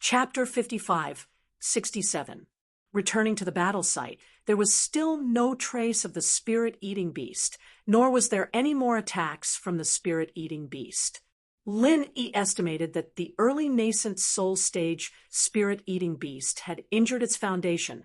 Chapter 55, 67. Returning to the battle site, there was still no trace of the spirit-eating beast, nor was there any more attacks from the spirit-eating beast. Lin Yi estimated that the early nascent soul stage spirit-eating beast had injured its foundation,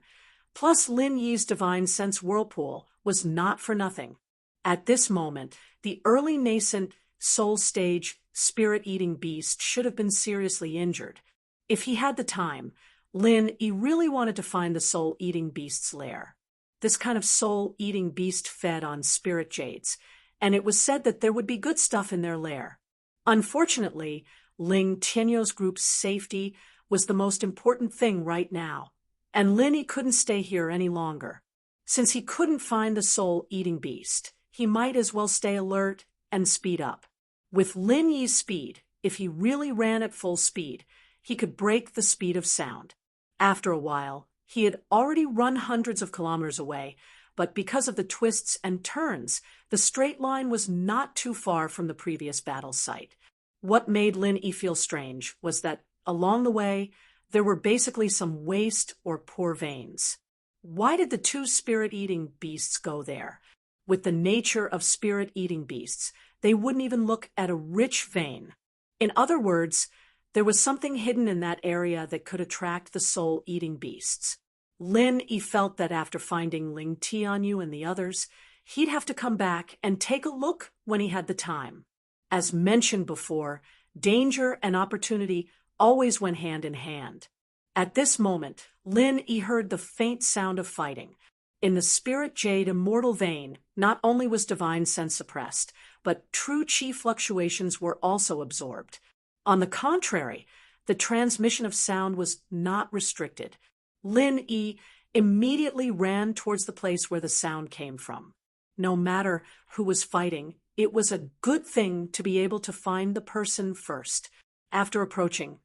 plus Lin Yi's divine sense whirlpool was not for nothing. At this moment, the early nascent soul stage spirit-eating beast should have been seriously injured. If he had the time, Lin Yi really wanted to find the soul-eating beast's lair. This kind of soul-eating beast fed on spirit jades, and it was said that there would be good stuff in their lair. Unfortunately, Ling Tianyou's group's safety was the most important thing right now, and Lin Yi couldn't stay here any longer. Since he couldn't find the soul-eating beast, he might as well stay alert and speed up. With Lin Yi's speed, if he really ran at full speed, he could break the speed of sound. After a while, he had already run hundreds of kilometers away, but because of the twists and turns, the straight line was not too far from the previous battle site. What made Lin Yi feel strange was that, along the way, there were basically some waste or poor veins. Why did the two spirit-eating beasts go there? With the nature of spirit-eating beasts, they wouldn't even look at a rich vein. In other words, there was something hidden in that area that could attract the soul-eating beasts. Lin Yi felt that after finding Ling Tianyu and the others, he'd have to come back and take a look when he had the time. As mentioned before, danger and opportunity always went hand in hand. At this moment, Lin Yi heard the faint sound of fighting. In the spirit jade immortal vein, not only was divine sense suppressed, but true chi fluctuations were also absorbed. On the contrary, the transmission of sound was not restricted. Lin Yi immediately ran towards the place where the sound came from. No matter who was fighting, it was a good thing to be able to find the person first. After approaching,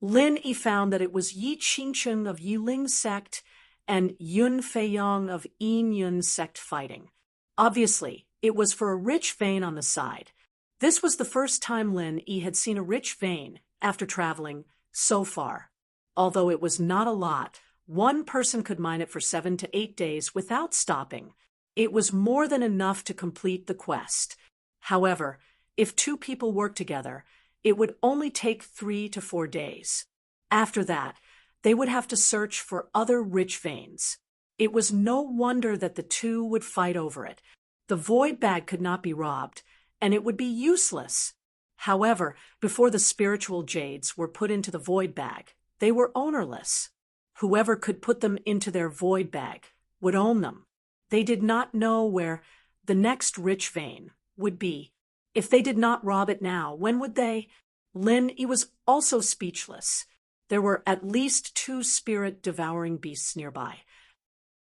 Lin Yi found that it was Yi Qingcheng of Yiling's sect and Yun Feiyang of Yin Yun's sect fighting. Obviously, it was for a rich vein on the side. This was the first time Lin Yi had seen a rich vein after traveling so far. Although it was not a lot, one person could mine it for 7 to 8 days without stopping. It was more than enough to complete the quest. However, if 2 people worked together, it would only take 3 to 4 days. After that, they would have to search for other rich veins. It was no wonder that the 2 would fight over it. The void bag could not be robbed, and it would be useless. However, before the spiritual jades were put into the void bag, they were ownerless. Whoever could put them into their void bag would own them. They did not know where the next rich vein would be. If they did not rob it now, when would they? Lin Yi was also speechless. There were at least 2 spirit-devouring beasts nearby.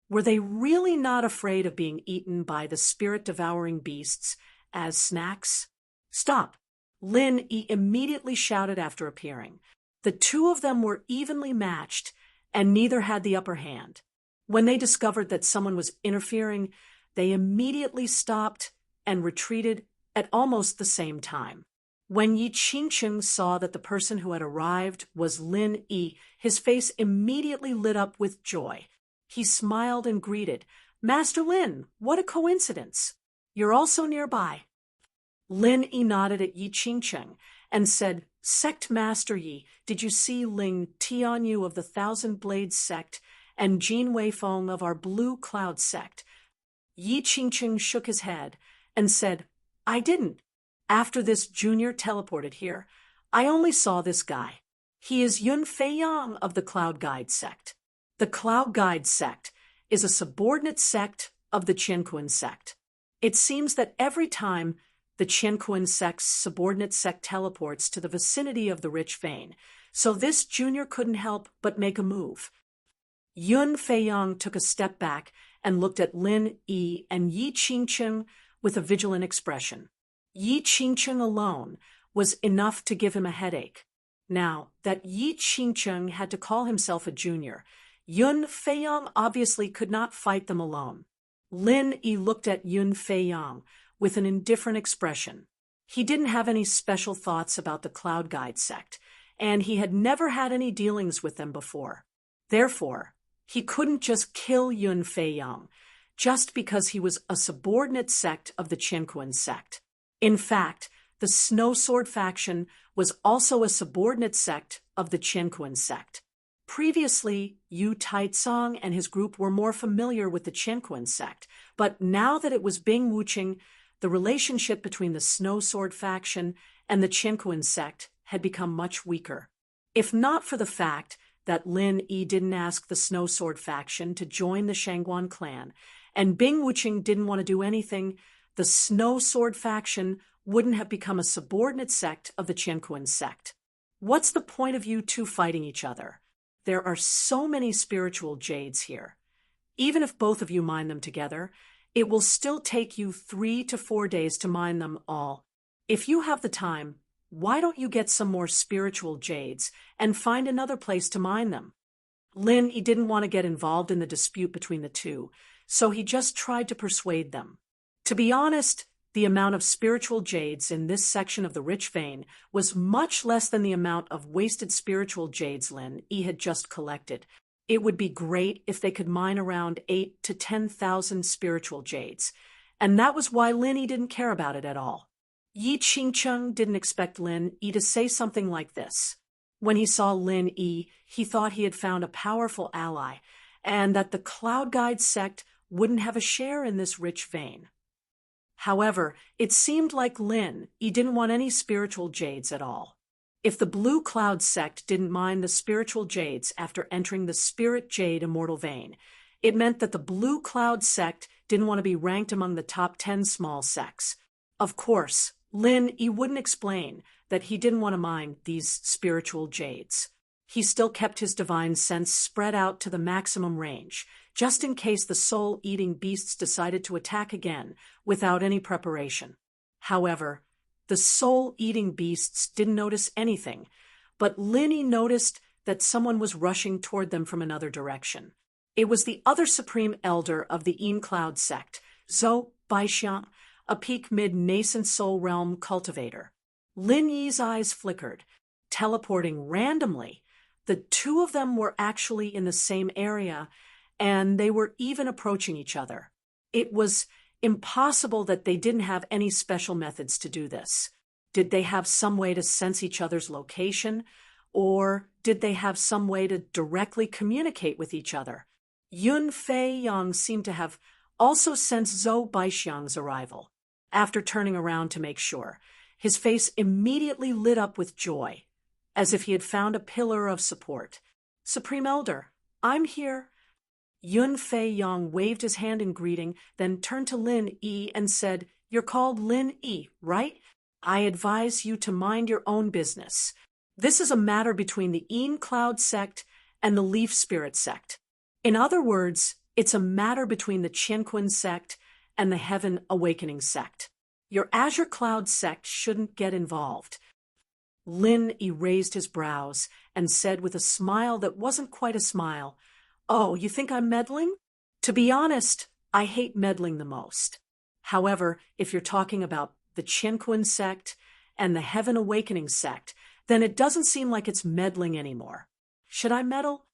Were they really not afraid of being eaten by the spirit-devouring beasts as snacks? Stop! Lin Yi immediately shouted after appearing. The 2 of them were evenly matched, and neither had the upper hand. When they discovered that someone was interfering, they immediately stopped and retreated at almost the same time. When Yi Qingcheng saw that the person who had arrived was Lin Yi, his face immediately lit up with joy. He smiled and greeted, "Master Lin, what a coincidence! You're also nearby." Lin Yi nodded at Yi Qingcheng and said, "Sect Master Yi, did you see Ling Tianyu of the Thousand Blades sect and Jin Weifeng of our Blue Cloud sect?" Yi Qingcheng shook his head and said, "I didn't. After this junior teleported here, I only saw this guy. He is Yun Feiyang of the Cloud Guide sect. The Cloud Guide sect is a subordinate sect of the Qianquan sect. It seems that every time the Qianquan sect's subordinate sect teleports to the vicinity of the rich vein, so this junior couldn't help but make a move." Yun Feiyang took a step back and looked at Lin Yi and Yi Qingcheng with a vigilant expression. Yi Qingcheng alone was enough to give him a headache. Now, that Yi Qingcheng had to call himself a junior, Yun Feiyang obviously could not fight them alone. Lin Yi looked at Yun Feiyang with an indifferent expression. He didn't have any special thoughts about the Cloud Guide sect, and he had never had any dealings with them before. Therefore, he couldn't just kill Yun Fei Yang just because he was a subordinate sect of the Qianquan sect. In fact, the Snow Sword faction was also a subordinate sect of the Qianquan sect. Previously, Yu Taizong and his group were more familiar with the Qianquan sect, but now that it was Bing Wuqing, the relationship between the Snow Sword faction and the Qianquan sect had become much weaker. If not for the fact that Lin Yi didn't ask the Snow Sword faction to join the Shangguan clan, and Bing Wuqing didn't want to do anything, the Snow Sword faction wouldn't have become a subordinate sect of the Qianquan sect. What's the point of you two fighting each other? There are so many spiritual jades here. Even if both of you mine them together, it will still take you 3 to 4 days to mine them all. If you have the time, why don't you get some more spiritual jades and find another place to mine them? Lin Yi didn't want to get involved in the dispute between the two, so he just tried to persuade them. To be honest, the amount of spiritual jades in this section of the rich vein was much less than the amount of wasted spiritual jades Lin Yi had just collected. It would be great if they could mine around 8 to 10,000 spiritual jades, and that was why Lin Yi didn't care about it at all. Yi Qingcheng didn't expect Lin Yi to say something like this. When he saw Lin Yi, he thought he had found a powerful ally, and that the Cloud Guide sect wouldn't have a share in this rich vein. However, it seemed like Lin Yi didn't want any spiritual jades at all. If the Blue Cloud sect didn't mine the spiritual jades after entering the Spirit Jade Immortal Vein, it meant that the Blue Cloud sect didn't want to be ranked among the top 10 small sects. Of course, Lin Yi wouldn't explain that he didn't want to mine these spiritual jades. He still kept his divine sense spread out to the maximum range, just in case the soul-eating beasts decided to attack again without any preparation. However, the soul-eating beasts didn't notice anything, but Lin Yi noticed that someone was rushing toward them from another direction. It was the other supreme elder of the Yin Cloud sect, Zhou Baixiang, a peak mid-nascent soul realm cultivator. Lin Yi's eyes flickered, teleporting randomly. The two of them were actually in the same area, and they were even approaching each other. It was impossible that they didn't have any special methods to do this. Did they have some way to sense each other's location, or did they have some way to directly communicate with each other? Yun Fei Yang seemed to have also sensed Zhou Baixiang's arrival. After turning around to make sure, his face immediately lit up with joy, as if he had found a pillar of support. "Supreme Elder, I'm here." Yun Fei Yang waved his hand in greeting, then turned to Lin Yi and said, "You're called Lin Yi, right? I advise you to mind your own business. This is a matter between the Yin Cloud sect and the Leaf Spirit sect. In other words, it's a matter between the Qianquan sect and the Heaven Awakening sect. Your Azure Cloud sect shouldn't get involved." Lin Yi raised his brows and said with a smile that wasn't quite a smile, "Oh, you think I'm meddling? To be honest, I hate meddling the most. However, if you're talking about the Qianquan sect and the Heaven Awakening sect, then it doesn't seem like it's meddling anymore. Should I meddle?"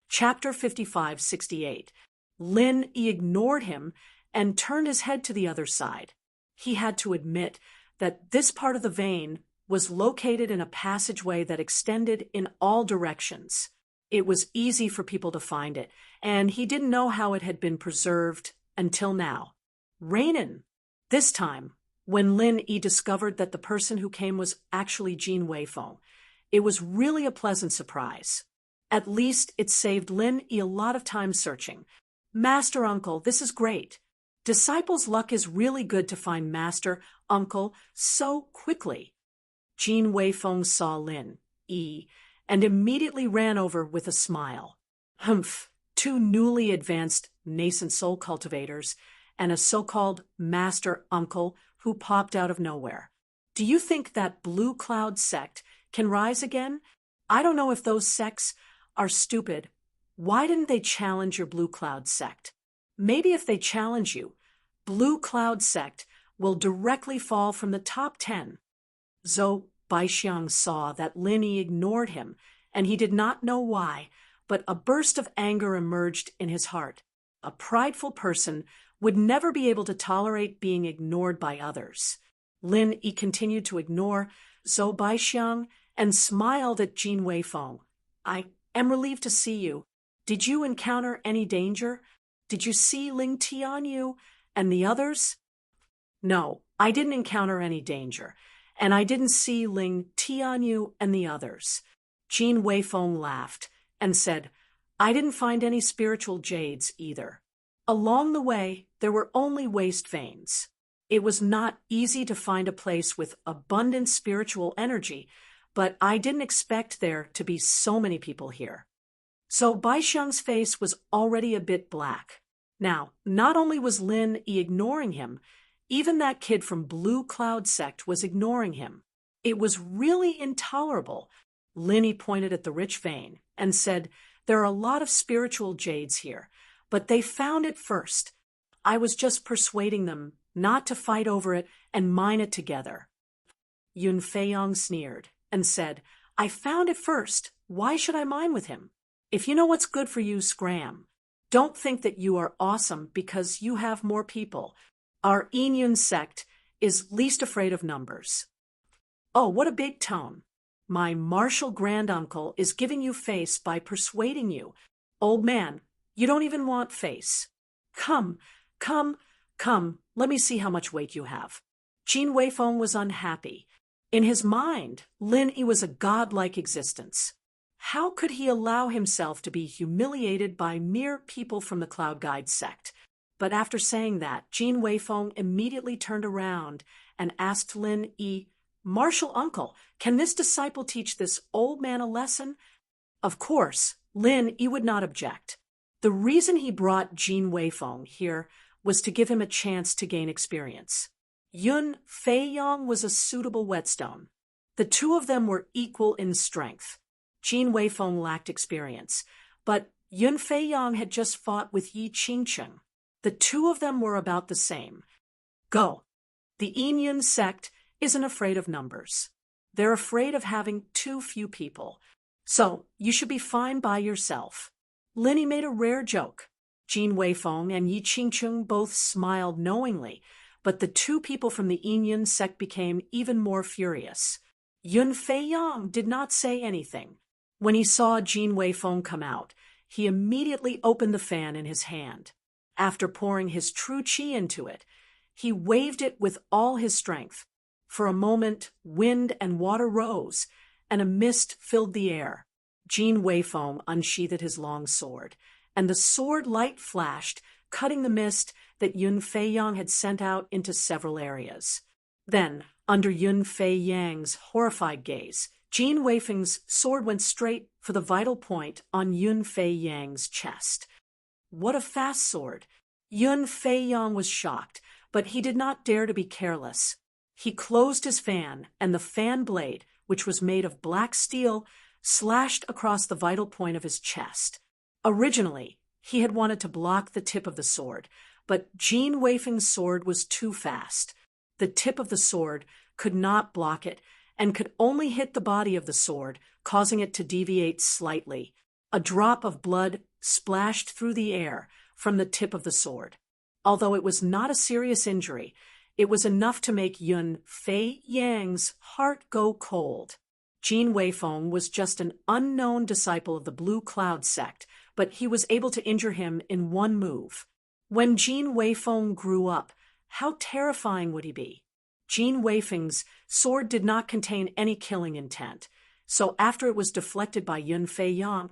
Chapter 55-68. Lin Yi ignored him and turned his head to the other side. He had to admit that this part of the vein was located in a passageway that extended in all directions. It was easy for people to find it, and he didn't know how it had been preserved until now. Rainin. This time, when Lin Yi discovered that the person who came was actually Jin Weifeng, it was really a pleasant surprise. At least it saved Lin Yi a lot of time searching. "Master Uncle, this is great. Disciples' luck is really good to find Master Uncle so quickly." Jin Weifeng saw Lin Yi and immediately ran over with a smile. "Humph, two newly advanced nascent soul cultivators and a so-called Master Uncle who popped out of nowhere. Do you think that Blue Cloud sect can rise again? I don't know if those sects are stupid. Why didn't they challenge your Blue Cloud sect? Maybe if they challenge you, Blue Cloud sect will directly fall from the top 10. Zhou Baixiang saw that Lin Yi ignored him, and he did not know why, but a burst of anger emerged in his heart. A prideful person would never be able to tolerate being ignored by others. Lin Yi continued to ignore Zhou Baixiang and smiled at Jin Weifeng. "I am relieved to see you. Did you encounter any danger? Did you see Ling Tianyu and the others?" "No, I didn't encounter any danger, and I didn't see Ling Tianyu and the others." Jin Weifeng laughed and said, "I didn't find any spiritual jades either. Along the way, there were only waste veins. It was not easy to find a place with abundant spiritual energy, but I didn't expect there to be so many people here." So Baixiang's face was already a bit black. Now, not only was Lin Yi ignoring him, even that kid from Blue Cloud Sect was ignoring him. It was really intolerable. Lin Yi pointed at the rich vein and said, "There are a lot of spiritual jades here, but they found it first. I was just persuading them not to fight over it and mine it together." Yun Feiyang sneered and said, "I found it first. Why should I mine with him? If you know what's good for you, scram. Don't think that you are awesome because you have more people. Our Yinyun sect is least afraid of numbers." "Oh, what a big tone. My martial granduncle is giving you face by persuading you. Old man, you don't even want face. Come, let me see how much weight you have." Jin Weifeng was unhappy. In his mind, Lin Yi was a godlike existence. How could he allow himself to be humiliated by mere people from the Cloud Guide sect? But after saying that, Jin Weifeng immediately turned around and asked Lin Yi, "Martial uncle, can this disciple teach this old man a lesson?" Of course, Lin Yi would not object. The reason he brought Jin Weifeng here was to give him a chance to gain experience. Yun Feiyang was a suitable whetstone. The two of them were equal in strength. Jin Weifeng lacked experience, but Yun Feiyang had just fought with Yi Qingcheng. The two of them were about the same. Go. The Yinyun sect isn't afraid of numbers. They're afraid of having too few people. So you should be fine by yourself. Lin Yi made a rare joke. Jin Weifeng and Yi Qingcheng both smiled knowingly, but the two people from the Yinyun sect became even more furious. Yun Feiyang did not say anything. When he saw Jin Weifeng come out, he immediately opened the fan in his hand. After pouring his true qi into it, he waved it with all his strength. For a moment, wind and water rose, and a mist filled the air. Jin Weifeng unsheathed his long sword, and the sword light flashed, cutting the mist that Yun Feiyang had sent out into several areas. Then, under Yun Feiyang's horrified gaze, Jin Weifeng's sword went straight for the vital point on Yun Feiyang's chest. What a fast sword! Yun Feiyang was shocked, but he did not dare to be careless. He closed his fan, and the fan blade, which was made of black steel, slashed across the vital point of his chest. Originally, he had wanted to block the tip of the sword, but Jin Weifeng's sword was too fast. The tip of the sword could not block it, and could only hit the body of the sword, causing it to deviate slightly. A drop of blood splashed through the air from the tip of the sword. Although it was not a serious injury, it was enough to make Yun Feiyang's heart go cold. Jin Weifeng was just an unknown disciple of the Blue Cloud sect, but he was able to injure him in one move. When Jin Weifeng grew up, how terrifying would he be? Jin Weifeng's sword did not contain any killing intent, so after it was deflected by Yun Feiyang,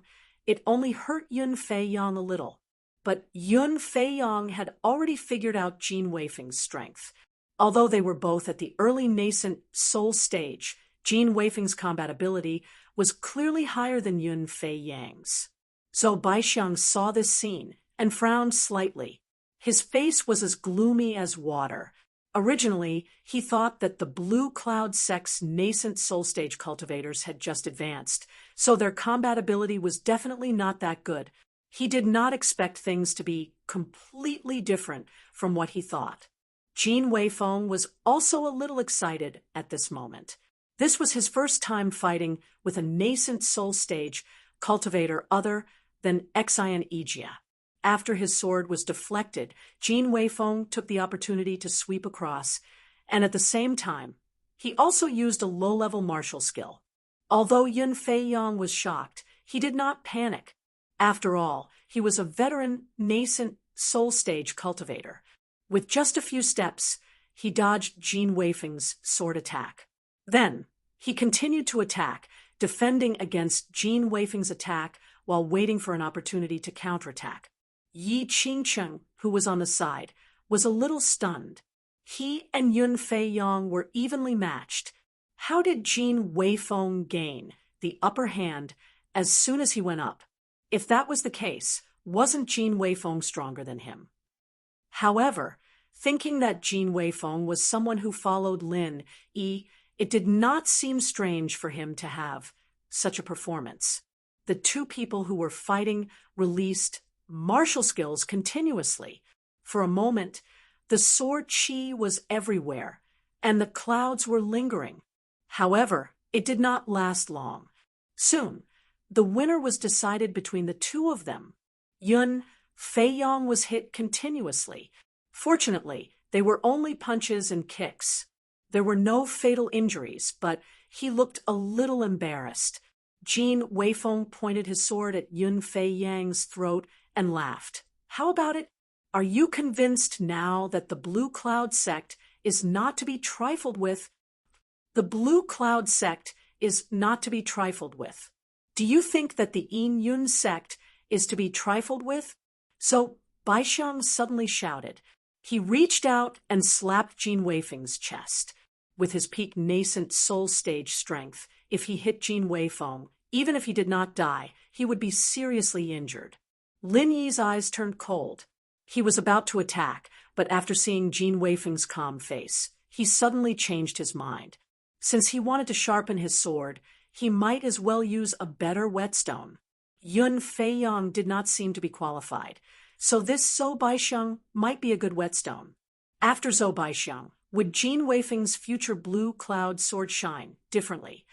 it only hurt Yun Feiyang a little. But Yun Feiyang had already figured out Jin Weifeng's strength. Although they were both at the early nascent soul stage, Jin Weifeng's combat ability was clearly higher than Yun Feiyang's. Zhou Baixiang saw this scene and frowned slightly. His face was as gloomy as water. Originally, he thought that the Blue Cloud sect's nascent soul stage cultivators had just advanced, so their combat ability was definitely not that good. He did not expect things to be completely different from what he thought. Jin Weifeng was also a little excited at this moment. This was his first time fighting with a nascent soul stage cultivator other than Xian Ijia. After his sword was deflected, Jin Weifeng took the opportunity to sweep across, and at the same time, he also used a low-level martial skill. Although Yun Feiyang was shocked, he did not panic. After all, he was a veteran, nascent soul stage cultivator. With just a few steps, he dodged Jin Weifeng's sword attack. Then, he continued to attack, defending against Jin Weifeng's attack while waiting for an opportunity to counterattack. Yi Qingcheng, who was on the side, was a little stunned. He and Yun Feiyang were evenly matched. How did Jin Weifeng gain the upper hand as soon as he went up? If that was the case, wasn't Jin Weifeng stronger than him? However, thinking that Jin Weifeng was someone who followed Lin Yi, it did not seem strange for him to have such a performance. The two people who were fighting released martial skills continuously. For a moment, the sword chi was everywhere, and the clouds were lingering. However, it did not last long. Soon, the winner was decided between the two of them. Yun Feiyang was hit continuously. Fortunately, they were only punches and kicks. There were no fatal injuries, but he looked a little embarrassed. Jin Weifeng pointed his sword at Yun Feiyang's throat and laughed. How about it? Are you convinced now that the Blue Cloud sect is not to be trifled with? The Blue Cloud sect is not to be trifled with. Do you think that the Yin Yun sect is to be trifled with? So Baixiang suddenly shouted. He reached out and slapped Jin Weifeng's chest. With his peak nascent soul stage strength, if he hit Jin Weifeng, even if he did not die, he would be seriously injured. Lin Yi's eyes turned cold. He was about to attack, but after seeing Jin Weifeng's calm face, he suddenly changed his mind. Since he wanted to sharpen his sword, he might as well use a better whetstone. Yun Feiyang did not seem to be qualified, so this Zhou Baixiang might be a good whetstone. After Zhou Baixiang, would Jin Weifeng's future Blue Cloud sword shine differently?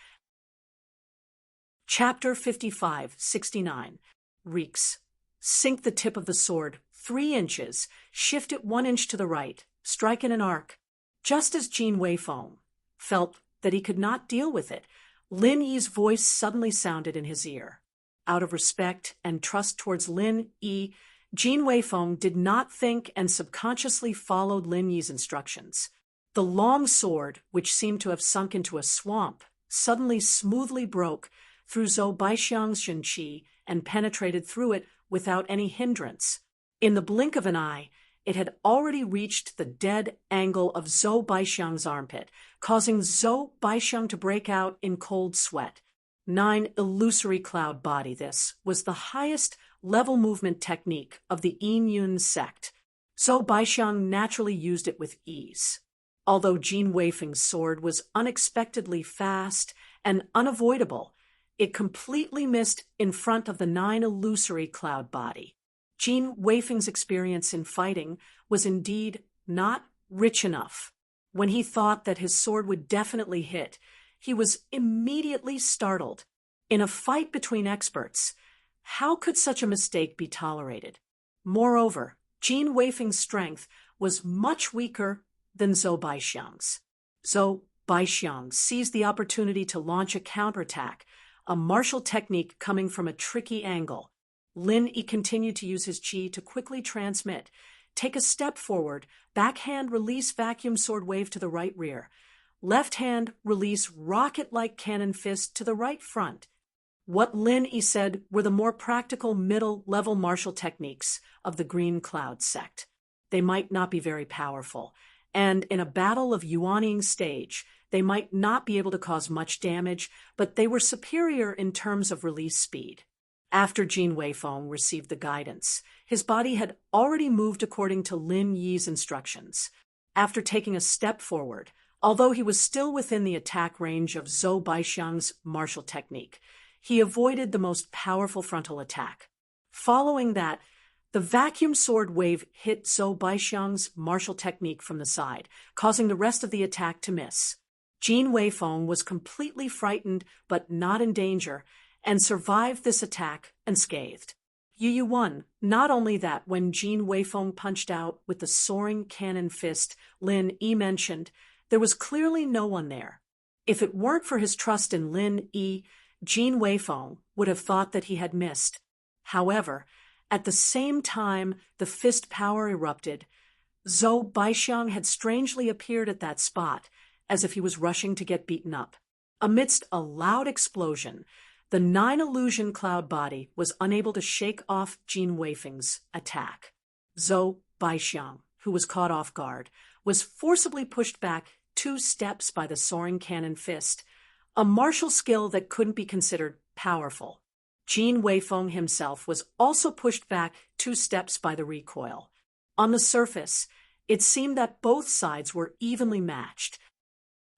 Chapter 55-69. Reeks. Sink the tip of the sword 3 inches, shift it 1 inch to the right, strike in an arc. Just as Jin Weifeng felt that he could not deal with it, Lin Yi's voice suddenly sounded in his ear. Out of respect and trust towards Lin Yi, Jin Weifeng did not think and subconsciously followed Lin Yi's instructions. The long sword, which seemed to have sunk into a swamp, suddenly smoothly broke through Zhou Baixiang's Xunqi and penetrated through it without any hindrance. In the blink of an eye, it had already reached the dead angle of Zhou Baixiang's armpit, causing Zhou Baixiang to break out in cold sweat. 9 illusory cloud body. This was the highest level movement technique of the Yin Yun sect. Zhou Baixiang naturally used it with ease. Although Jin Weifeng's sword was unexpectedly fast and unavoidable, it completely missed in front of the 9 illusory cloud body. Jin Weifeng's experience in fighting was indeed not rich enough. When he thought that his sword would definitely hit, he was immediately startled. In a fight between experts, how could such a mistake be tolerated? Moreover, Jin Weifeng's strength was much weaker than Zhou Baixiang's. Zhou Baixiang seized the opportunity to launch a counterattack, a martial technique coming from a tricky angle. Lin Yi continued to use his chi to quickly transmit. Take a step forward, backhand release vacuum sword wave to the right rear. Left hand release rocket-like cannon fist to the right front. What Lin Yi said were the more practical middle-level martial techniques of the Green Cloud sect. They might not be very powerful, and in a battle of Yuanying stage, they might not be able to cause much damage, but they were superior in terms of release speed. After Jin Weifeng received the guidance, his body had already moved according to Lin Yi's instructions. After taking a step forward, although he was still within the attack range of Zhou Baixiang's martial technique, he avoided the most powerful frontal attack. Following that, the vacuum sword wave hit Zhou Baixiang's martial technique from the side, causing the rest of the attack to miss. Jin Weifeng was completely frightened but not in danger, and survived this attack unscathed. Yu won. Not only that, when Jin Weifeng punched out with the soaring cannon fist Lin Yi mentioned, there was clearly no one there. If it weren't for his trust in Lin Yi, Jin Weifeng would have thought that he had missed. However, at the same time the fist power erupted, Zhou Baixiang had strangely appeared at that spot, as if he was rushing to get beaten up. Amidst a loud explosion, the 9 illusion cloud body was unable to shake off Jin Weifeng's attack. Zhou Baixiang, who was caught off guard, was forcibly pushed back 2 steps by the soaring cannon fist, a martial skill that couldn't be considered powerful. Jin Weifeng himself was also pushed back 2 steps by the recoil. On the surface, it seemed that both sides were evenly matched.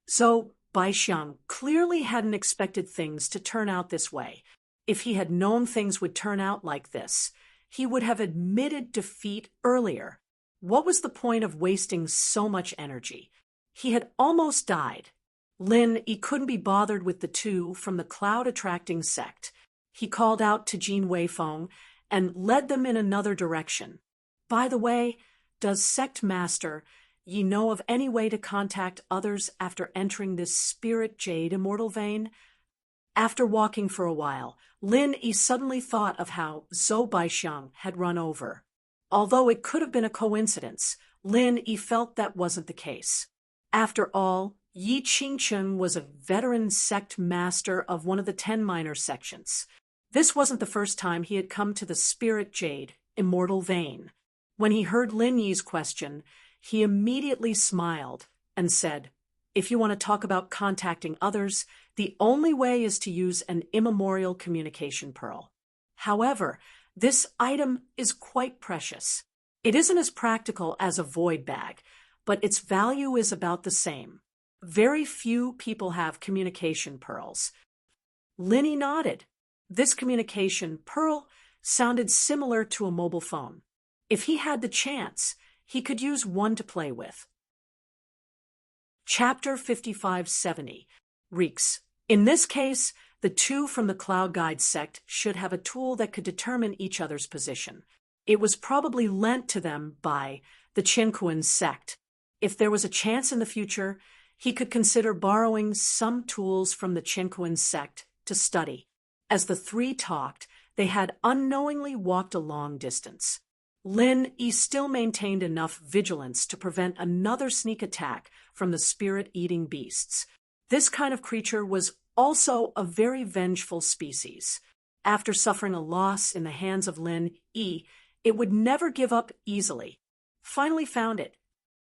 Zhou Baixiang clearly hadn't expected things to turn out this way. If he had known things would turn out like this, he would have admitted defeat earlier. What was the point of wasting so much energy? He had almost died. Lin Yi couldn't be bothered with the 2 from the cloud-attracting sect. He called out to Jin Weifeng and led them in another direction. By the way, does Sect Master Yi know of any way to contact others after entering this Spirit Jade immortal vein? After walking for a while, Lin Yi suddenly thought of how Zhou Baixiang had run over. Although it could have been a coincidence, Lin Yi felt that wasn't the case. After all, Yi Qingcheng was a veteran sect master of one of the 10 minor sections. This wasn't the first time he had come to the Spirit Jade immortal vein. When he heard Lin Yi's question, he immediately smiled and said, "If you want to talk about contacting others, the only way is to use an immemorial communication pearl. However, this item is quite precious. It isn't as practical as a void bag, but its value is about the same. Very few people have communication pearls." Lin Yi nodded. This communication pearl sounded similar to a mobile phone. If he had the chance, he could use one to play with. Chapter 5570. Reeks. In this case, the 2 from the Cloud Guide sect should have a tool that could determine each other's position. It was probably lent to them by the Qinkuan sect. If there was a chance in the future, he could consider borrowing some tools from the Qinkuan sect to study. As the 3 talked, they had unknowingly walked a long distance. Lin Yi still maintained enough vigilance to prevent another sneak attack from the spirit-eating beasts. This kind of creature was also a very vengeful species. After suffering a loss in the hands of Lin Yi, it would never give up easily. Finally found it.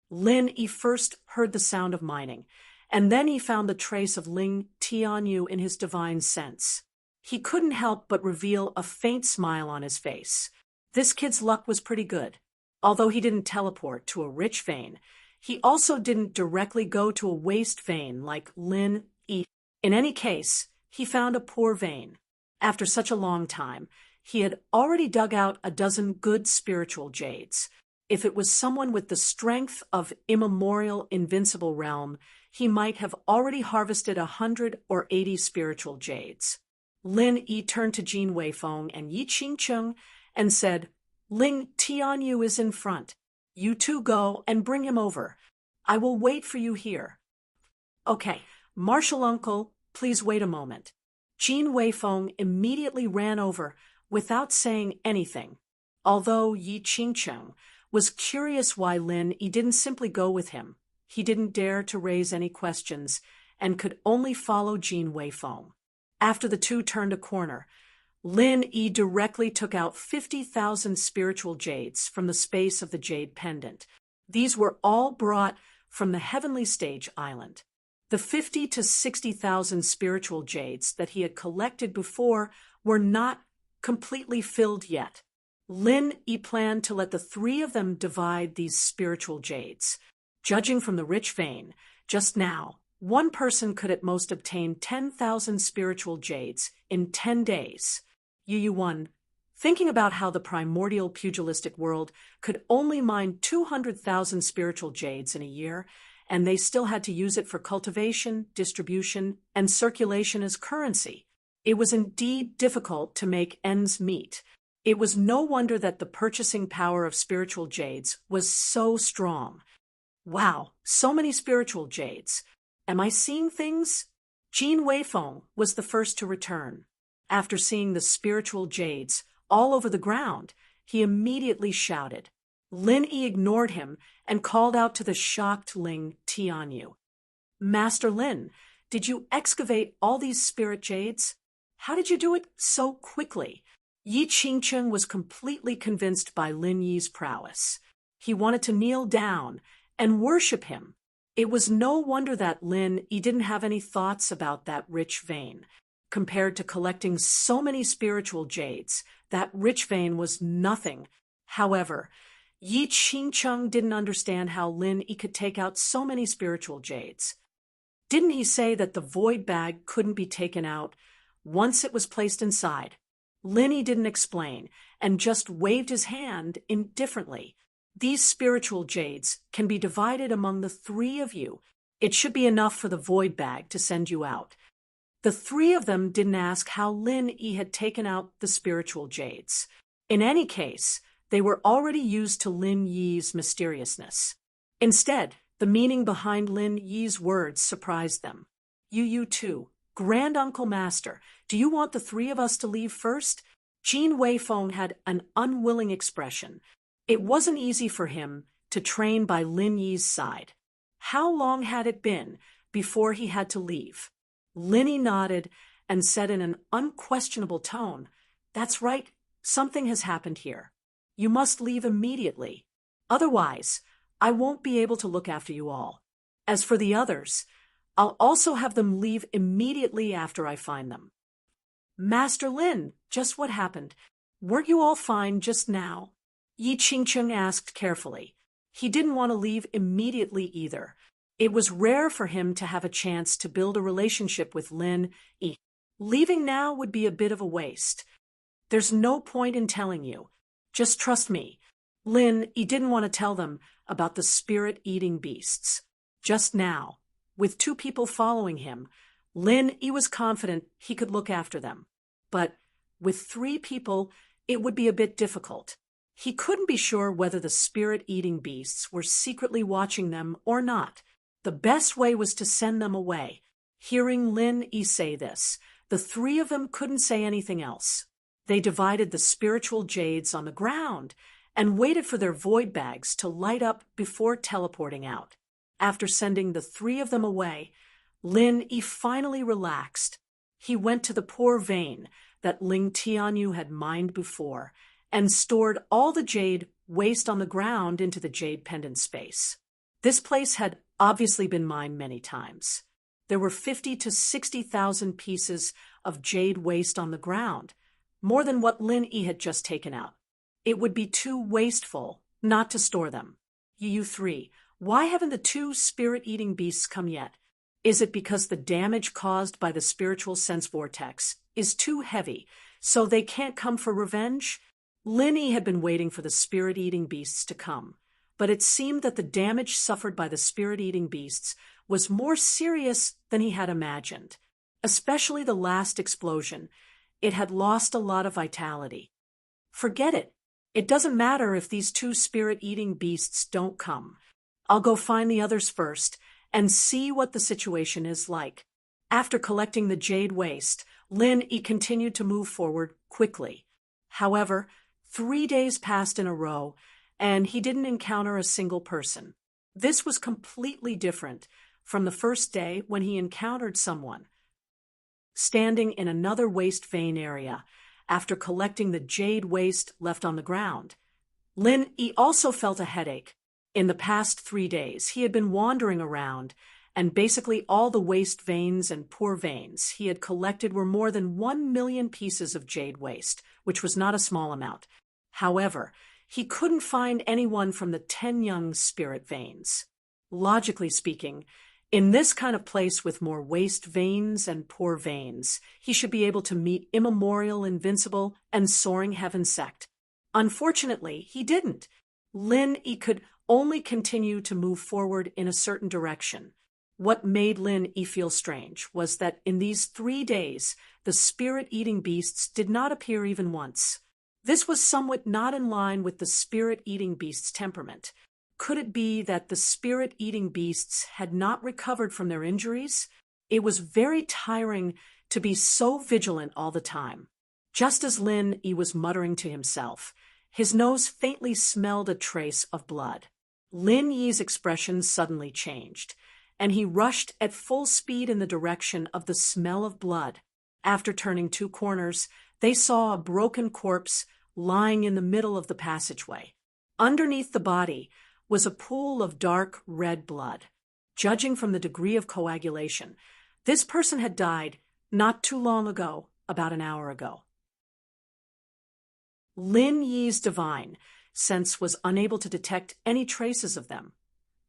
Lin Yi first heard the sound of mining, and then he found the trace of Ling Tianyu in his divine sense. He couldn't help but reveal a faint smile on his face. This kid's luck was pretty good. Although he didn't teleport to a rich vein, he also didn't directly go to a waste vein like Lin Yi. In any case, he found a poor vein. After such a long time, he had already dug out a dozen good spiritual jades. If it was someone with the strength of immemorial invincible realm, he might have already harvested 100 or 80 spiritual jades. Lin Yi turned to Jin Weifeng and Yi Qingcheng and said, "Ling Tianyu is in front. You 2 go and bring him over. I will wait for you here." "Okay, Martial Uncle, please wait a moment." Jin Weifeng immediately ran over without saying anything. Although Yi Qingcheng was curious why Lin Yi didn't simply go with him, he didn't dare to raise any questions and could only follow Jin Weifeng. After the 2 turned a corner, Lin Yi directly took out 50,000 spiritual jades from the space of the jade pendant. These were all brought from the Heavenly Stage Island. The 50 to 60,000 spiritual jades that he had collected before were not completely filled yet. Lin Yi planned to let the 3 of them divide these spiritual jades. Judging from the rich vein, just now, one person could at most obtain 10,000 spiritual jades in 10 days. Yu Yuan, thinking about how the primordial pugilistic world could only mine 200,000 spiritual jades in a year, and they still had to use it for cultivation, distribution, and circulation as currency. It was indeed difficult to make ends meet. It was no wonder that the purchasing power of spiritual jades was so strong. Wow, so many spiritual jades. Am I seeing things? Jean Weifeng was the first to return. After seeing the spiritual jades all over the ground, he immediately shouted. Lin Yi ignored him and called out to the shocked Ling Tianyu. Master Lin, did you excavate all these spirit jades? How did you do it so quickly? Yi Qingcheng was completely convinced by Lin Yi's prowess. He wanted to kneel down and worship him. It was no wonder that Lin Yi didn't have any thoughts about that rich vein. Compared to collecting so many spiritual jades, that rich vein was nothing. However, Yi Qingcheng didn't understand how Lin Yi could take out so many spiritual jades. Didn't he say that the void bag couldn't be taken out once it was placed inside? Lin Yi didn't explain and just waved his hand indifferently. These spiritual jades can be divided among the three of you. It should be enough for the void bag to send you out. The three of them didn't ask how Lin Yi had taken out the spiritual jades. In any case, they were already used to Lin Yi's mysteriousness. Instead, the meaning behind Lin Yi's words surprised them. You too, Grand Uncle Master, do you want the three of us to leave first? Jean Weifeng had an unwilling expression. It wasn't easy for him to train by Lin Yi's side. How long had it been before he had to leave? Lin Yi nodded and said in an unquestionable tone, That's right, something has happened here. You must leave immediately. Otherwise, I won't be able to look after you all. As for the others, I'll also have them leave immediately after I find them. Master Lin, just what happened? Weren't you all fine just now? Yi Qingcheng asked carefully. He didn't want to leave immediately either. It was rare for him to have a chance to build a relationship with Lin Yi. Leaving now would be a bit of a waste. There's no point in telling you. Just trust me. Lin Yi didn't want to tell them about the spirit-eating beasts. Just now, with two people following him, Lin Yi was confident he could look after them. But with three people, it would be a bit difficult. He couldn't be sure whether the spirit-eating beasts were secretly watching them or not. The best way was to send them away. Hearing Lin Yi say this, the three of them couldn't say anything else. They divided the spiritual jades on the ground and waited for their void bags to light up before teleporting out. After sending the three of them away, Lin Yi finally relaxed. He went to the poor vein that Ling Tianyu had mined before and stored all the jade waste on the ground into the jade pendant space. This place had obviously been mined many times. There were 50 to 60,000 pieces of jade waste on the ground, more than what Lin Yi had just taken out. It would be too wasteful not to store them. You three, why haven't the two spirit-eating beasts come yet? Is it because the damage caused by the spiritual sense vortex is too heavy, so they can't come for revenge? Lin Yi had been waiting for the spirit-eating beasts to come, but it seemed that the damage suffered by the spirit-eating beasts was more serious than he had imagined. Especially the last explosion. It had lost a lot of vitality. Forget it. It doesn't matter if these two spirit-eating beasts don't come. I'll go find the others first and see what the situation is like. After collecting the jade waste, Lin Yi continued to move forward quickly. However, 3 days passed in a row, and he didn't encounter a single person. This was completely different from the first day when he encountered someone. Standing in another waste vein area, after collecting the jade waste left on the ground, Lin Yi also felt a headache. In the past 3 days, he had been wandering around, and basically all the waste veins and poor veins he had collected were more than 1 million pieces of jade waste, which was not a small amount. However, he couldn't find anyone from the 10 young spirit veins. Logically speaking, in this kind of place with more waste veins and poor veins, he should be able to meet immemorial, invincible, and soaring heaven sect. Unfortunately, he didn't. Lin Yi could only continue to move forward in a certain direction. What made Lin Yi feel strange was that in these 3 days, the spirit-eating beasts did not appear even once. This was somewhat not in line with the spirit-eating beast's temperament. Could it be that the spirit-eating beasts had not recovered from their injuries? It was very tiring to be so vigilant all the time. Just as Lin Yi was muttering to himself, his nose faintly smelled a trace of blood. Lin Yi's expression suddenly changed, and he rushed at full speed in the direction of the smell of blood. After turning 2 corners, they saw a broken corpse lying in the middle of the passageway. Underneath the body was a pool of dark red blood. Judging from the degree of coagulation, this person had died not too long ago, about an hour ago. Lin Yi's divine sense was unable to detect any traces of them.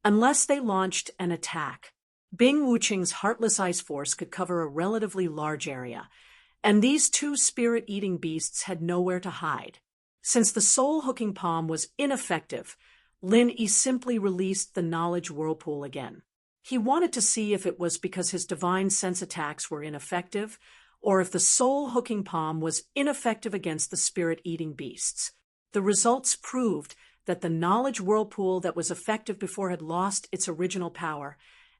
Unless they launched an attack, Bing Wuqing's heartless ice force could cover a relatively large area, and these 2 spirit-eating beasts had nowhere to hide. Since the soul-hooking palm was ineffective, Lin Yi simply released the knowledge whirlpool again. He wanted to see if it was because his divine sense attacks were ineffective, or if the soul-hooking palm was ineffective against the spirit-eating beasts. The results proved that the knowledge whirlpool that was effective before had lost its original power,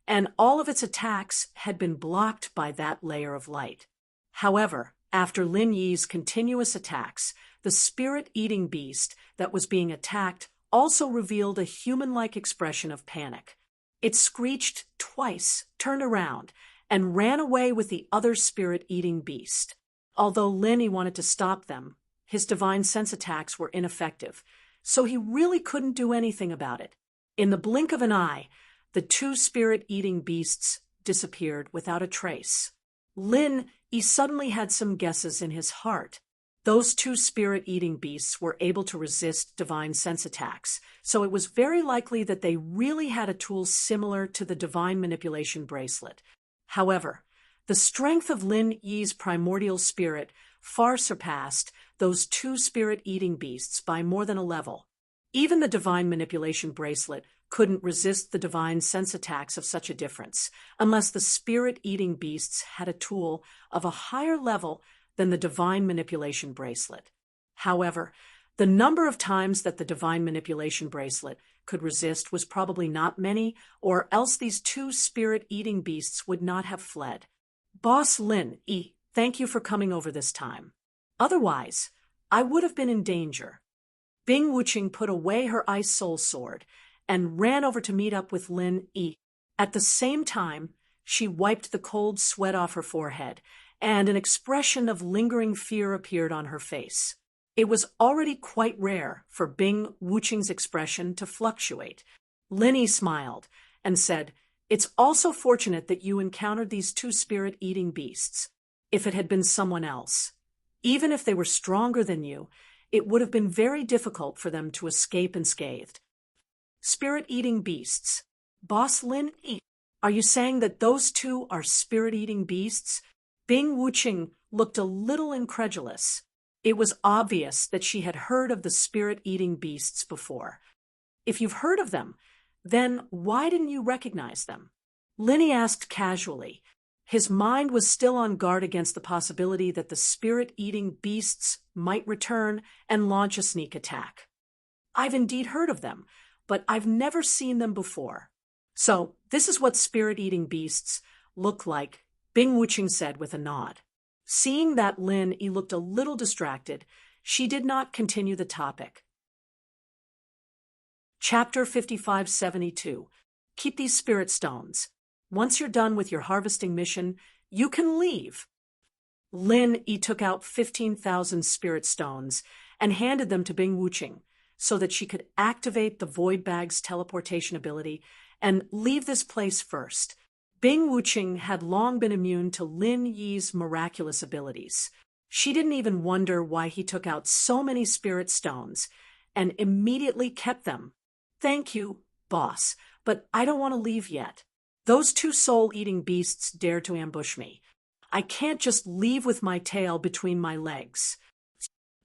and all of its attacks had been blocked by that layer of light. However, after Lin Yi's continuous attacks, the spirit-eating beast that was being attacked also revealed a human-like expression of panic. It screeched twice, turned around, and ran away with the other spirit-eating beast. Although Lin Yi wanted to stop them, his divine sense attacks were ineffective, so he really couldn't do anything about it. In the blink of an eye, the 2 spirit-eating beasts disappeared without a trace. Lin Yi suddenly had some guesses in his heart. Those 2 spirit-eating beasts were able to resist divine sense attacks, so it was very likely that they really had a tool similar to the divine manipulation bracelet. However, the strength of Lin Yi's primordial spirit far surpassed those 2 spirit-eating beasts by more than a level. Even the divine manipulation bracelet couldn't resist the divine sense attacks of such a difference, unless the spirit-eating beasts had a tool of a higher level than the divine manipulation bracelet. However, the number of times that the divine manipulation bracelet could resist was probably not many, or else these 2 spirit-eating beasts would not have fled. Boss Lin Yi, thank you for coming over this time. Otherwise, I would have been in danger. Bing Wuqing put away her ice soul sword and ran over to meet up with Lin Yi. At the same time, she wiped the cold sweat off her forehead, and an expression of lingering fear appeared on her face. It was already quite rare for Bing Wuqing's expression to fluctuate. Lin Yi smiled and said, "It's also fortunate that you encountered these 2 spirit-eating beasts. If it had been someone else, even if they were stronger than you, it would have been very difficult for them to escape unscathed." Spirit-eating beasts. Boss Lin Yi, are you saying that those 2 are spirit-eating beasts? Bing Wuqing looked a little incredulous. It was obvious that she had heard of the spirit-eating beasts before. If you've heard of them, then why didn't you recognize them? Lin Yi asked casually. His mind was still on guard against the possibility that the spirit-eating beasts might return and launch a sneak attack. I've indeed heard of them, but I've never seen them before. So, this is what spirit-eating beasts look like, Bing Wuqing said with a nod. Seeing that Lin Yi looked a little distracted, she did not continue the topic. Chapter 5572. Keep these spirit stones. Once you're done with your harvesting mission, you can leave. Lin Yi took out 15,000 spirit stones and handed them to Bing Wuqing so that she could activate the void bag's teleportation ability and leave this place first. Bing Wuqing had long been immune to Lin Yi's miraculous abilities. She didn't even wonder why he took out so many spirit stones and immediately kept them. Thank you, boss, but I don't want to leave yet. Those 2 soul-eating beasts dare to ambush me. I can't just leave with my tail between my legs.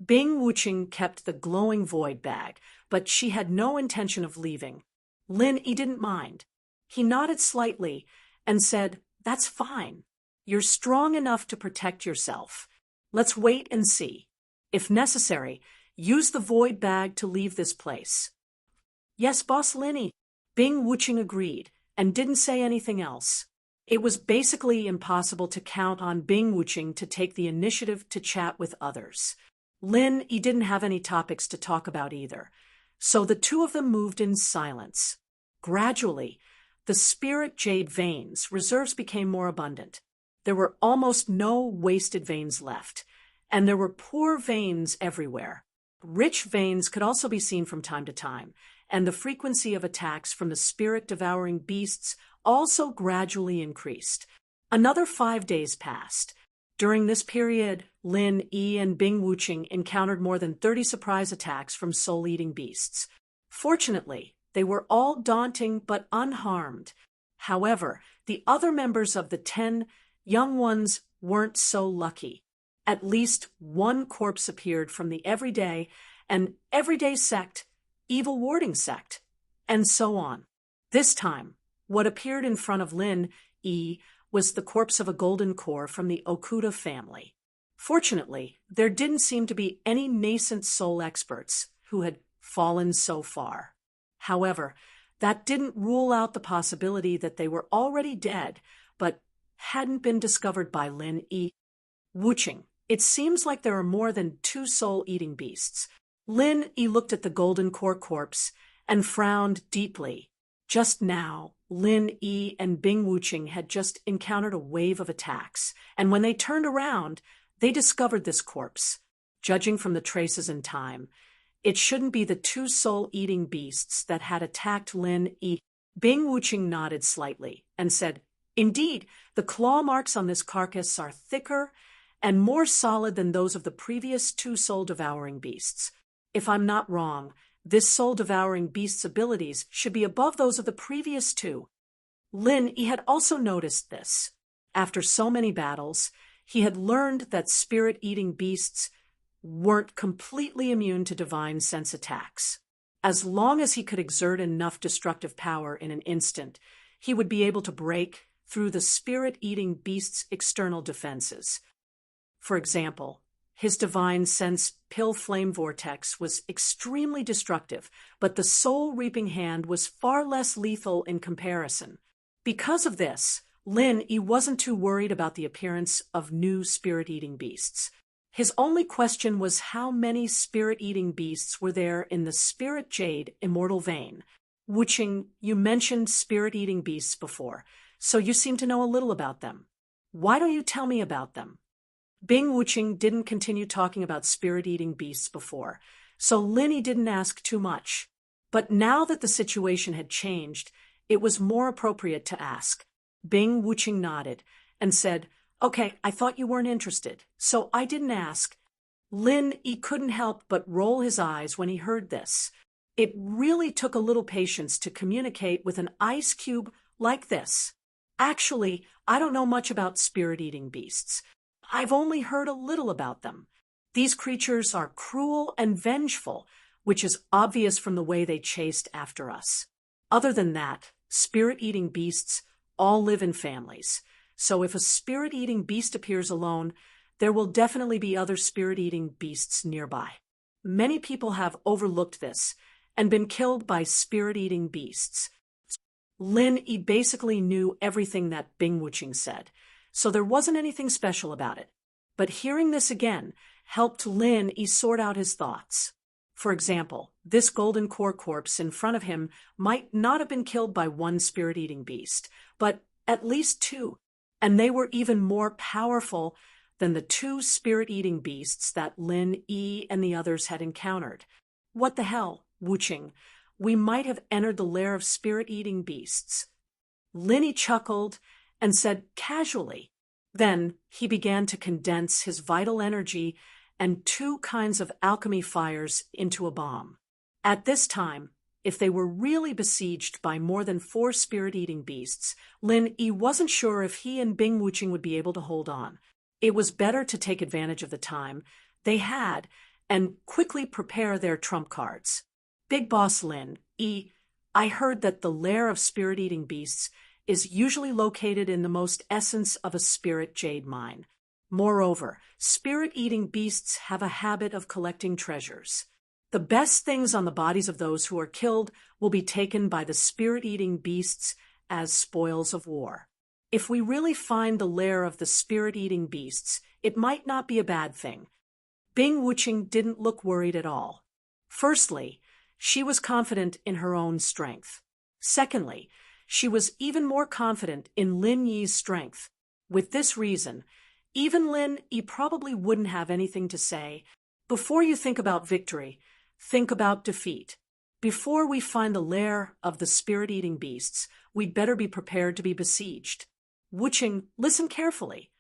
Bing Wuching kept the glowing void bag, but she had no intention of leaving. Lin Yi didn't mind. He nodded slightly and said, "That's fine. You're strong enough to protect yourself. Let's wait and see. If necessary, use the void bag to leave this place." "Yes, Boss Linny," Bing Wuching agreed and didn't say anything else. It was basically impossible to count on Bing Wuching to take the initiative to chat with others. Lin Yi didn't have any topics to talk about either, so the two of them moved in silence. Gradually, the spirit jade veins reserves became more abundant. There were almost no wasted veins left, and there were poor veins everywhere. Rich veins could also be seen from time to time, and the frequency of attacks from the spirit-devouring beasts also gradually increased. Another 5 days passed. During this period, Lin Yi and Bing Wuching encountered more than 30 surprise attacks from soul-eating beasts. Fortunately, they were all daunting but unharmed. However, the other members of the 10 young ones weren't so lucky. At least one corpse appeared from the everyday sect, evil warding sect, and so on. This time, what appeared in front of Lin Yi was the corpse of a golden core from the Okuda family. Fortunately, there didn't seem to be any nascent soul experts who had fallen so far. However, that didn't rule out the possibility that they were already dead, but hadn't been discovered by Lin Yi. Wuching, it seems like there are more than 2 soul-eating beasts. Lin Yi looked at the golden core corpse and frowned deeply. Just now, Lin Yi and Bing Wuching had just encountered a wave of attacks, and when they turned around, they discovered this corpse. Judging from the traces in time, it shouldn't be the 2 soul-eating beasts that had attacked Lin Yi. Bing Wuching nodded slightly and said, "Indeed, the claw marks on this carcass are thicker and more solid than those of the previous 2 soul-devouring beasts. If I'm not wrong, this soul-devouring beast's abilities should be above those of the previous 2. Lin Yi had also noticed this. After so many battles, he had learned that spirit-eating beasts weren't completely immune to divine sense attacks. As long as he could exert enough destructive power in an instant, he would be able to break through the spirit-eating beast's external defenses. For example, his divine sense pill flame vortex was extremely destructive, but the soul-reaping hand was far less lethal in comparison. Because of this, Lin Yi wasn't too worried about the appearance of new spirit-eating beasts. His only question was how many spirit-eating beasts were there in the Spirit Jade immortal vein. Wuching, you mentioned spirit-eating beasts before, so you seem to know a little about them. Why don't you tell me about them? Bing Wuching didn't continue talking about spirit-eating beasts before, so Lin Yi didn't ask too much. But now that the situation had changed, it was more appropriate to ask. Bing Wuching nodded and said, "Okay, I thought you weren't interested, so I didn't ask." Lin Yi couldn't help but roll his eyes when he heard this. It really took a little patience to communicate with an ice cube like this. "Actually, I don't know much about spirit-eating beasts. I've only heard a little about them. These creatures are cruel and vengeful, which is obvious from the way they chased after us. Other than that, spirit-eating beasts all live in families. So if a spirit-eating beast appears alone, there will definitely be other spirit-eating beasts nearby. Many people have overlooked this and been killed by spirit-eating beasts." Lin Yi basically knew everything that Bing Wuching said, so there wasn't anything special about it. But hearing this again helped Lin Yi sort out his thoughts. For example, this golden core corpse in front of him might not have been killed by one spirit-eating beast, but at least 2. And they were even more powerful than the 2 spirit-eating beasts that Lin Yi and the others had encountered. What the hell, Wuching? We might have entered the lair of spirit-eating beasts. Lin Yi chuckled and said casually. Then he began to condense his vital energy and 2 kinds of alchemy fires into a bomb. At this time, if they were really besieged by more than 4 spirit-eating beasts, Lin Yi wasn't sure if he and Bing Wuching would be able to hold on. It was better to take advantage of the time they had and quickly prepare their trump cards. Big Boss Lin, I heard that the lair of spirit-eating beasts is usually located in the most essence of a spirit jade mine. Moreover, spirit-eating beasts have a habit of collecting treasures. The best things on the bodies of those who are killed will be taken by the spirit-eating beasts as spoils of war. If we really find the lair of the spirit-eating beasts, it might not be a bad thing. Bing Wuqing didn't look worried at all. Firstly, she was confident in her own strength. Secondly, she was even more confident in Lin Yi's strength. With this reason, even Lin Yi probably wouldn't have anything to say. Before you think about victory, think about defeat. Before we find the lair of the spirit-eating beasts, we'd better be prepared to be besieged. Wuqing, listen carefully.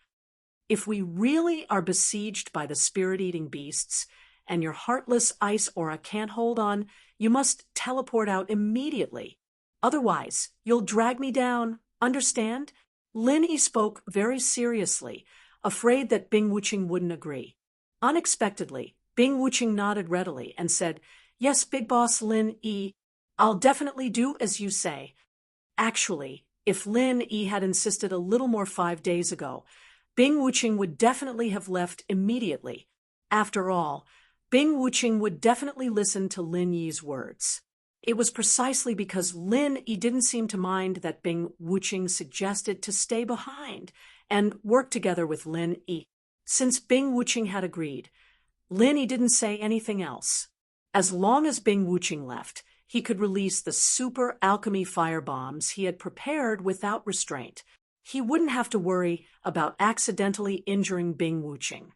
If we really are besieged by the spirit-eating beasts, and your heartless ice aura can't hold on, you must teleport out immediately. Otherwise, you'll drag me down, understand? Lin Yi spoke very seriously, afraid that Bing Wuqing wouldn't agree. Unexpectedly, Bing Wuqing nodded readily and said, "Yes, Big Boss Lin Yi, I'll definitely do as you say." Actually, if Lin Yi had insisted a little more 5 days ago, Bing Wuqing would definitely have left immediately. After all, Bing Wuqing would definitely listen to Lin Yi's words. It was precisely because Lin Yi didn't seem to mind that Bing Wuqing suggested to stay behind and work together with Lin Yi. Since Bing Wuqing had agreed, Lin Yi didn't say anything else. As long as Bing Wuqing left, he could release the super alchemy firebombs he had prepared without restraint. He wouldn't have to worry about accidentally injuring Bing Wuqing.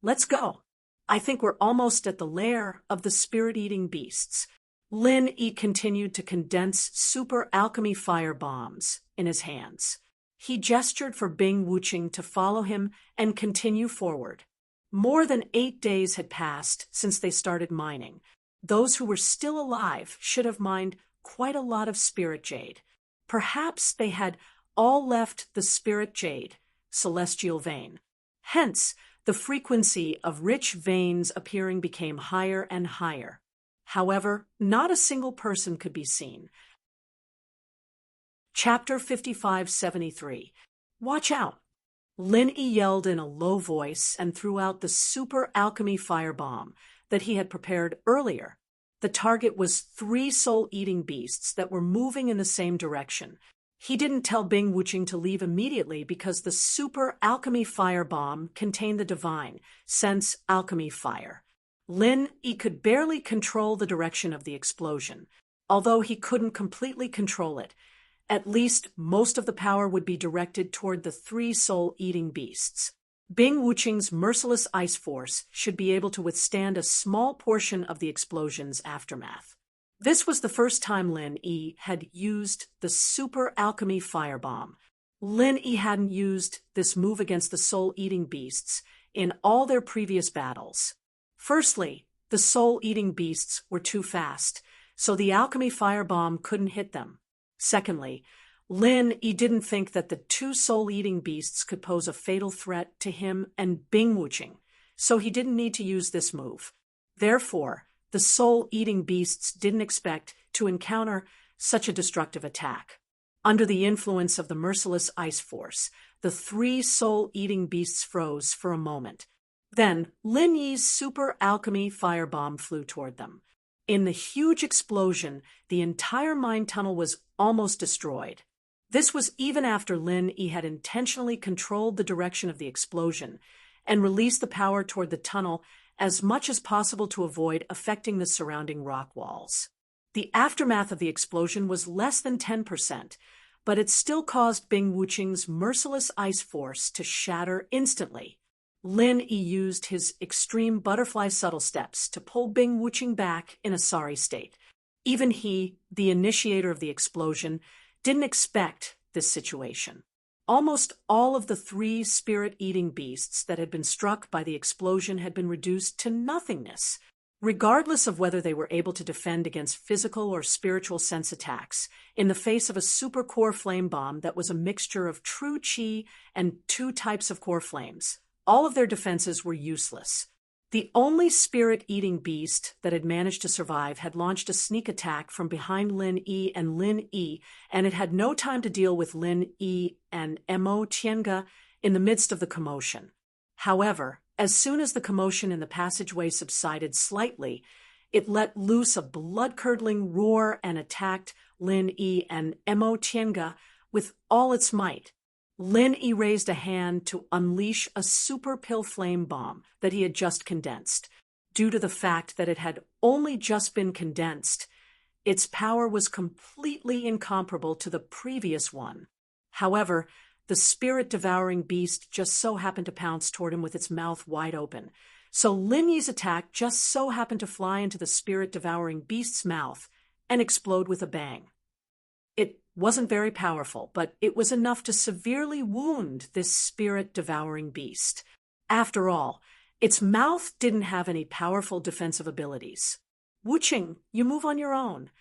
Let's go. I think we're almost at the lair of the spirit-eating beasts. Lin Yi continued to condense super alchemy firebombs in his hands. He gestured for Bing Wuqing to follow him and continue forward. More than 8 days had passed since they started mining. Those who were still alive should have mined quite a lot of spirit jade. Perhaps they had all left the spirit jade, celestial vein. Hence, the frequency of rich veins appearing became higher and higher. However, not a single person could be seen. Chapter 5573. Watch out! Lin Yi yelled in a low voice and threw out the super alchemy firebomb that he had prepared earlier. The target was 3 soul-eating beasts that were moving in the same direction. He didn't tell Bing Wuqing to leave immediately because the super alchemy firebomb contained the divine sense alchemy fire. Lin Yi could barely control the direction of the explosion. Although he couldn't completely control it, at least most of the power would be directed toward the 3 soul-eating beasts. Bing Wuqing's merciless ice force should be able to withstand a small portion of the explosion's aftermath. This was the first time Lin Yi had used the super alchemy firebomb. Lin Yi hadn't used this move against the soul-eating beasts in all their previous battles. Firstly, the soul-eating beasts were too fast, so the alchemy firebomb couldn't hit them. Secondly, Lin Yi didn't think that the 2 soul-eating beasts could pose a fatal threat to him and Bing Wuqing, so he didn't need to use this move. Therefore, the soul-eating beasts didn't expect to encounter such a destructive attack. Under the influence of the merciless ice force, the 3 soul-eating beasts froze for a moment. Then, Lin Yi's super alchemy firebomb flew toward them. In the huge explosion, the entire mine tunnel was almost destroyed. This was even after Lin Yi had intentionally controlled the direction of the explosion and released the power toward the tunnel as much as possible to avoid affecting the surrounding rock walls. The aftermath of the explosion was less than 10%, but it still caused Bing Wuqing's merciless ice force to shatter instantly. Lin Yi used his extreme butterfly subtle steps to pull Bing Wuqing back in a sorry state. Even he, the initiator of the explosion, didn't expect this situation. Almost all of the 3 spirit-eating beasts that had been struck by the explosion had been reduced to nothingness. Regardless of whether they were able to defend against physical or spiritual sense attacks, in the face of a super core flame bomb that was a mixture of true qi and 2 types of core flames, all of their defenses were useless. The only spirit-eating beast that had managed to survive had launched a sneak attack from behind Lin Yi and Lin Yi, and it had no time to deal with Lin Yi and Mo Tiange in the midst of the commotion. However, as soon as the commotion in the passageway subsided slightly, it let loose a blood-curdling roar and attacked Lin Yi and Mo Tiange with all its might. Lin Yi raised a hand to unleash a super pill flame bomb that he had just condensed. Due to the fact that it had only just been condensed, its power was completely incomparable to the previous one. However, the spirit-devouring beast just so happened to pounce toward him with its mouth wide open. So Lin Yi's attack just so happened to fly into the spirit-devouring beast's mouth and explode with a bang. It wasn't very powerful, but it was enough to severely wound this spirit-devouring beast. After all, its mouth didn't have any powerful defensive abilities. "Wuqing, you move on your own,"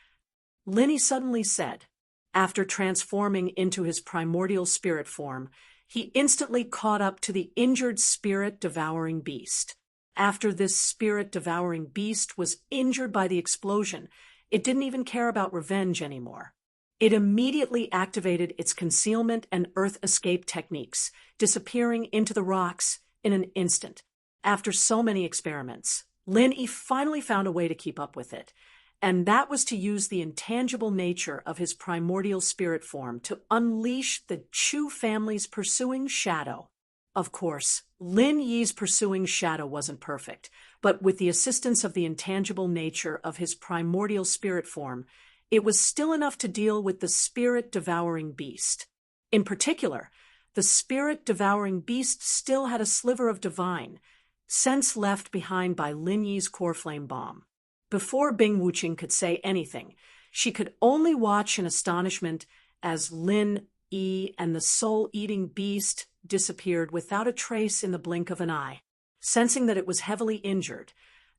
Lin Yi suddenly said. After transforming into his primordial spirit form, he instantly caught up to the injured spirit-devouring beast. After this spirit-devouring beast was injured by the explosion, it didn't even care about revenge anymore. It immediately activated its concealment and earth escape techniques, disappearing into the rocks in an instant. After so many experiments, Lin Yi finally found a way to keep up with it, and that was to use the intangible nature of his primordial spirit form to unleash the Chu family's pursuing shadow. Of course, Lin Yi's pursuing shadow wasn't perfect, but with the assistance of the intangible nature of his primordial spirit form, it was still enough to deal with the spirit-devouring beast. In particular, the spirit-devouring beast still had a sliver of divine, sense left behind by Lin Yi's core flame bomb. Before Bing Wuqing could say anything, she could only watch in astonishment as Lin Yi and the soul-eating beast disappeared without a trace in the blink of an eye. Sensing that it was heavily injured,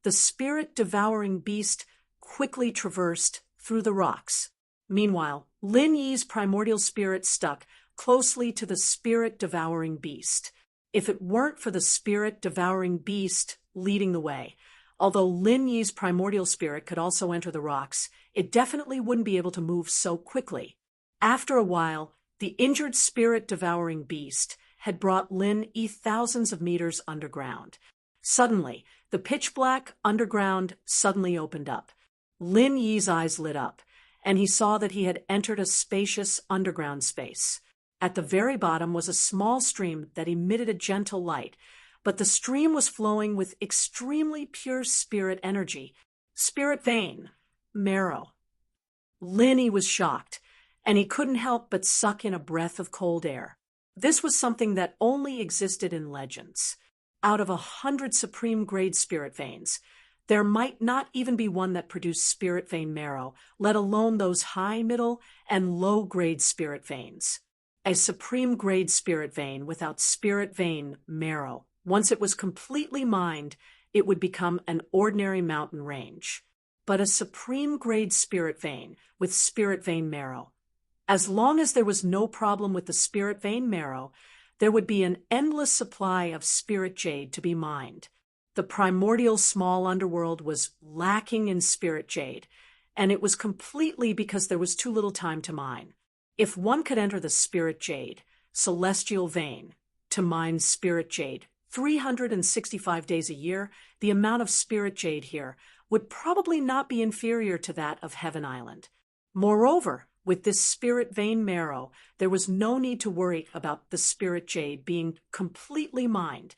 the spirit-devouring beast quickly traversed through the rocks. Meanwhile, Lin Yi's primordial spirit stuck closely to the spirit-devouring beast. If it weren't for the spirit-devouring beast leading the way, although Lin Yi's primordial spirit could also enter the rocks, it definitely wouldn't be able to move so quickly. After a while, the injured spirit-devouring beast had brought Lin Yi thousands of meters underground. Suddenly, the pitch-black underground suddenly opened up. Lin Yi's eyes lit up, and he saw that he had entered a spacious underground space. At the very bottom was a small stream that emitted a gentle light, but the stream was flowing with extremely pure spirit energy, spirit vein, marrow. Lin Yi was shocked, and he couldn't help but suck in a breath of cold air. This was something that only existed in legends. Out of 100 supreme-grade spirit veins, there might not even be one that produced spirit vein marrow, let alone those high, middle, and low-grade spirit veins. A supreme-grade spirit vein without spirit vein marrow, once it was completely mined, it would become an ordinary mountain range. But a supreme-grade spirit vein with spirit vein marrow, as long as there was no problem with the spirit vein marrow, there would be an endless supply of spirit jade to be mined. The primordial small underworld was lacking in spirit jade, and it was completely because there was too little time to mine. If one could enter the spirit jade, celestial vein, to mine spirit jade 365 days a year, the amount of spirit jade here would probably not be inferior to that of Heaven Island. Moreover, with this spirit vein marrow, there was no need to worry about the spirit jade being completely mined.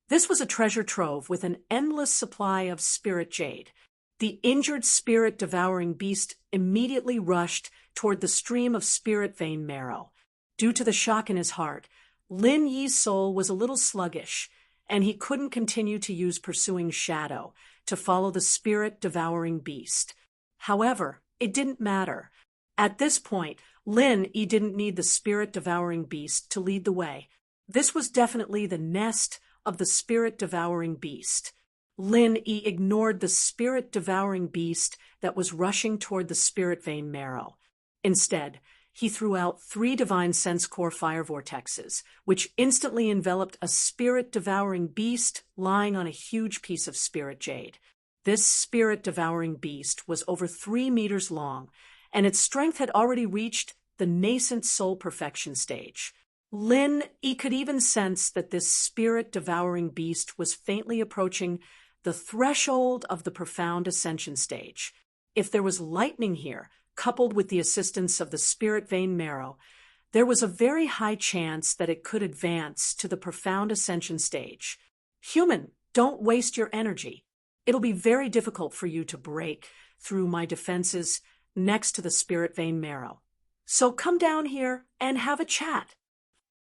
This was a treasure trove with an endless supply of spirit jade. The injured spirit-devouring beast immediately rushed toward the stream of spirit vein marrow. Due to the shock in his heart, Lin Yi's soul was a little sluggish, and he couldn't continue to use pursuing shadow to follow the spirit-devouring beast. However, it didn't matter. At this point, Lin Yi didn't need the spirit-devouring beast to lead the way. This was definitely the nest of the spirit-devouring beast. Lin Yi ignored the spirit-devouring beast that was rushing toward the spirit vein marrow. Instead, he threw out 3 divine sense core fire vortexes, which instantly enveloped a spirit-devouring beast lying on a huge piece of spirit jade. This spirit-devouring beast was over 3 meters long, and its strength had already reached the nascent soul perfection stage. Lin Yi could even sense that this spirit-devouring beast was faintly approaching the threshold of the profound ascension stage. If there was lightning here, coupled with the assistance of the spirit vein marrow, there was a very high chance that it could advance to the profound ascension stage. Human, don't waste your energy. It'll be very difficult for you to break through my defenses next to the spirit vein marrow. So come down here and have a chat.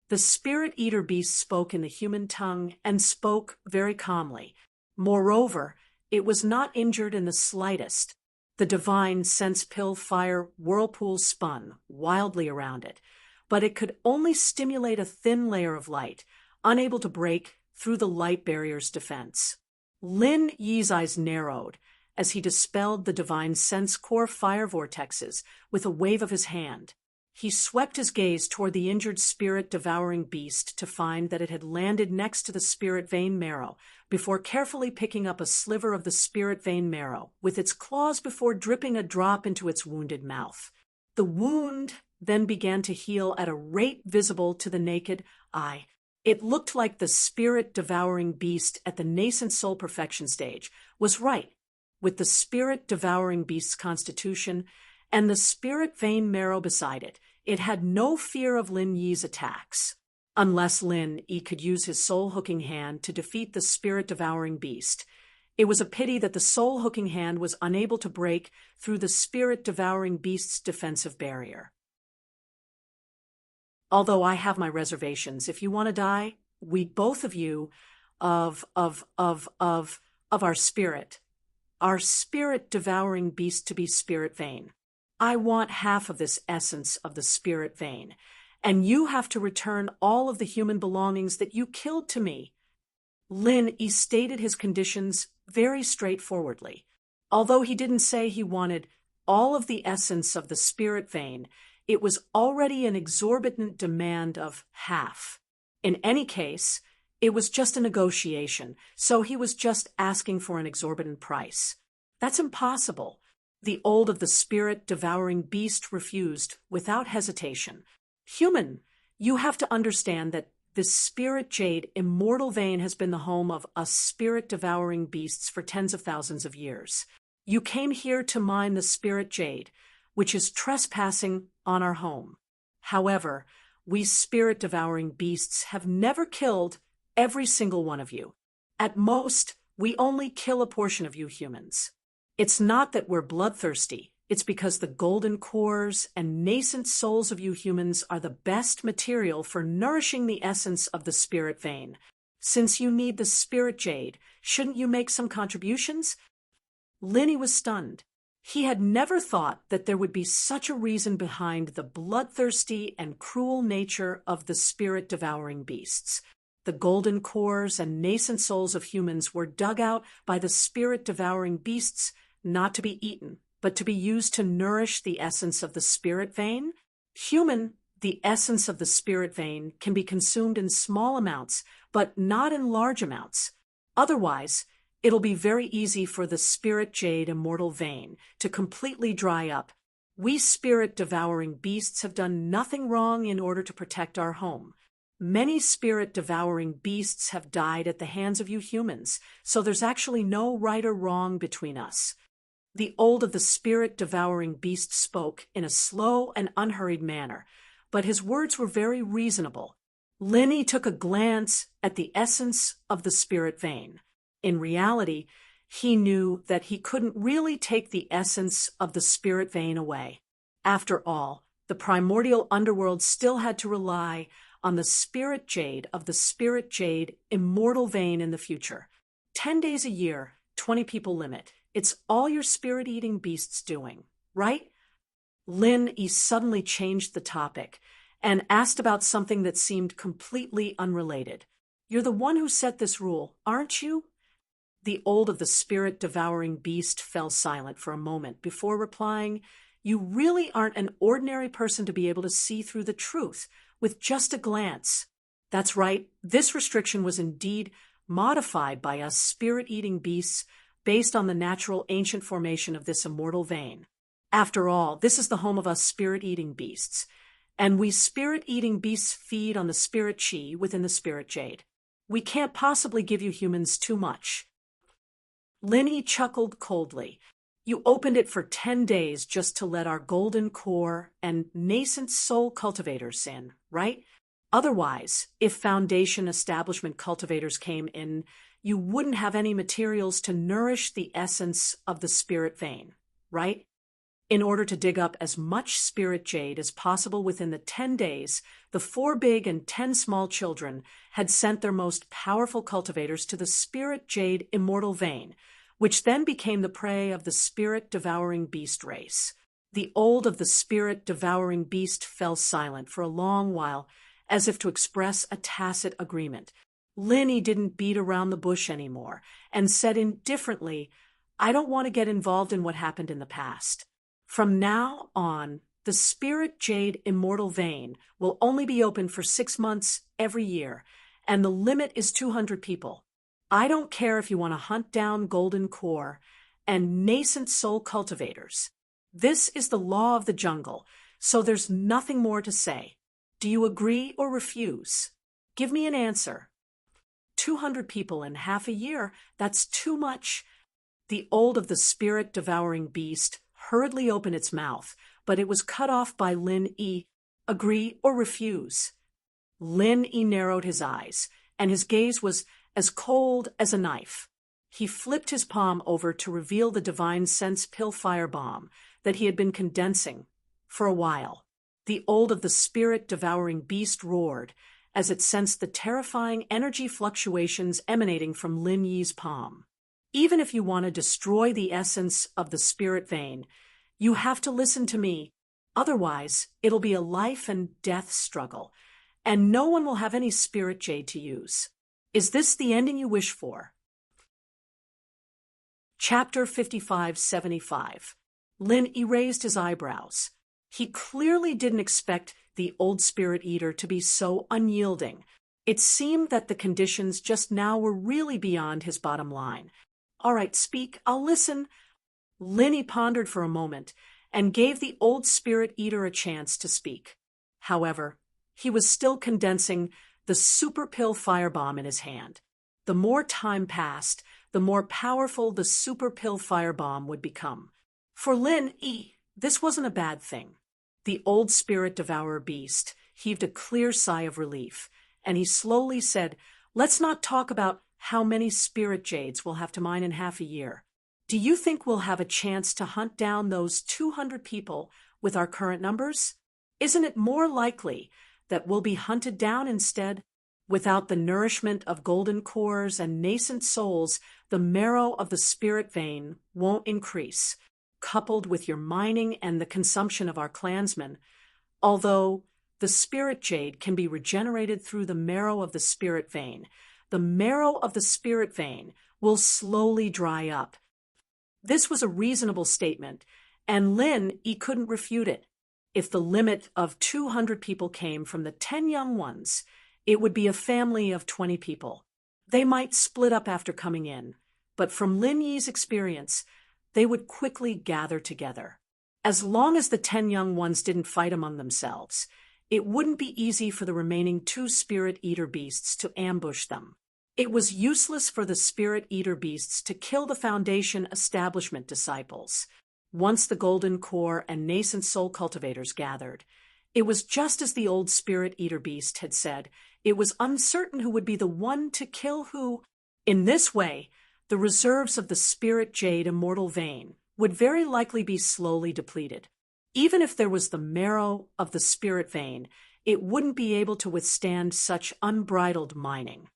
The spirit eater beast spoke in the human tongue and spoke very calmly. Moreover, it was not injured in the slightest. The divine sense pill fire whirlpool spun wildly around it, but it could only stimulate a thin layer of light, unable to break through the light barrier's defense. Lin Yi's eyes narrowed as he dispelled the divine sense core fire vortexes with a wave of his hand. He swept his gaze toward the injured spirit-devouring beast to find that it had landed next to the spirit vein marrow, before carefully picking up a sliver of the spirit vein marrow with its claws before dripping a drop into its wounded mouth. The wound then began to heal at a rate visible to the naked eye. It looked like the spirit-devouring beast at the nascent soul perfection stage was right, with the spirit-devouring beast's constitution and the spirit vein marrow beside it. It had no fear of Lin Yi's attacks. Unless Lin Yi could use his soul-hooking hand to defeat the spirit-devouring beast. It was a pity that the soul-hooking hand was unable to break through the spirit-devouring beast's defensive barrier. Although I have my reservations, if you want to die, we both of you, of our spirit-devouring beast to be spirit vein. I want half of this essence of the spirit vein, and you have to return all of the human belongings that you killed to me. Lin Yi stated his conditions very straightforwardly. Although he didn't say he wanted all of the essence of the spirit vein, it was already an exorbitant demand of half. In any case, it was just a negotiation, so he was just asking for an exorbitant price. That's impossible. The old of the spirit-devouring beast refused without hesitation. Human, you have to understand that this spirit jade immortal vein has been the home of us spirit-devouring beasts for tens of thousands of years. You came here to mine the spirit jade, which is trespassing on our home. However, we spirit-devouring beasts have never killed every single one of you. At most, we only kill a portion of you humans. It's not that we're bloodthirsty. It's because the golden cores and nascent souls of you humans are the best material for nourishing the essence of the spirit vein. Since you need the spirit jade, shouldn't you make some contributions? Lin Yi was stunned. He had never thought that there would be such a reason behind the bloodthirsty and cruel nature of the spirit-devouring beasts. The golden cores and nascent souls of humans were dug out by the spirit-devouring beasts, not to be eaten, but to be used to nourish the essence of the spirit vein. Human, the essence of the spirit vein can be consumed in small amounts, but not in large amounts. Otherwise, it'll be very easy for the spirit jade immortal vein to completely dry up. We spirit-devouring beasts have done nothing wrong in order to protect our home. Many spirit-devouring beasts have died at the hands of you humans, so there's actually no right or wrong between us. The old of the spirit-devouring beast spoke in a slow and unhurried manner, but his words were very reasonable. Lin Yi took a glance at the essence of the spirit vein. In reality, he knew that he couldn't really take the essence of the spirit vein away. After all, the primordial underworld still had to rely on the spirit jade of the spirit jade immortal vein in the future. 10 days a year, 20 people limit. It's all your spirit-eating beasts doing, right? Lin Yi suddenly changed the topic and asked about something that seemed completely unrelated. You're the one who set this rule, aren't you? The old of the spirit-devouring beast fell silent for a moment before replying, You really aren't an ordinary person to be able to see through the truth with just a glance. That's right, this restriction was indeed modified by us spirit-eating beasts based on the natural ancient formation of this immortal vein. After all, this is the home of us spirit-eating beasts, and we spirit-eating beasts feed on the spirit chi within the spirit jade. We can't possibly give you humans too much. Linny chuckled coldly. You opened it for 10 days just to let our golden core and nascent soul cultivators in, right? Otherwise, if foundation establishment cultivators came in, you wouldn't have any materials to nourish the essence of the spirit vein, right? In order to dig up as much spirit jade as possible within the 10 days, the 4 big and 10 small children had sent their most powerful cultivators to the spirit jade immortal vein, which then became the prey of the spirit-devouring beast race. The old of the spirit-devouring beast fell silent for a long while, as if to express a tacit agreement. Linny didn't beat around the bush anymore, and said indifferently, I don't want to get involved in what happened in the past. From now on, the spirit jade immortal vein will only be open for 6 months every year, and the limit is 200 people. I don't care if you want to hunt down golden core and nascent soul cultivators. This is the law of the jungle, so there's nothing more to say. Do you agree or refuse? Give me an answer. 200 people in half a year, that's too much. The old of the spirit-devouring beast hurriedly opened its mouth, but it was cut off by Lin E. Agree or refuse? Lin E narrowed his eyes, and his gaze was as cold as a knife. He flipped his palm over to reveal the divine sense pill firebomb that he had been condensing for a while. The old of the spirit-devouring beast roared as it sensed the terrifying energy fluctuations emanating from Lin Yi's palm. Even if you want to destroy the essence of the spirit vein, you have to listen to me. Otherwise, it'll be a life and death struggle, and no one will have any spirit jade to use. Is this the ending you wish for? Chapter 55-75. Lin erased his eyebrows. He clearly didn't expect the old spirit eater to be so unyielding. It seemed that the conditions just now were really beyond his bottom line. All right, speak, I'll listen. Linny pondered for a moment and gave the old spirit eater a chance to speak. However, he was still condensing the super pill firebomb in his hand. The more time passed, the more powerful the super pill firebomb would become. For Lin E, this wasn't a bad thing. The old spirit devourer beast heaved a clear sigh of relief, and he slowly said, Let's not talk about how many spirit jades we'll have to mine in half a year. Do you think we'll have a chance to hunt down those 200 people with our current numbers? Isn't it more likely that we'll be hunted down instead? Without the nourishment of golden cores and nascent souls, the marrow of the spirit vein won't increase. Coupled with your mining and the consumption of our clansmen, although the spirit jade can be regenerated through the marrow of the spirit vein, the marrow of the spirit vein will slowly dry up. This was a reasonable statement, and Lin couldn't refute it. If the limit of 200 people came from the 10 young ones, it would be a family of 20 people. They might split up after coming in, but from Lin Yi's experience, they would quickly gather together. As long as the 10 young ones didn't fight among themselves, it wouldn't be easy for the remaining 2 spirit eater beasts to ambush them. It was useless for the spirit eater beasts to kill the foundation establishment disciples. Once the golden core and nascent soul cultivators gathered, it was just as the old spirit eater beast had said, it was uncertain who would be the one to kill who. In this way, the reserves of the spirit jade immortal vein would very likely be slowly depleted. Even if there was the marrow of the spirit vein, it wouldn't be able to withstand such unbridled mining.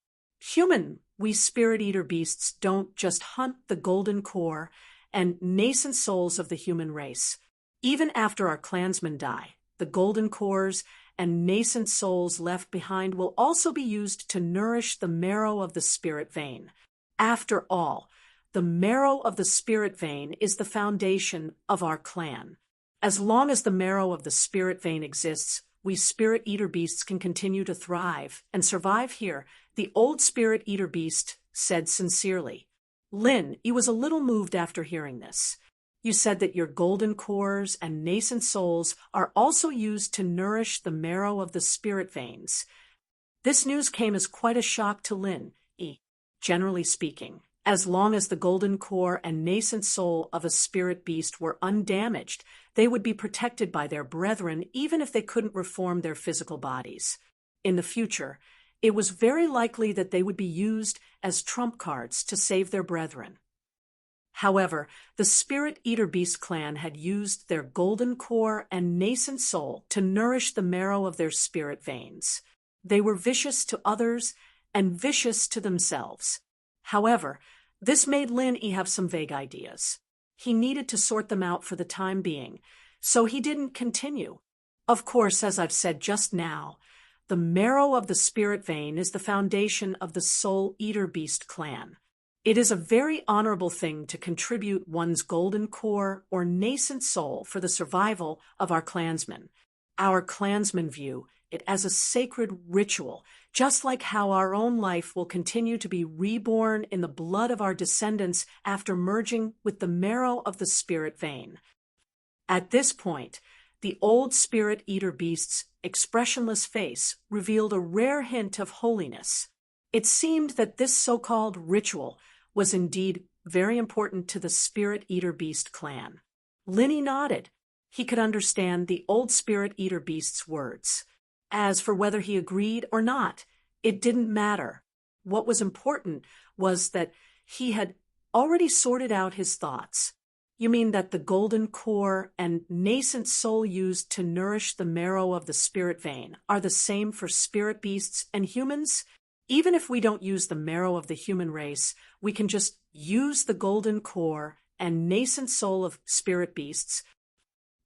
We spirit eater beasts don't just hunt the golden core and nascent souls of the human race. Even after our clansmen die, the golden cores and nascent souls left behind will also be used to nourish the marrow of the spirit vein. After all, the marrow of the spirit vein is the foundation of our clan. As long as the marrow of the spirit vein exists, we spirit eater beasts can continue to thrive and survive here, the old spirit eater beast said sincerely. Lin, he was a little moved after hearing this. You said that your golden cores and nascent souls are also used to nourish the marrow of the spirit veins. This news came as quite a shock to Lin. Generally speaking, as long as the golden core and nascent soul of a spirit beast were undamaged, they would be protected by their brethren even if they couldn't reform their physical bodies. In the future, it was very likely that they would be used as trump cards to save their brethren. However, the Spirit Eater Beast clan had used their golden core and nascent soul to nourish the marrow of their spirit veins. They were vicious to others and vicious to themselves. However, this made Lin have some vague ideas. He needed to sort them out for the time being, so he didn't continue. Of course, as I've said just now, the marrow of the spirit vein is the foundation of the Soul Eater Beast clan. It is a very honorable thing to contribute one's golden core or nascent soul for the survival of our clansmen. Our clansmen view it as a sacred ritual, just like how our own life will continue to be reborn in the blood of our descendants after merging with the marrow of the spirit vein. At this point, the old spirit eater beast's expressionless face revealed a rare hint of holiness. It seemed that this so-called ritual was indeed very important to the Spirit Eater Beast clan. Linny nodded. He could understand the old Spirit Eater Beast's words. As for whether he agreed or not, it didn't matter. What was important was that he had already sorted out his thoughts. You mean that the golden core and nascent soul used to nourish the marrow of the spirit vein are the same for spirit beasts and humans? Even if we don't use the marrow of the human race, we can just use the golden core and nascent soul of spirit beasts.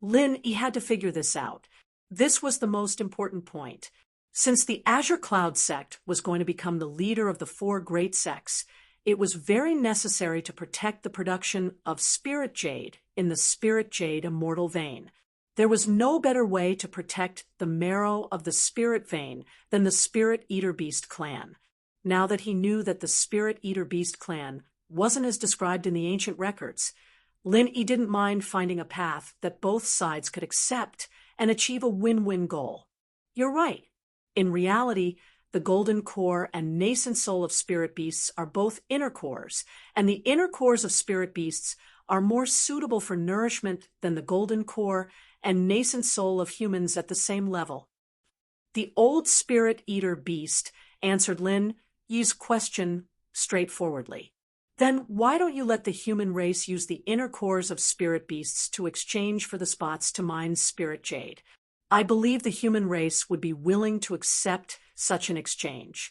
Lin, he had to figure this out. This was the most important point. Since the Azure Cloud sect was going to become the leader of the four great sects, it was very necessary to protect the production of spirit jade in the spirit jade immortal vein. There was no better way to protect the marrow of the spirit vein than the Spirit Eater Beast clan. Now that he knew that the Spirit Eater Beast clan wasn't as described in the ancient records, Lin didn't mind finding a path that both sides could accept and achieve a win-win goal. You're right. In reality, the golden core and nascent soul of spirit beasts are both inner cores, and the inner cores of spirit beasts are more suitable for nourishment than the golden core and nascent soul of humans at the same level. The old Spirit Eater Beast answered Lin Yi's question straightforwardly. Then why don't you let the human race use the inner cores of spirit beasts to exchange for the spots to mine spirit jade? I believe the human race would be willing to accept such an exchange.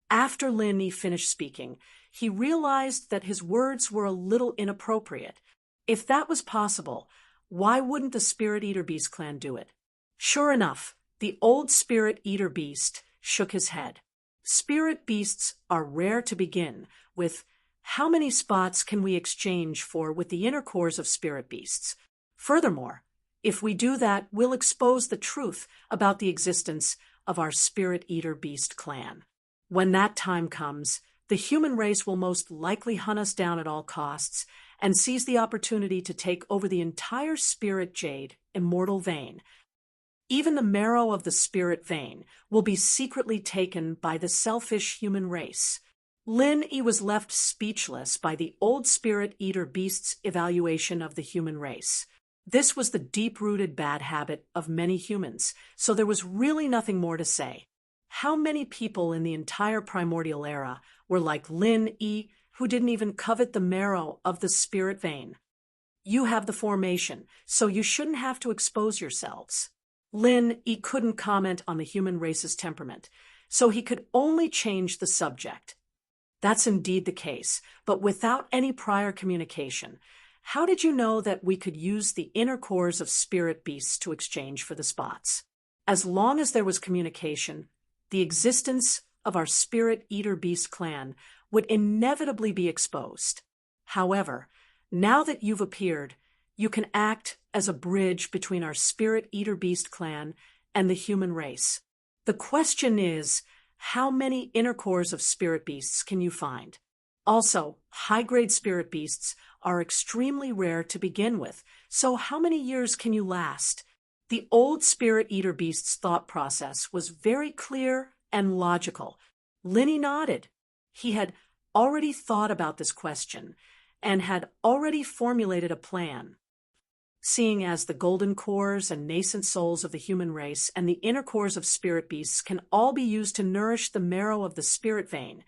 After Lin finished speaking, he realized that his words were a little inappropriate. If that was possible, why wouldn't the Spirit Eater Beast clan do it? Sure enough, the old Spirit Eater Beast shook his head. Spirit beasts are rare to begin with. How many spots can we exchange for with the inner cores of spirit beasts? Furthermore, if we do that, we'll expose the truth about the existence of our Spirit Eater Beast clan. When that time comes, the human race will most likely hunt us down at all costs and seize the opportunity to take over the entire spirit jade immortal vein. Even the marrow of the spirit vein will be secretly taken by the selfish human race. Lin was left speechless by the old Spirit Eater Beast's evaluation of the human race. This was the deep-rooted bad habit of many humans, so there was really nothing more to say. How many people in the entire primordial era were like Lin who didn't even covet the marrow of the spirit vein? You have the formation, so you shouldn't have to expose yourselves. Lin couldn't comment on the human race's temperament, so he could only change the subject. That's indeed the case, but without any prior communication. How did you know that we could use the inner cores of spirit beasts to exchange for the spots? As long as there was communication, the existence of our Spirit Eater Beast clan would inevitably be exposed. However, now that you've appeared, you can act as a bridge between our Spirit Eater Beast clan and the human race. The question is, how many inner cores of spirit beasts can you find? Also, high-grade spirit beasts are extremely rare to begin with, so how many years can you last? The old Spirit Eater Beast's thought process was very clear and logical. Linny nodded. He had already thought about this question and had already formulated a plan. Seeing as the golden cores and nascent souls of the human race and the inner cores of spirit beasts can all be used to nourish the marrow of the spirit vein,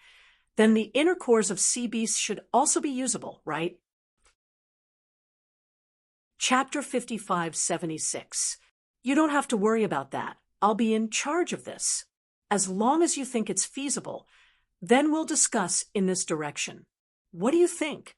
then the inner cores of sea beasts should also be usable, right? Chapter 5576. You don't have to worry about that. I'll be in charge of this. As long as you think it's feasible, then we'll discuss in this direction. What do you think?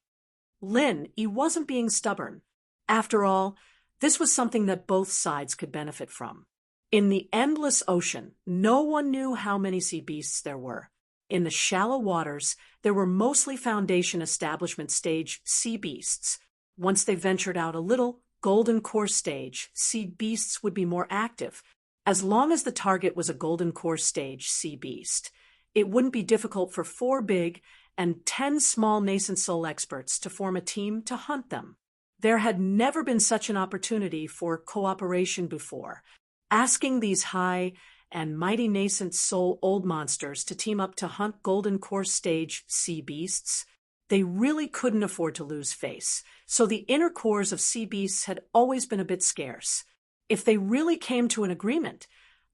Lin, he wasn't being stubborn. After all, this was something that both sides could benefit from. In the endless ocean, no one knew how many sea beasts there were. In the shallow waters, there were mostly Foundation Establishment stage sea beasts. Once they ventured out a little, Golden Core stage sea beasts would be more active. As long as the target was a Golden Core stage sea beast, it wouldn't be difficult for 4 big and 10 small nascent soul experts to form a team to hunt them. There had never been such an opportunity for cooperation before. Asking these high and mighty nascent soul old monsters to team up to hunt Golden Core stage sea beasts, they really couldn't afford to lose face, so the inner cores of sea beasts had always been a bit scarce. If they really came to an agreement,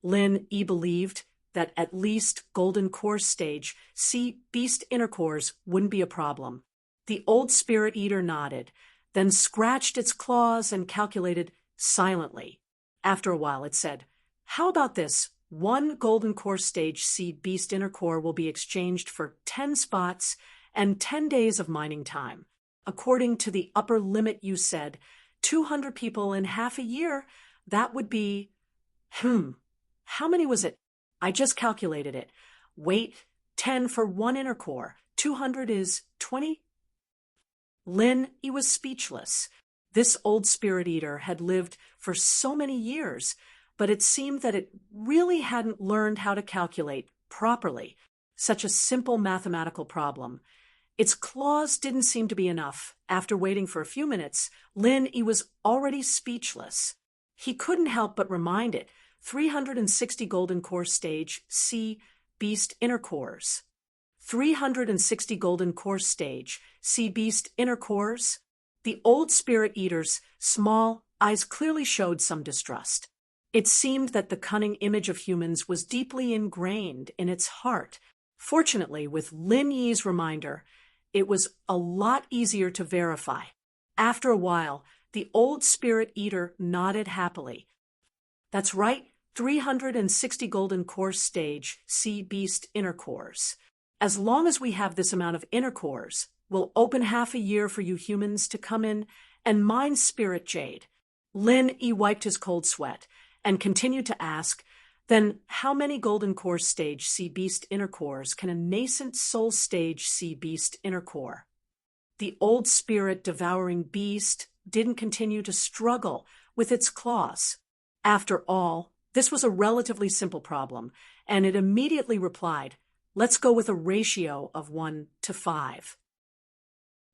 Lin believed that at least Golden Core stage sea beast inner cores wouldn't be a problem. The old Spirit Eater nodded, then scratched its claws and calculated silently. After a while it said, "How about this? 1 Golden Core stage sea beast inner core will be exchanged for 10 spots and 10 days of mining time. According to the upper limit you said, 200 people in half a year, that would be... How many was it? I just calculated it. Wait, 10 for 1 inner core. 200 is 20? Lin, he was speechless. This old Spirit Eater had lived for so many years, but it seemed that it really hadn't learned how to calculate properly such a simple mathematical problem. Its claws didn't seem to be enough. After waiting for a few minutes, Lin, he was already speechless. He couldn't help but remind it, 360 Golden Core stage sea beast inner cores. 360 Golden Core stage sea beast inner cores? The old Spirit Eater's small eyes clearly showed some distrust. It seemed that the cunning image of humans was deeply ingrained in its heart. Fortunately, with Lin Yi's reminder, it was a lot easier to verify. After a while, the old Spirit Eater nodded happily. That's right, 360 Golden Core stage sea beast inner cores. As long as we have this amount of inner cores, we'll open half a year for you humans to come in and mine spirit jade. Lin wiped his cold sweat and continued to ask, then how many Golden Core stage sea beast inner cores can a nascent soul stage sea beast inner core? The old spirit devouring beast didn't continue to struggle with its claws. After all, this was a relatively simple problem, and it immediately replied, let's go with a ratio of 1 to 5.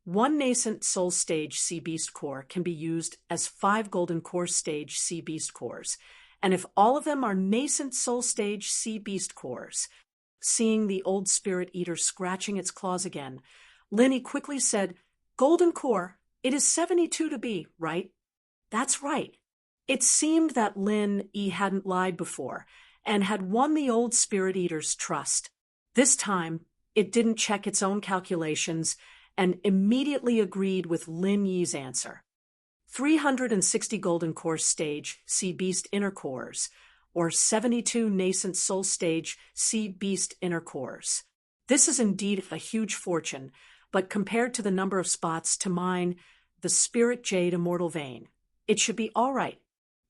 1 nascent soul stage sea beast core can be used as 5 Golden Core stage sea beast cores, and if all of them are nascent soul stage sea beast cores. Seeing the old Spirit Eater scratching its claws again, Linny quickly said, Golden Core, it is 72 to be, right? That's right. It seemed that Lin hadn't lied before and had won the old Spirit Eater's trust. This time, it didn't check its own calculations and immediately agreed with Lin Yi's answer. 360 Golden Core stage sea beast inner cores, or 72 nascent soul stage sea beast inner cores. This is indeed a huge fortune, but compared to the number of spots to mine the Spirit Jade Immortal Vein, it should be all right.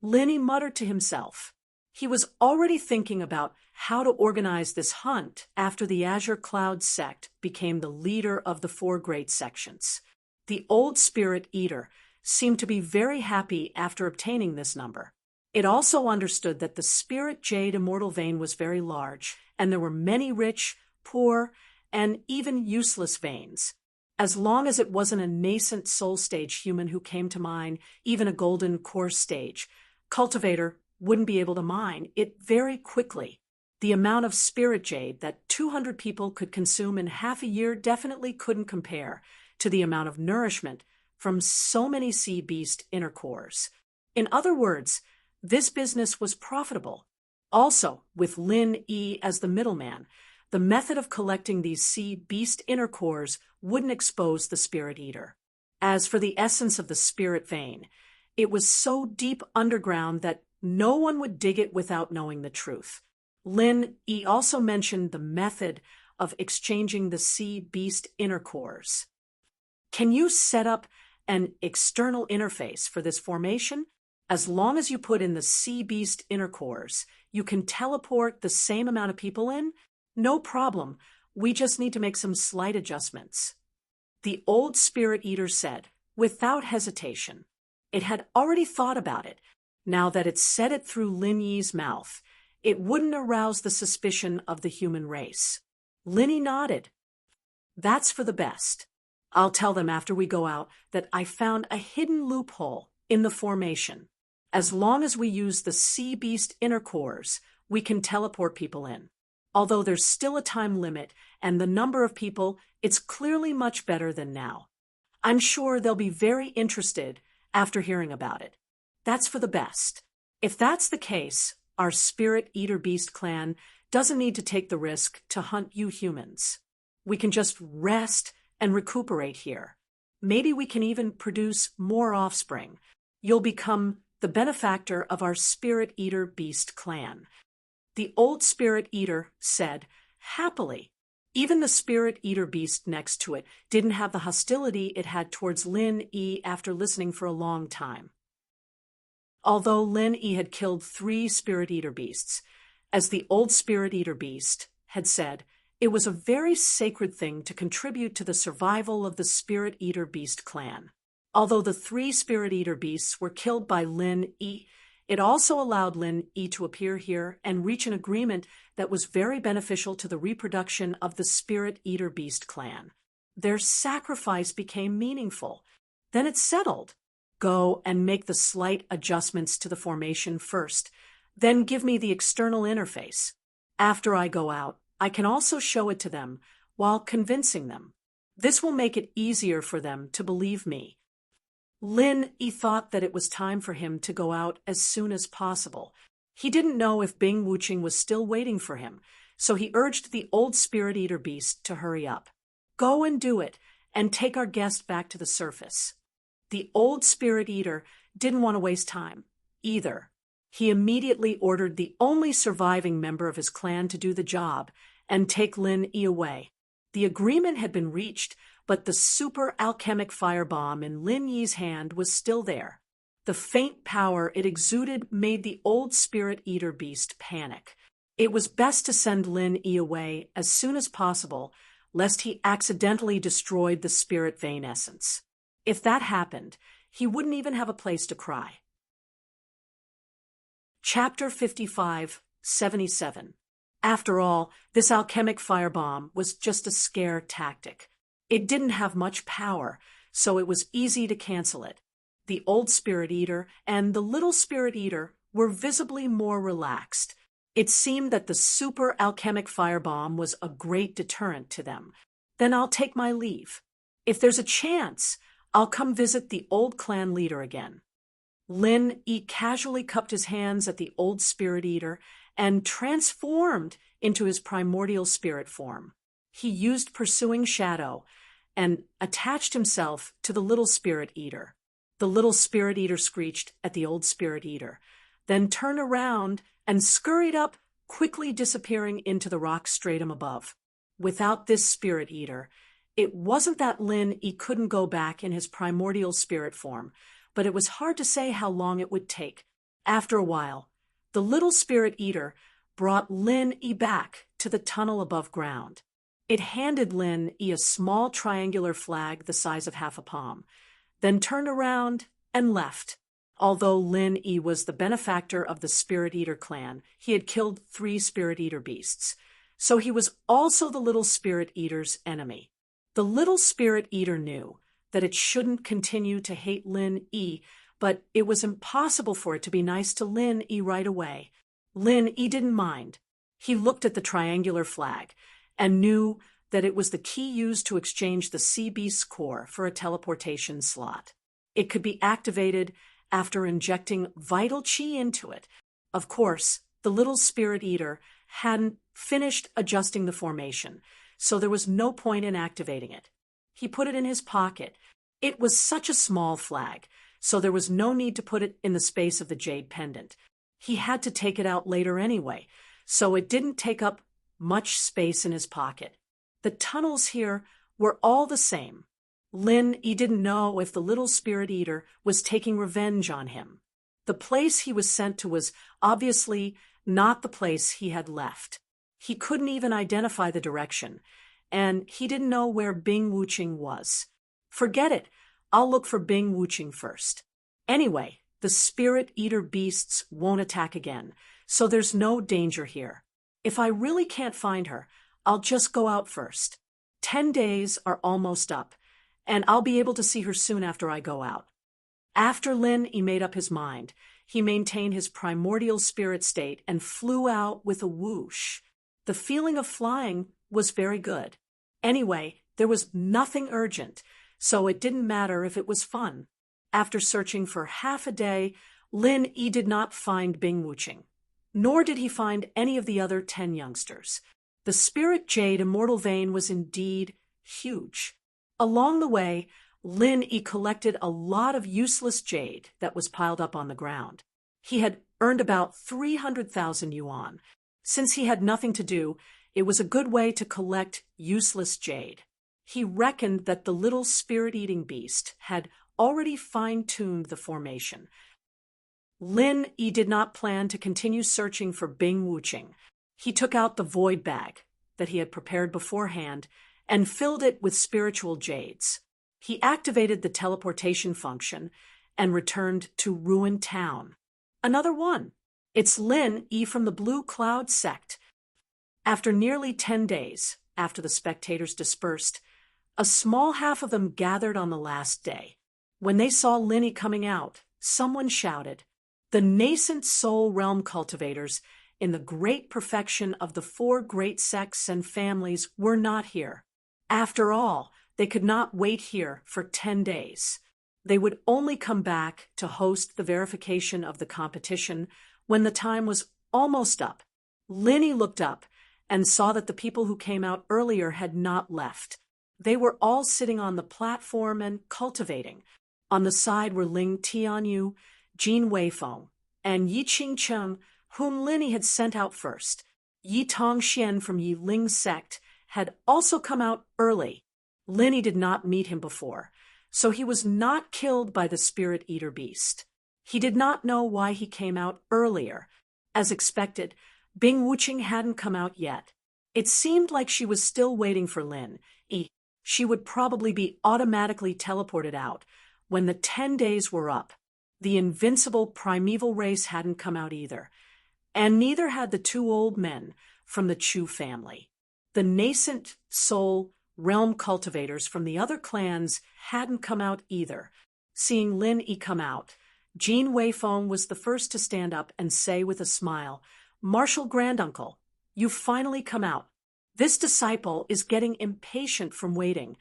Linny muttered to himself. He was already thinking about how to organize this hunt after the Azure Cloud sect became the leader of the 4 great sections. The old Spirit Eater seemed to be very happy after obtaining this number. It also understood that the spirit jade immortal vein was very large, and there were many rich, poor, and even useless veins. As long as it wasn't a nascent soul stage human who came to mine, even a golden core stage, cultivator wouldn't be able to mine it very quickly. The amount of spirit jade that 200 people could consume in half a year definitely couldn't compare to the amount of nourishment from so many sea beast inner cores. In other words, this business was profitable. Also, with Lin E as the middleman, the method of collecting these sea beast inner cores wouldn't expose the spirit eater. As for the essence of the spirit vein, it was so deep underground that no one would dig it without knowing the truth. Lin E also mentioned the method of exchanging the sea beast inner cores. Can you set up an external interface for this formation? As long as you put in the sea beast inner cores, you can teleport the same amount of people in? No problem. We just need to make some slight adjustments. The old spirit eater said, without hesitation. It had already thought about it. Now that it said it through Lin Yi's mouth, it wouldn't arouse the suspicion of the human race. Lin Yi nodded. That's for the best. I'll tell them after we go out that I found a hidden loophole in the formation. As long as we use the sea beast inner cores, we can teleport people in. Although there's still a time limit and the number of people, it's clearly much better than now. I'm sure they'll be very interested after hearing about it. That's for the best. If that's the case, our spirit eater beast clan doesn't need to take the risk to hunt you humans. We can just rest and recuperate here. Maybe we can even produce more offspring. You'll become the benefactor of our spirit eater beast clan. The old spirit eater said, happily. Even the spirit eater beast next to it didn't have the hostility it had towards Lin E after listening for a long time. Although Lin E had killed 3 spirit eater beasts, as the old spirit eater beast had said, it was a very sacred thing to contribute to the survival of the spirit eater beast clan. Although the 3 spirit eater beasts were killed by Lin E, it also allowed Lin E to appear here and reach an agreement that was very beneficial to the reproduction of the spirit eater beast clan. Their sacrifice became meaningful. Then it's settled. Go and make the slight adjustments to the formation first, then give me the external interface. After I go out, I can also show it to them while convincing them. This will make it easier for them to believe me. Lin E thought that it was time for him to go out as soon as possible. He didn't know if Bing Wuching was still waiting for him, so he urged the old spirit eater beast to hurry up. Go and do it, and take our guest back to the surface. The old spirit eater didn't want to waste time, either. He immediately ordered the only surviving member of his clan to do the job and take Lin E away. The agreement had been reached, but the super alchemic firebomb in Lin Yi's hand was still there. The faint power it exuded made the old spirit eater beast panic. It was best to send Lin E away as soon as possible, lest he accidentally destroyed the spirit vein essence. If that happened, he wouldn't even have a place to cry. Chapter 55-77. After all, this alchemic firebomb was just a scare tactic. It didn't have much power, so it was easy to cancel it. The old spirit eater and the little spirit eater were visibly more relaxed. It seemed that the super alchemic firebomb was a great deterrent to them. Then I'll take my leave. If there's a chance, I'll come visit the old clan leader again. Lin E casually cupped his hands at the old spirit eater and transformed into his primordial spirit form. He used pursuing shadow and attached himself to the little spirit eater. The little spirit eater screeched at the old spirit eater, then turned around and scurried up, quickly disappearing into the rock stratum above. Without this spirit eater, it wasn't that Lin E couldn't go back in his primordial spirit form, but it was hard to say how long it would take. After a while, the little spirit eater brought Lin E back to the tunnel above ground. It handed Lin E a small triangular flag the size of half a palm, then turned around and left. Although Lin Yi was the benefactor of the Spirit Eater clan, he had killed 3 Spirit Eater beasts. So he was also the little Spirit Eater's enemy. The little Spirit Eater knew that it shouldn't continue to hate Lin Yi, but it was impossible for it to be nice to Lin Yi right away. Lin Yi didn't mind. He looked at the triangular flag and knew that it was the key used to exchange the sea beast's core for a teleportation slot. It could be activated after injecting vital chi into it. Of course, the little Spirit Eater hadn't finished adjusting the formation, so there was no point in activating it. He put it in his pocket. It was such a small flag, so there was no need to put it in the space of the jade pendant. He had to take it out later anyway, so it didn't take up much space in his pocket. The tunnels here were all the same. Lin Yi didn't know if the little Spirit Eater was taking revenge on him. The place he was sent to was obviously not the place he had left. He couldn't even identify the direction, and he didn't know where Bing Wuqing was. Forget it. I'll look for Bing Wuqing first. Anyway, the Spirit Eater beasts won't attack again, so there's no danger here. If I really can't find her, I'll just go out first. 10 days are almost up, and I'll be able to see her soon after I go out. After Lin Yi made up his mind, he maintained his primordial spirit state and flew out with a whoosh. The feeling of flying was very good. Anyway, there was nothing urgent, so it didn't matter if it was fun. After searching for half a day, Lin Yi did not find Bing Wuqing, nor did he find any of the other 10 youngsters. The Spirit Jade Immortal Vein was indeed huge. Along the way, Lin Yi collected a lot of useless jade that was piled up on the ground. He had earned about 300,000 yuan. Since he had nothing to do, it was a good way to collect useless jade. He reckoned that the little spirit-eating beast had already fine-tuned the formation. Lin Yi did not plan to continue searching for Bing Wuqing. He took out the void bag that he had prepared beforehand and filled it with spiritual jades. He activated the teleportation function and returned to Ruined Town. Another one. It's Lin Yi from the Blue Cloud sect. After nearly 10 days, after the spectators dispersed, a small half of them gathered on the last day. When they saw Lin Yi coming out, someone shouted, "The nascent soul realm cultivators in the great perfection of the 4 great sects and families were not here. After all, they could not wait here for 10 days. They would only come back to host the verification of the competition when the time was almost up." Lin Yi looked up and saw that the people who came out earlier had not left. They were all sitting on the platform and cultivating. On the side were Ling Tianyu, Jin Weifeng, and Yi Qingcheng, whom Lin Yi had sent out first. Yi Tongxian from Yi Ling sect had also come out early. Lin Yi did not meet him before, so he was not killed by the Spirit Eater beast. He did not know why he came out earlier. As expected, Bing Wuqing hadn't come out yet. It seemed like she was still waiting for Lin Yi. She would probably be automatically teleported out when the 10 days were up. The invincible primeval race hadn't come out either, and neither had the 2 old men from the Chu family. The nascent soul realm cultivators from the other clans hadn't come out either. Seeing Lin Yi come out, Jin Weifeng was the first to stand up and say with a smile, "Martial Granduncle, you've finally come out. This disciple is getting impatient from waiting."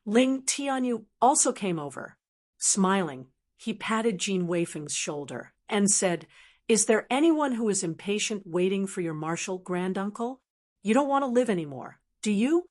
Ling Tianyu also came over. Smiling, he patted Jin Weifeng's shoulder and said, "Is there anyone who is impatient waiting for your martial granduncle? You don't want to live anymore, do you?"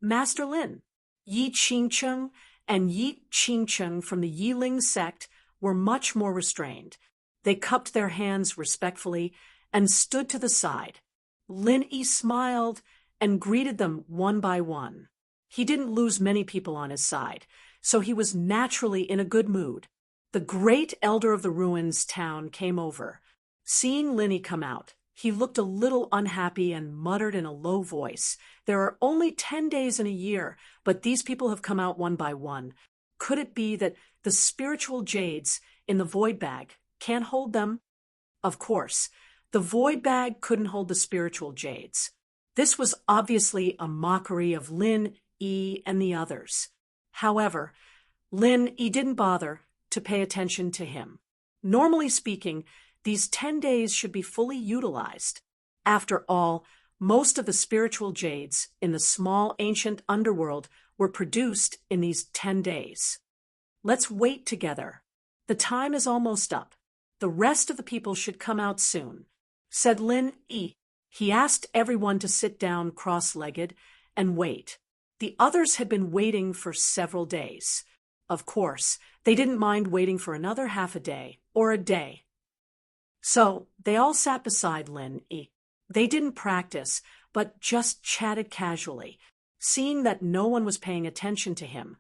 "Master Lin." Yi Qingcheng and Yi Qingcheng from the Yiling sect were much more restrained. They cupped their hands respectfully and stood to the side. Lin Yi smiled and greeted them one by one. He didn't lose many people on his side, so he was naturally in a good mood. The great elder of the ruins town came over. Seeing Lin Yi come out, he looked a little unhappy and muttered in a low voice, "There are only 10 days in a year, but these people have come out one by one. Could it be that the spiritual jades in the void bag can't hold them? Of course, the void bag couldn't hold the spiritual jades. This was obviously a mockery of Lin Yi and the others. However, Lin Yi didn't bother to pay attention to him. Normally speaking, these 10 days should be fully utilized. After all, most of the spiritual jades in the small ancient underworld were produced in these 10 days. Let's wait together. The time is almost up. The rest of the people should come out soon, said Lin Yi. He asked everyone to sit down cross-legged and wait. The others had been waiting for several days. Of course, they didn't mind waiting for another half a day or a day. So they all sat beside Lin Yi. They didn't practice, but just chatted casually. Seeing that no one was paying attention to him,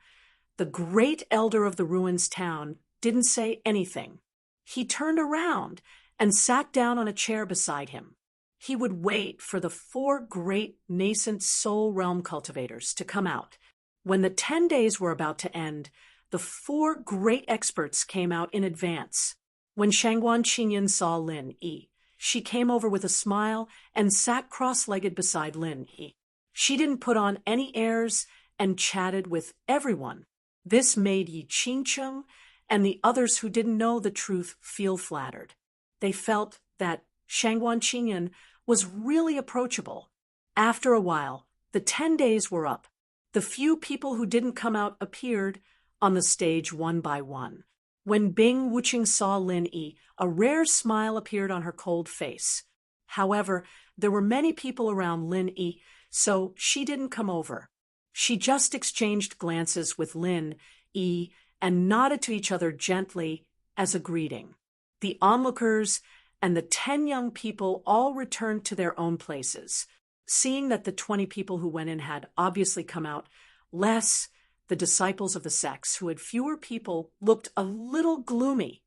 the great elder of the ruins town didn't say anything. He turned around and sat down on a chair beside him. He would wait for the 4 great nascent soul realm cultivators to come out. When the 10 days were about to end, the 4 great experts came out in advance. When Shangguan Qingyan saw Lin Yi, she came over with a smile and sat cross-legged beside Lin Yi. She didn't put on any airs and chatted with everyone. This made Yi Qingcheng and the others who didn't know the truth feel flattered. They felt that Shangguan Qingyan was really approachable. After a while, the 10 days were up. The few people who didn't come out appeared on the stage one by one. When Bing Wuqing saw Lin Yi, a rare smile appeared on her cold face. However, there were many people around Lin Yi, so she didn't come over. She just exchanged glances with Lin Yi and nodded to each other gently as a greeting. The onlookers and the 10 young people all returned to their own places. Seeing that the 20 people who went in had obviously come out, less the disciples of the sects who had fewer people looked a little gloomy.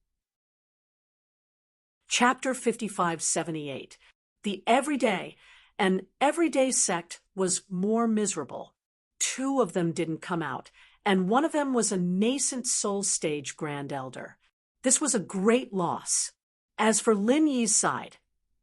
Chapter 5578. The everyday and everyday sect was more miserable. 2 of them didn't come out, and one of them was a nascent soul stage grand elder. This was a great loss. As for Lin Yi's side,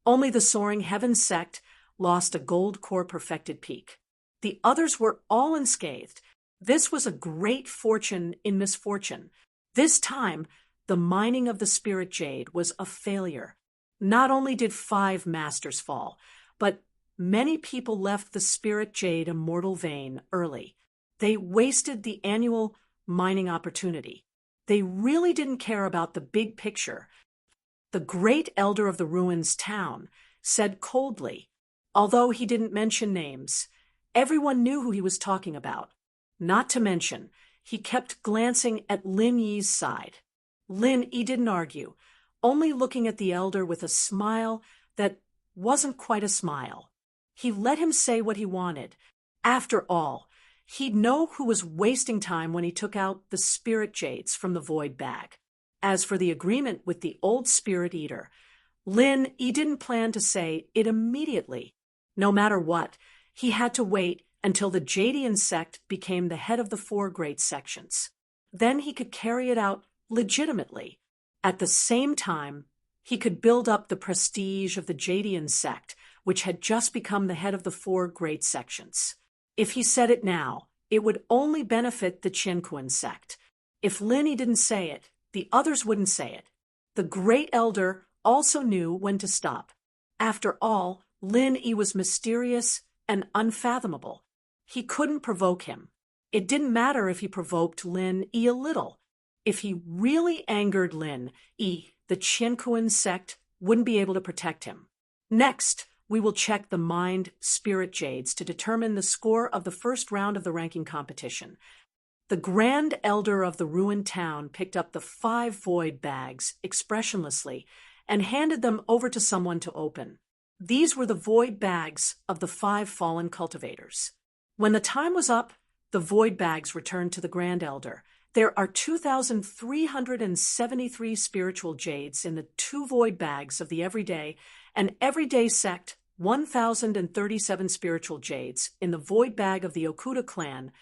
only the Soaring Heavens sect lost a gold core perfected peak. The others were all unscathed. This was a great fortune in misfortune. This time, the mining of the spirit jade was a failure. Not only did 5 masters fall, but many people left the spirit jade immortal vein early. They wasted the annual mining opportunity. They really didn't care about the big picture. The great elder of the ruins town said coldly, although he didn't mention names, everyone knew who he was talking about. Not to mention, he kept glancing at Lin Yi's side. Lin Yi didn't argue, only looking at the elder with a smile that wasn't quite a smile. He let him say what he wanted. After all, he'd know who was wasting time when he took out the spirit jades from the void bag. As for the agreement with the old spirit eater, Lin Yi didn't plan to say it immediately. No matter what, he had to wait until the Jadian sect became the head of the 4 great sections. Then he could carry it out legitimately. At the same time, he could build up the prestige of the Jadian sect, which had just become the head of the 4 great sections. If he said it now, it would only benefit the Qianquan sect. If Lin Yi didn't say it, the others wouldn't say it. The great elder also knew when to stop. After all, Lin Yi was mysterious and unfathomable. He couldn't provoke him. It didn't matter if he provoked Lin Yi a little. If he really angered Lin Yi, the Qianquan sect wouldn't be able to protect him. Next, we will check the mind spirit jades to determine the score of the first round of the ranking competition. The grand elder of the ruined town picked up the 5 void bags expressionlessly and handed them over to someone to open. These were the void bags of the 5 fallen cultivators. When the time was up, the void bags returned to the grand elder. There are 2,373 spiritual jades in the 2 void bags of the everyday and everyday sect, 1,037 spiritual jades in the void bag of the Okuda clan,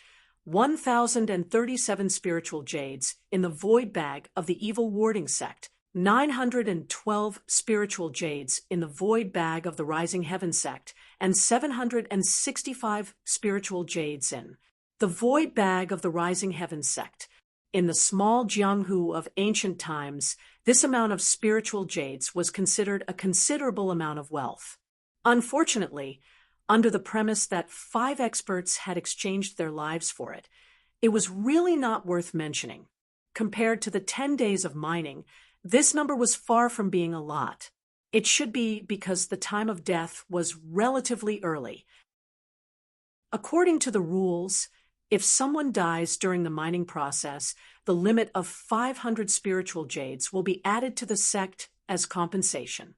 1,037 spiritual jades in the void bag of the evil warding sect, 912 spiritual jades in the void bag of the rising heaven sect, and 765 spiritual jades in the void bag of the rising heaven sect. In the small Jianghu of ancient times, this amount of spiritual jades was considered a considerable amount of wealth. Unfortunately, under the premise that 5 experts had exchanged their lives for it, it was really not worth mentioning. Compared to the 10 days of mining, this number was far from being a lot. It should be because the time of death was relatively early. According to the rules, if someone dies during the mining process, the limit of 500 spiritual jades will be added to the sect as compensation.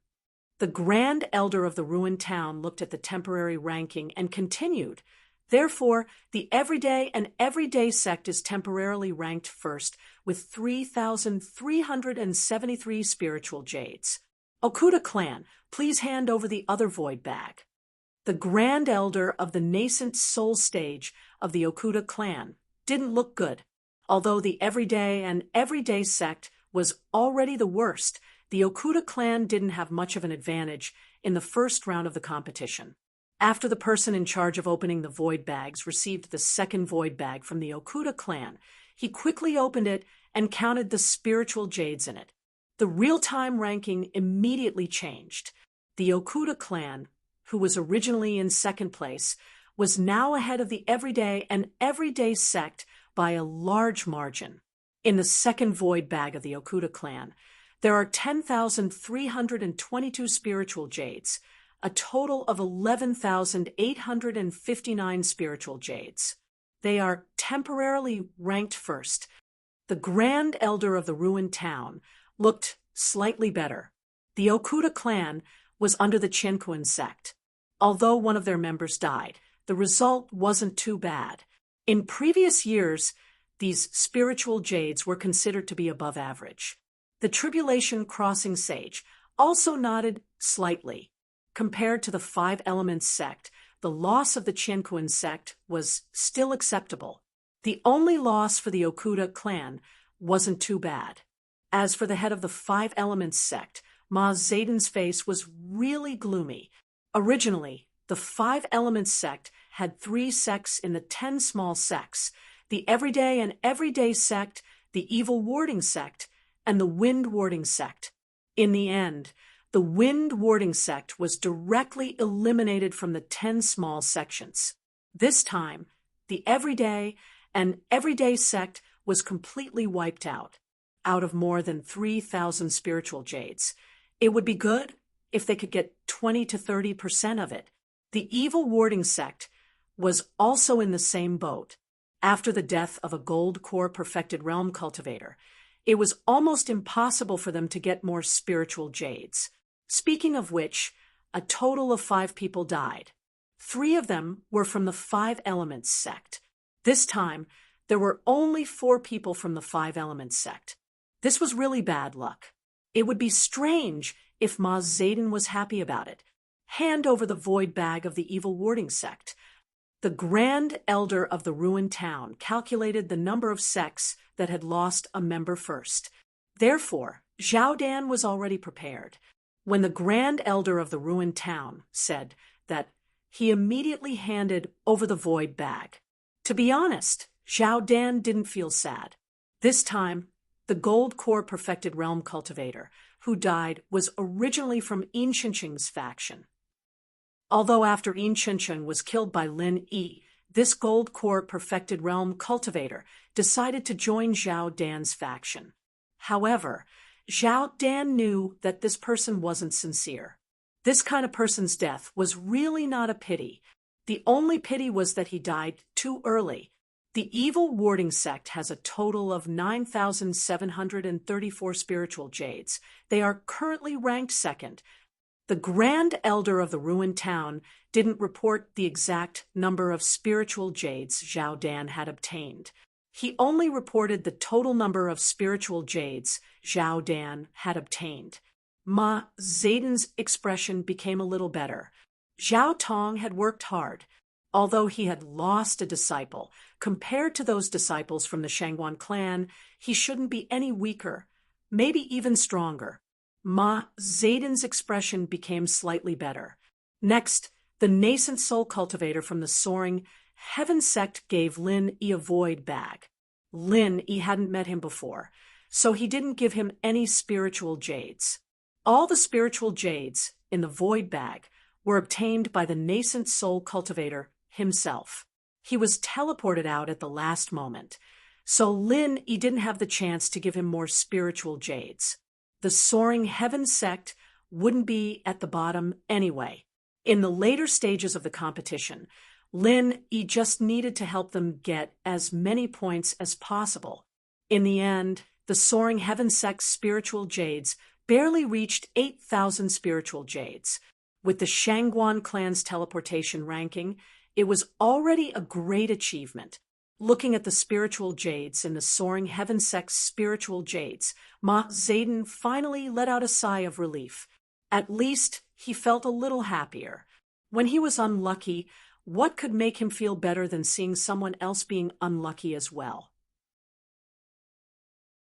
The Grand Elder of the ruined town looked at the temporary ranking and continued, "Therefore, the everyday and everyday sect is temporarily ranked first with 3,373 spiritual jades. Okuda clan, please hand over the other void bag." The Grand Elder of the nascent soul stage of the Okuda clan didn't look good. Although the everyday and everyday sect was already the worst, the Okuda clan didn't have much of an advantage in the first round of the competition. After the person in charge of opening the void bags received the second void bag from the Okuda clan, he quickly opened it and counted the spiritual jades in it. The real-time ranking immediately changed. The Okuda clan, who was originally in second place, was now ahead of the everyday and everyday sect by a large margin. In the second void bag of the Okuda clan, there are 10,322 spiritual jades, a total of 11,859 spiritual jades. They are temporarily ranked first. The Grand Elder of the ruined town looked slightly better. The Okuda clan was under the Chinquan sect. Although one of their members died, the result wasn't too bad. In previous years, these spiritual jades were considered to be above average. The Tribulation Crossing Sage also nodded slightly. Compared to the 5 Elements sect, the loss of the Chinquan sect was still acceptable. The only loss for the Okuda clan wasn't too bad. As for the head of the 5 Elements sect, Ma Zedon's face was really gloomy. Originally, the 5 Elements sect had 3 sects in the 10 small sects: the everyday and everyday sect, the evil warding sect, and the wind warding sect. In the end, the wind warding sect was directly eliminated from the 10 small sections. This time, the everyday and everyday sect was completely wiped out of more than 3,000 spiritual jades. It would be good if they could get 20 to 30% of it. The evil warding sect was also in the same boat. After the death of a gold core perfected realm cultivator, it was almost impossible for them to get more spiritual jades. Speaking of which, a total of 5 people died. 3 of them were from the 5 Elements sect. This time, there were only 4 people from the 5 Elements sect. This was really bad luck. It would be strange if Ma Zedon was happy about it. Hand over the void bag of the evil warding sect. The Grand Elder of the ruined town calculated the number of sects that had lost a member first. Therefore, Zhao Dan was already prepared. When the Grand Elder of the ruined town said that, he immediately handed over the void bag. To be honest, Zhao Dan didn't feel sad. This time, the gold core perfected realm cultivator who died was originally from Yin Chincheng's faction. Although after Yin Chincheng was killed by Lin Yi, this gold core perfected realm cultivator decided to join Zhao Dan's faction. However, Zhao Dan knew that this person wasn't sincere. This kind of person's death was really not a pity. The only pity was that he died too early. The evil warding sect has a total of 9,734 spiritual jades. They are currently ranked second. The Grand Elder of the ruined town didn't report the exact number of spiritual jades Zhao Dan had obtained. He only reported the total number of spiritual jades Zhao Dan had obtained. Ma Zedon's expression became a little better. Zhao Tong had worked hard. Although he had lost a disciple, compared to those disciples from the Shangguan clan, he shouldn't be any weaker, maybe even stronger. Ma Zedon's expression became slightly better. Next, the nascent soul cultivator from the soaring heaven sect gave Lin Yi a void bag. Lin Yi hadn't met him before, so he didn't give him any spiritual jades. All the spiritual jades in the void bag were obtained by the nascent soul cultivator himself. He was teleported out at the last moment, so Lin Yi didn't have the chance to give him more spiritual jades. The soaring heaven sect wouldn't be at the bottom anyway. In the later stages of the competition, Lin Yi just needed to help them get as many points as possible. In the end, the soaring heaven sect's spiritual jades barely reached 8,000 spiritual jades. With the Shangguan clan's teleportation ranking, it was already a great achievement. Looking at the spiritual jades in the soaring heaven sect's spiritual jades, Ma Zedon finally let out a sigh of relief. At least he felt a little happier. When he was unlucky, what could make him feel better than seeing someone else being unlucky as well?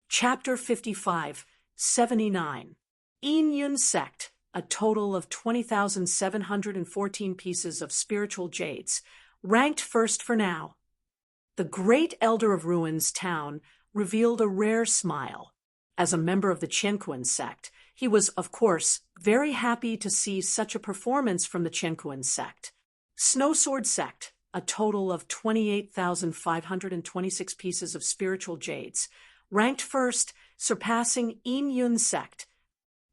Chapter 55, 79. Yin Sect, a total of 20,714 pieces of spiritual jades, ranked first for now. The great elder of Ruins town revealed a rare smile. As a member of the Qianquan sect, he was, of course, very happy to see such a performance from the Qianquan sect. Snowsword sect, a total of 28,526 pieces of spiritual jades, ranked first, surpassing Yin sect.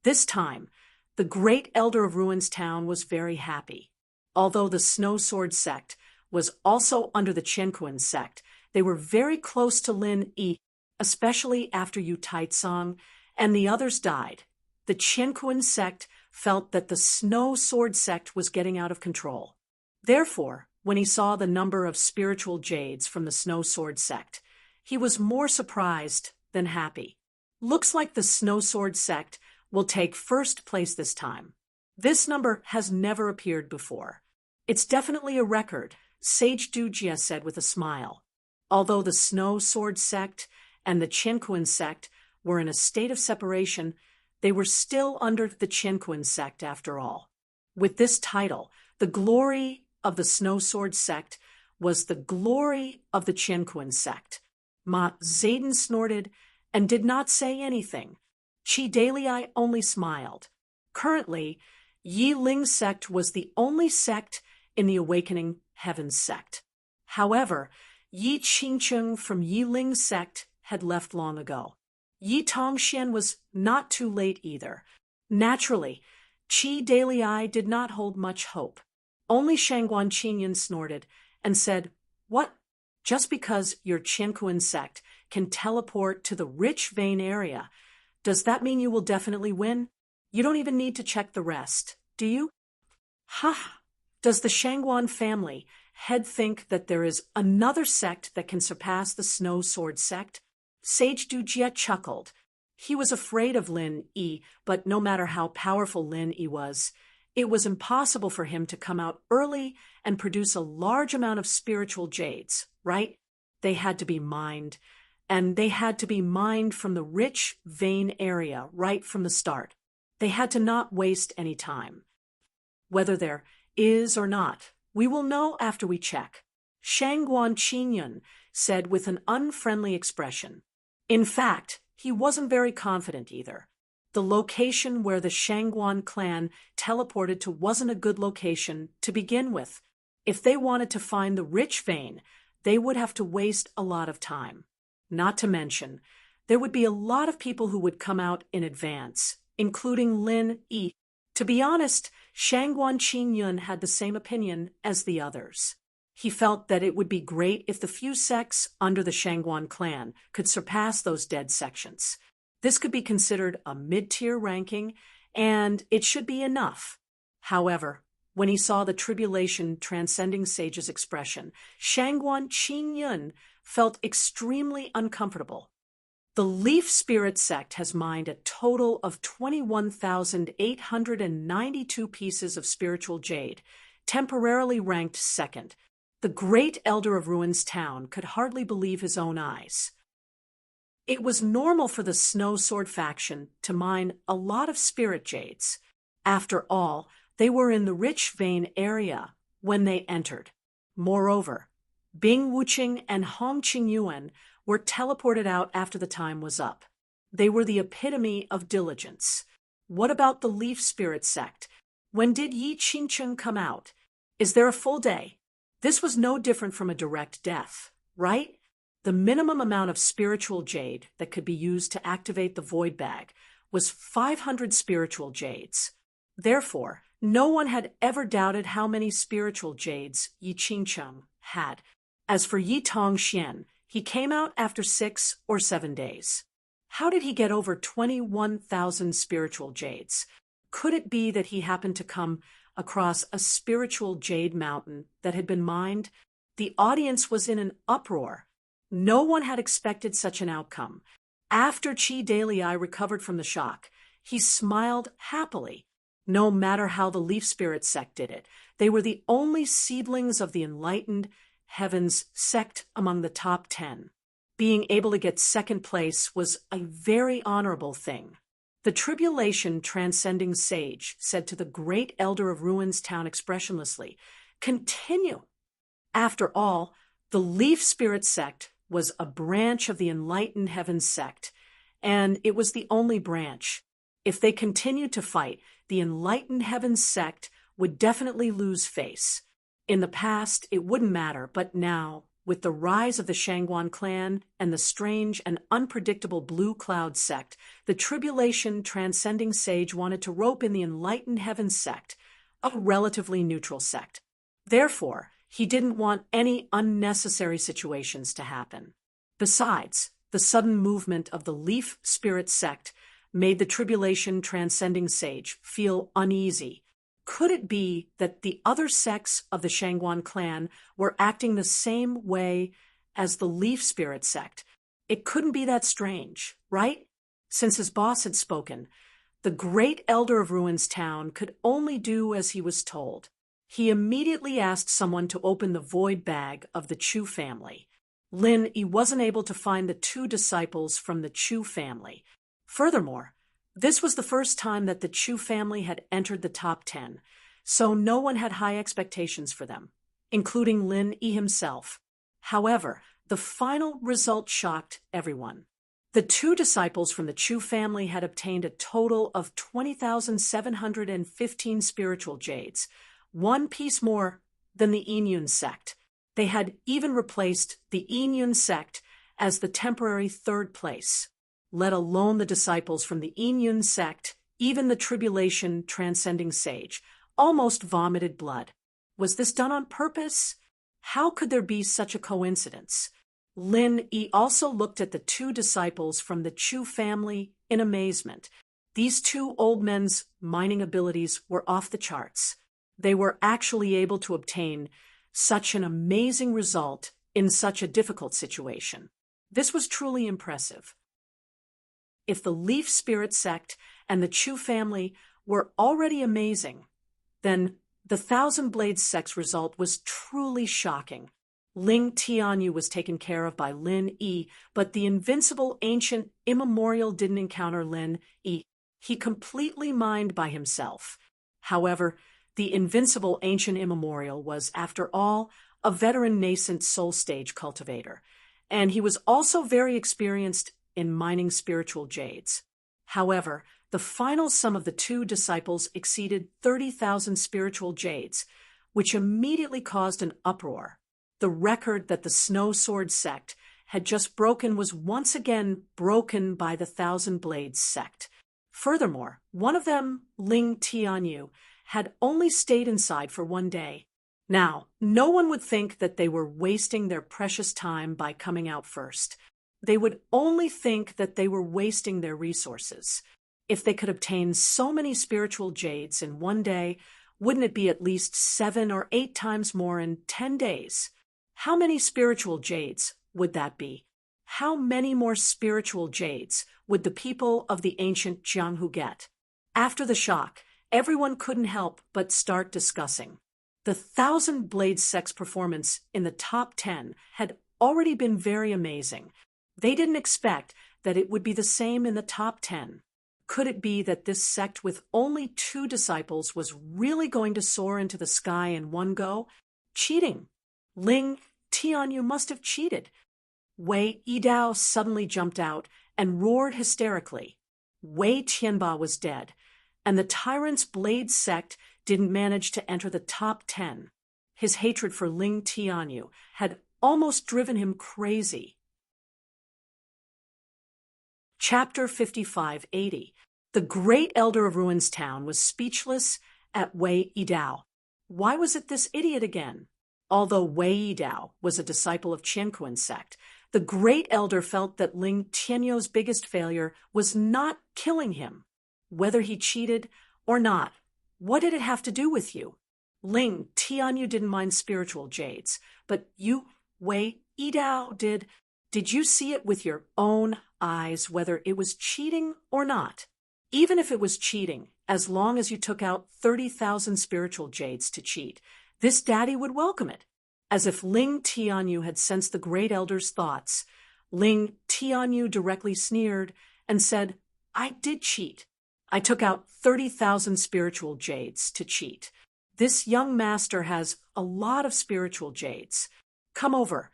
This time, the great elder of Ruins town was very happy. Although the Snowsword sect was also under the Qianquan sect, they were very close to Lin Yi, especially after Yu Taizong and the others died. The Qianquan sect felt that the Snowsword sect was getting out of control. Therefore, when he saw the number of spiritual jades from the Snowsword sect, he was more surprised than happy. Looks like the Snowsword sect will take first place this time. This number has never appeared before. It's definitely a record, Sage Dujia said with a smile. Although the Snowsword sect and the Qianquan sect were in a state of separation, they were still under the Qianquan sect after all. With this title, the glory of the Snowsword sect was the glory of the Qianquan sect. Ma Zedon snorted and did not say anything. Chi Dalii only smiled. Currently, Yi Ling sect was the only sect in the Awakening Heavens sect. However, Yi Qingcheng from Yi Ling sect had left long ago. Yi Tongxian was not too late either. Naturally, Chi Dalii did not hold much hope. Only Shangguan Qinyan snorted and said, "What? Just because your Qianquan sect can teleport to the rich vein area, does that mean you will definitely win? You don't even need to check the rest, do you?" Ha! Does the Shangguan family head think that there is another sect that can surpass the Snowsword sect? Sage Dujia chuckled. He was afraid of Lin Yi, but no matter how powerful Lin Yi was, it was impossible for him to come out early and produce a large amount of spiritual jades, right? They had to be mined, and they had to be mined from the rich vein area right from the start. They had to not waste any time. Whether there is or not, we will know after we check, Shangguan Qinyan said with an unfriendly expression. In fact, he wasn't very confident either. The location where the Shangguan clan teleported to wasn't a good location to begin with. If they wanted to find the rich vein, they would have to waste a lot of time. Not to mention, there would be a lot of people who would come out in advance, including Lin Yi. To be honest, Shangguan Qinyan had the same opinion as the others. He felt that it would be great if the few sects under the Shangguan clan could surpass those dead sections. This could be considered a mid-tier ranking, and it should be enough. However, when he saw the tribulation transcending Sage's expression, Shangguan Qinyan felt extremely uncomfortable. The Leaf Spirit sect has mined a total of 21,892 pieces of spiritual jade, temporarily ranked second. The great elder of Ruins Town could hardly believe his own eyes. It was normal for the Snow Sword faction to mine a lot of spirit jades. After all, they were in the rich vein area when they entered. Moreover, Bing Wuqing and Hong Qingyuan were teleported out after the time was up. They were the epitome of diligence. What about the Leaf Spirit sect? When did Yi Qingcheng come out? Is there a full day? This was no different from a direct death, right? The minimum amount of spiritual jade that could be used to activate the void bag was 500 spiritual jades. Therefore, no one had ever doubted how many spiritual jades Yi Qingcheng had. As for Yi Tongxian, he came out after 6 or 7 days. How did he get over 21,000 spiritual jades? Could it be that he happened to come across a spiritual jade mountain that had been mined? The audience was in an uproar. No one had expected such an outcome. After Qi Dailai recovered from the shock, he smiled happily. No matter how the Leaf Spirit sect did it, they were the only seedlings of the enlightened Heavens sect among the top 10. Being able to get second place was a very honorable thing. The tribulation transcending sage said to the great elder of Ruins Town expressionlessly, "Continue." After all, the Leaf Spirit sect was a branch of the enlightened Heavens sect, and it was the only branch. If they continued to fight, the enlightened Heavens sect would definitely lose face. In the past, it wouldn't matter, but now, with the rise of the Shangguan clan and the strange and unpredictable Blue Cloud sect, the tribulation transcending sage wanted to rope in the enlightened Heavens sect, a relatively neutral sect. Therefore, he didn't want any unnecessary situations to happen. Besides, the sudden movement of the Leaf Spirit sect made the tribulation transcending sage feel uneasy. Could it be that the other sects of the Shangguan clan were acting the same way as the Leaf Spirit sect? It couldn't be that strange, right? Since his boss had spoken, the great elder of Ruins Town could only do as he was told. He immediately asked someone to open the void bag of the Chu family. Lin Yi wasn't able to find the 2 disciples from the Chu family. Furthermore, this was the first time that the Chu family had entered the top 10, so no one had high expectations for them, including Lin Yi himself. However, the final result shocked everyone. The 2 disciples from the Chu family had obtained a total of 20,715 spiritual jades, 1 piece more than the Yinyun sect. They had even replaced the Yinyun sect as the temporary 3rd place. Let alone the disciples from the Yinyun sect, even the tribulation transcending sage, almost vomited blood. Was this done on purpose? How could there be such a coincidence? Lin Yi also looked at the 2 disciples from the Chu family in amazement. These 2 old men's mining abilities were off the charts. They were actually able to obtain such an amazing result in such a difficult situation. This was truly impressive. If the Leaf Spirit sect and the Chu family were already amazing, then the Thousand Blades sect's result was truly shocking. Ling Tianyu was taken care of by Lin Yi, but the invincible ancient immemorial didn't encounter Lin Yi. He completely mined by himself. However, the invincible ancient immemorial was, after all, a veteran nascent soul stage cultivator, and he was also very experienced in mining spiritual jades. However, the final sum of the 2 disciples exceeded 30,000 spiritual jades, which immediately caused an uproar. The record that the Snow Sword sect had just broken was once again broken by the Thousand Blades sect. Furthermore, one of them, Ling Tianyu, had only stayed inside for 1 day. Now, no one would think that they were wasting their precious time by coming out first. They would only think that they were wasting their resources. If they could obtain so many spiritual jades in 1 day, wouldn't it be at least 7 or 8 times more in 10 days? How many spiritual jades would that be? How many more spiritual jades would the people of the ancient Jianghu get? After the shock, everyone couldn't help but start discussing. The Thousand Blades sect's performance in the top 10 had already been very amazing. They didn't expect that it would be the same in the top 10. Could it be that this sect with only 2 disciples was really going to soar into the sky in one go? Cheating. Ling Tianyu must have cheated. Wei Yidao suddenly jumped out and roared hysterically. Wei Tianba was dead, and the tyrant's blade sect didn't manage to enter the top 10. His hatred for Ling Tianyu had almost driven him crazy. Chapter 5580. The great elder of Ruins Town was speechless at Wei Yidao. Why was it this idiot again? Although Wei Yidao was a disciple of Qianquan's sect, the great elder felt that Ling Tianyu's biggest failure was not killing him. Whether he cheated or not, what did it have to do with you? Ling Tianyu didn't mind spiritual jades, but you, Wei Yidao, did you see it with your own eyes whether it was cheating or not? Even if it was cheating, as long as you took out 30,000 spiritual jades to cheat, this daddy would welcome it. As if Ling Tianyu had sensed the great elder's thoughts, Ling Tianyu directly sneered and said, I did cheat. I took out 30,000 spiritual jades to cheat. This young master has a lot of spiritual jades. Come over.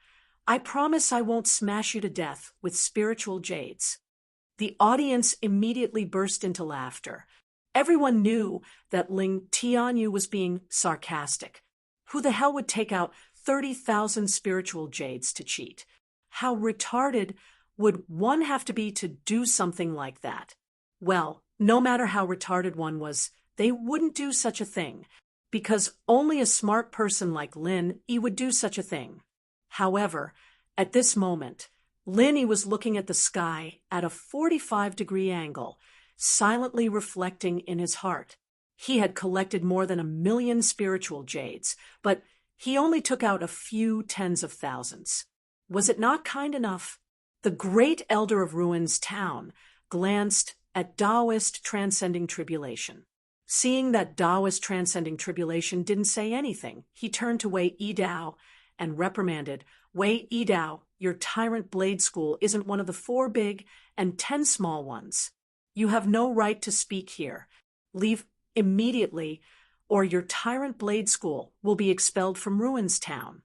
I promise I won't smash you to death with spiritual jades. The audience immediately burst into laughter. Everyone knew that Ling Tianyu was being sarcastic. Who the hell would take out 30,000 spiritual jades to cheat? How retarded would one have to be to do something like that? Well, no matter how retarded one was, they wouldn't do such a thing, because only a smart person like Lin Yi would do such a thing. However, at this moment, Lin Yi was looking at the sky at a 45-degree angle, silently reflecting in his heart. He had collected more than 1 million spiritual jades, but he only took out a few tens of thousands. Was it not kind enough? The great elder of Ruins Town glanced at Taoist transcending tribulation. Seeing that Taoist transcending tribulation didn't say anything, he turned to Wei Yidao and reprimanded, Wei Yidao, your tyrant blade school isn't one of the 4 big and 10 small ones. You have no right to speak here. Leave immediately, or your tyrant blade school will be expelled from Ruins Town.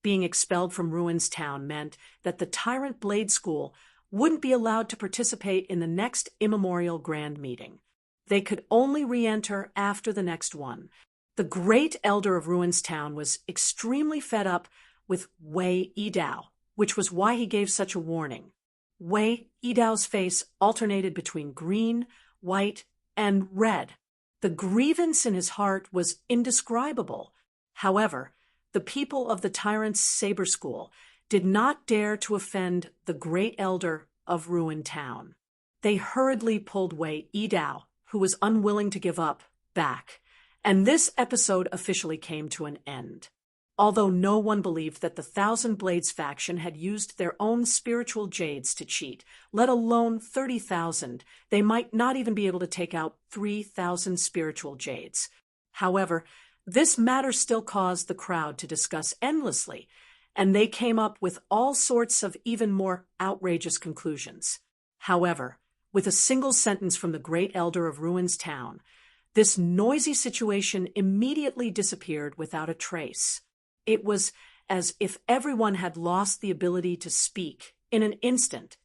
Being expelled from Ruins Town meant that the tyrant blade school wouldn't be allowed to participate in the next immemorial grand meeting. They could only re-enter after the next one. The great elder of Ruins Town was extremely fed up with Wei Yidao, which was why he gave such a warning. Wei Yidao's face alternated between green, white, and red. The grievance in his heart was indescribable. However, the people of the tyrant's saber school did not dare to offend the great elder of Ruin Town. They hurriedly pulled Wei Yidao, who was unwilling to give up, back, and this episode officially came to an end. Although no one believed that the Thousand Blades faction had used their own spiritual jades to cheat, let alone 30,000, they might not even be able to take out 3,000 spiritual jades. However, this matter still caused the crowd to discuss endlessly, and they came up with all sorts of even more outrageous conclusions. However, with a single sentence from the great elder of Ruins Town, this noisy situation immediately disappeared without a trace. It was as if everyone had lost the ability to speak in an instant.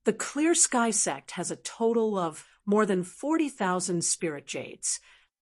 The Clear Sky sect has a total of more than 40,000 spirit jades.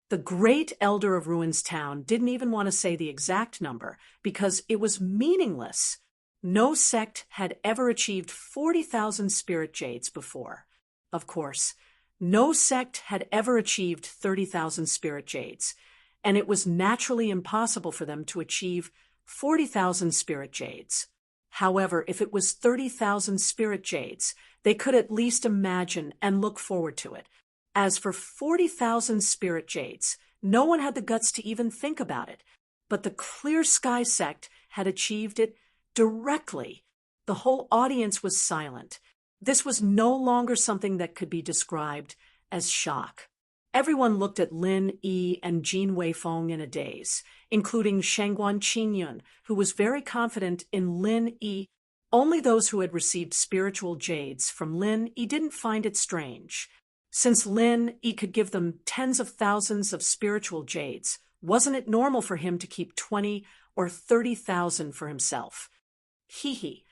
The great elder of Ruins Town didn't even want to say the exact number because it was meaningless. No sect had ever achieved 40,000 spirit jades before. Of course, no sect had ever achieved 30,000 spirit jades, and it was naturally impossible for them to achieve 40,000 spirit jades. However, if it was 30,000 spirit jades, they could at least imagine and look forward to it. As for 40,000 spirit jades, no one had the guts to even think about it. But the Clear Sky sect had achieved it directly. The whole audience was silent. This was no longer something that could be described as shock. Everyone looked at Lin Yi and Jin Weifeng in a daze, including Shangguan Qingyun, who was very confident in Lin Yi. Only those who had received spiritual jades from Lin Yi didn't find it strange. Since Lin Yi could give them tens of thousands of spiritual jades, wasn't it normal for him to keep 20 or 30,000 for himself? Hee.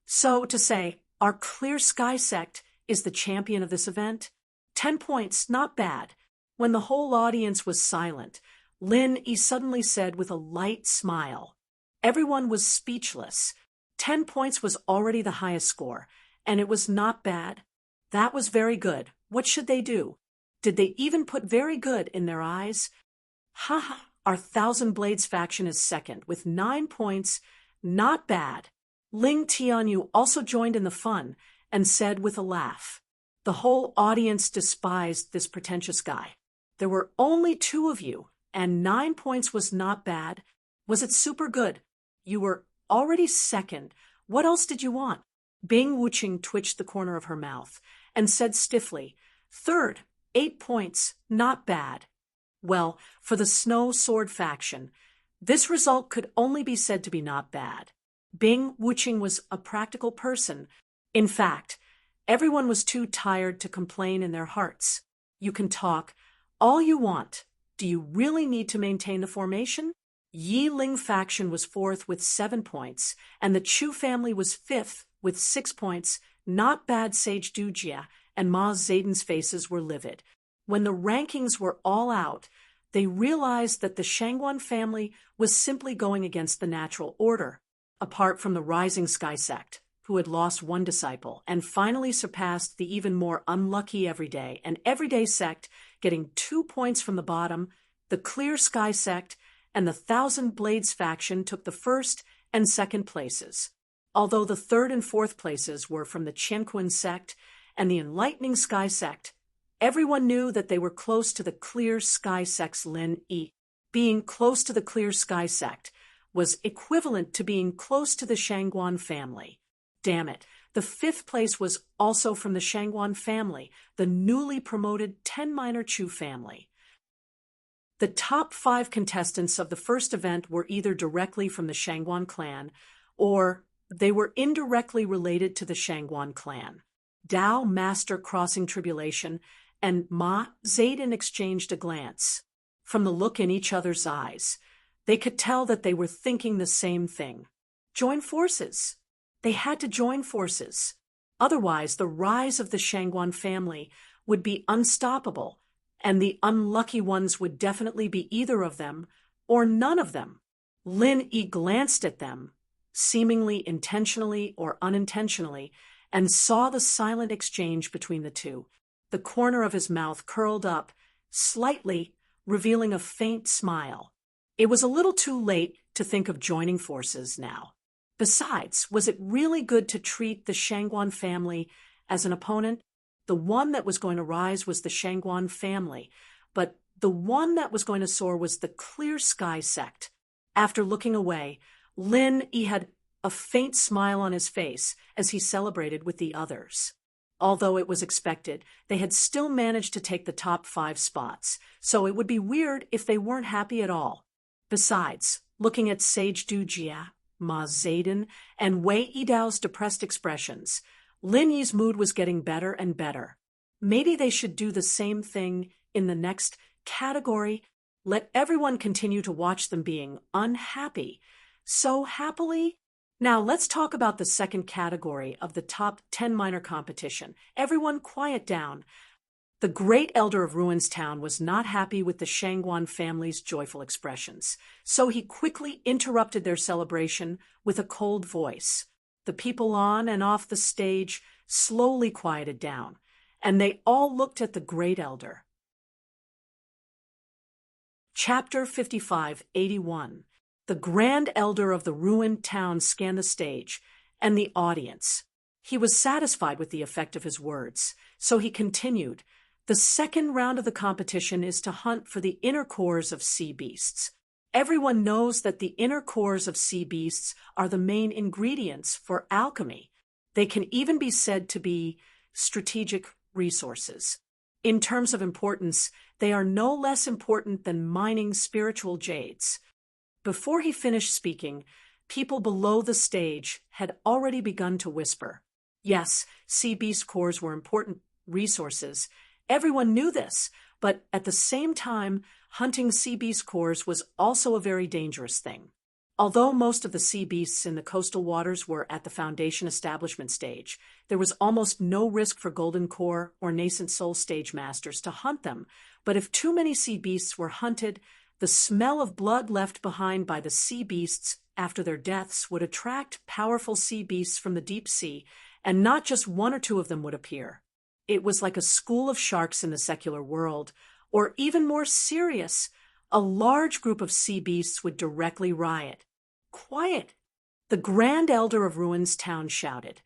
So to say, our Clear Sky sect is the champion of this event? 10 points, not bad. When the whole audience was silent, Lin Yi suddenly said with a light smile. Everyone was speechless. 10 points was already the highest score, and it was not bad. That was very good. What should they do? Did they even put very good in their eyes? Ha! Our Thousand Blades faction is second, with 9 points. Not bad. Ling Tianyu also joined in the fun and said with a laugh. The whole audience despised this pretentious guy. There were only 2 of you, and 9 points was not bad. Was it super good? You were already second. What else did you want? Bing Wuqing twitched the corner of her mouth and said stiffly, Third, 8 points, not bad. Well, for the Snow Sword faction, this result could only be said to be not bad. Bing Wuqing was a practical person. In fact, everyone was too tired to complain in their hearts. You can talk all you want. Do you really need to maintain the formation? Yi Ling faction was 4th with 7 points, and the Chu family was 5th with 6 points. Not bad. Sage Dujia and Ma Zayden's faces were livid. When the rankings were all out, they realized that the Shangguan family was simply going against the natural order, apart from the Rising Sky sect, who had lost 1 disciple and finally surpassed the even more unlucky Everyday sect, getting 2 points from the bottom. The Clear Sky sect and the Thousand Blades faction took the 1st and 2nd places, although the 3rd and 4th places were from the Qianquan sect and the Enlightening Sky sect. Everyone knew that they were close to the Clear Sky sect's Lin Yi. Being close to the Clear Sky sect was equivalent to being close to the Shangguan family. Damn it, the 5th place was also from the Shangguan family, the newly promoted 10 Minor Chu family. The top 5 contestants of the first event were either directly from the Shangguan clan, or they were indirectly related to the Shangguan clan. Dao Master Crossing Tribulation and Ma Zayden exchanged a glance. From the look in each other's eyes, they could tell that they were thinking the same thing. Join forces. They had to join forces. Otherwise, the rise of the Shangguan family would be unstoppable, and the unlucky ones would definitely be either of them or none of them. Lin Yi glanced at them, seemingly intentionally or unintentionally, and saw the silent exchange between the two. The corner of his mouth curled up slightly, revealing a faint smile. It was a little too late to think of joining forces now. Besides, was it really good to treat the Shangguan family as an opponent? The one that was going to rise was the Shangguan family, but the one that was going to soar was the Clear Sky sect. After looking away, Lin Yi had a faint smile on his face as he celebrated with the others. Although it was expected, they had still managed to take the top 5 spots, so it would be weird if they weren't happy at all. Besides, looking at Sage Dujia, Ma Zayden, and Wei Yidao's depressed expressions, Lin Yi's mood was getting better and better. Maybe they should do the same thing in the next category. Let everyone continue to watch them being unhappy so happily. Now let's talk about the second category of the top 10 minor competition. Everyone quiet down. The great elder of Ruins Town was not happy with the Shangguan family's joyful expressions, so he quickly interrupted their celebration with a cold voice. The people on and off the stage slowly quieted down, and they all looked at the great elder. Chapter 55-81. The grand elder of the ruined town scanned the stage and the audience. He was satisfied with the effect of his words, so he continued. The second round of the competition is to hunt for the inner cores of sea beasts. Everyone knows that the inner cores of sea beasts are the main ingredients for alchemy. They can even be said to be strategic resources. In terms of importance, they are no less important than mining spiritual jades. Before he finished speaking, people below the stage had already begun to whisper. Yes, sea beast cores were important resources. Everyone knew this, but at the same time, hunting sea beast cores was also a very dangerous thing. Although most of the sea beasts in the coastal waters were at the Foundation establishment stage, there was almost no risk for Golden Core or Nascent Soul stage masters to hunt them. But if too many sea beasts were hunted, the smell of blood left behind by the sea beasts after their deaths would attract powerful sea beasts from the deep sea, and not just one or two of them would appear. It was like a school of sharks in the secular world, or even more serious, a large group of sea beasts would directly riot. Quiet! The Grand Elder of Ruins Town shouted,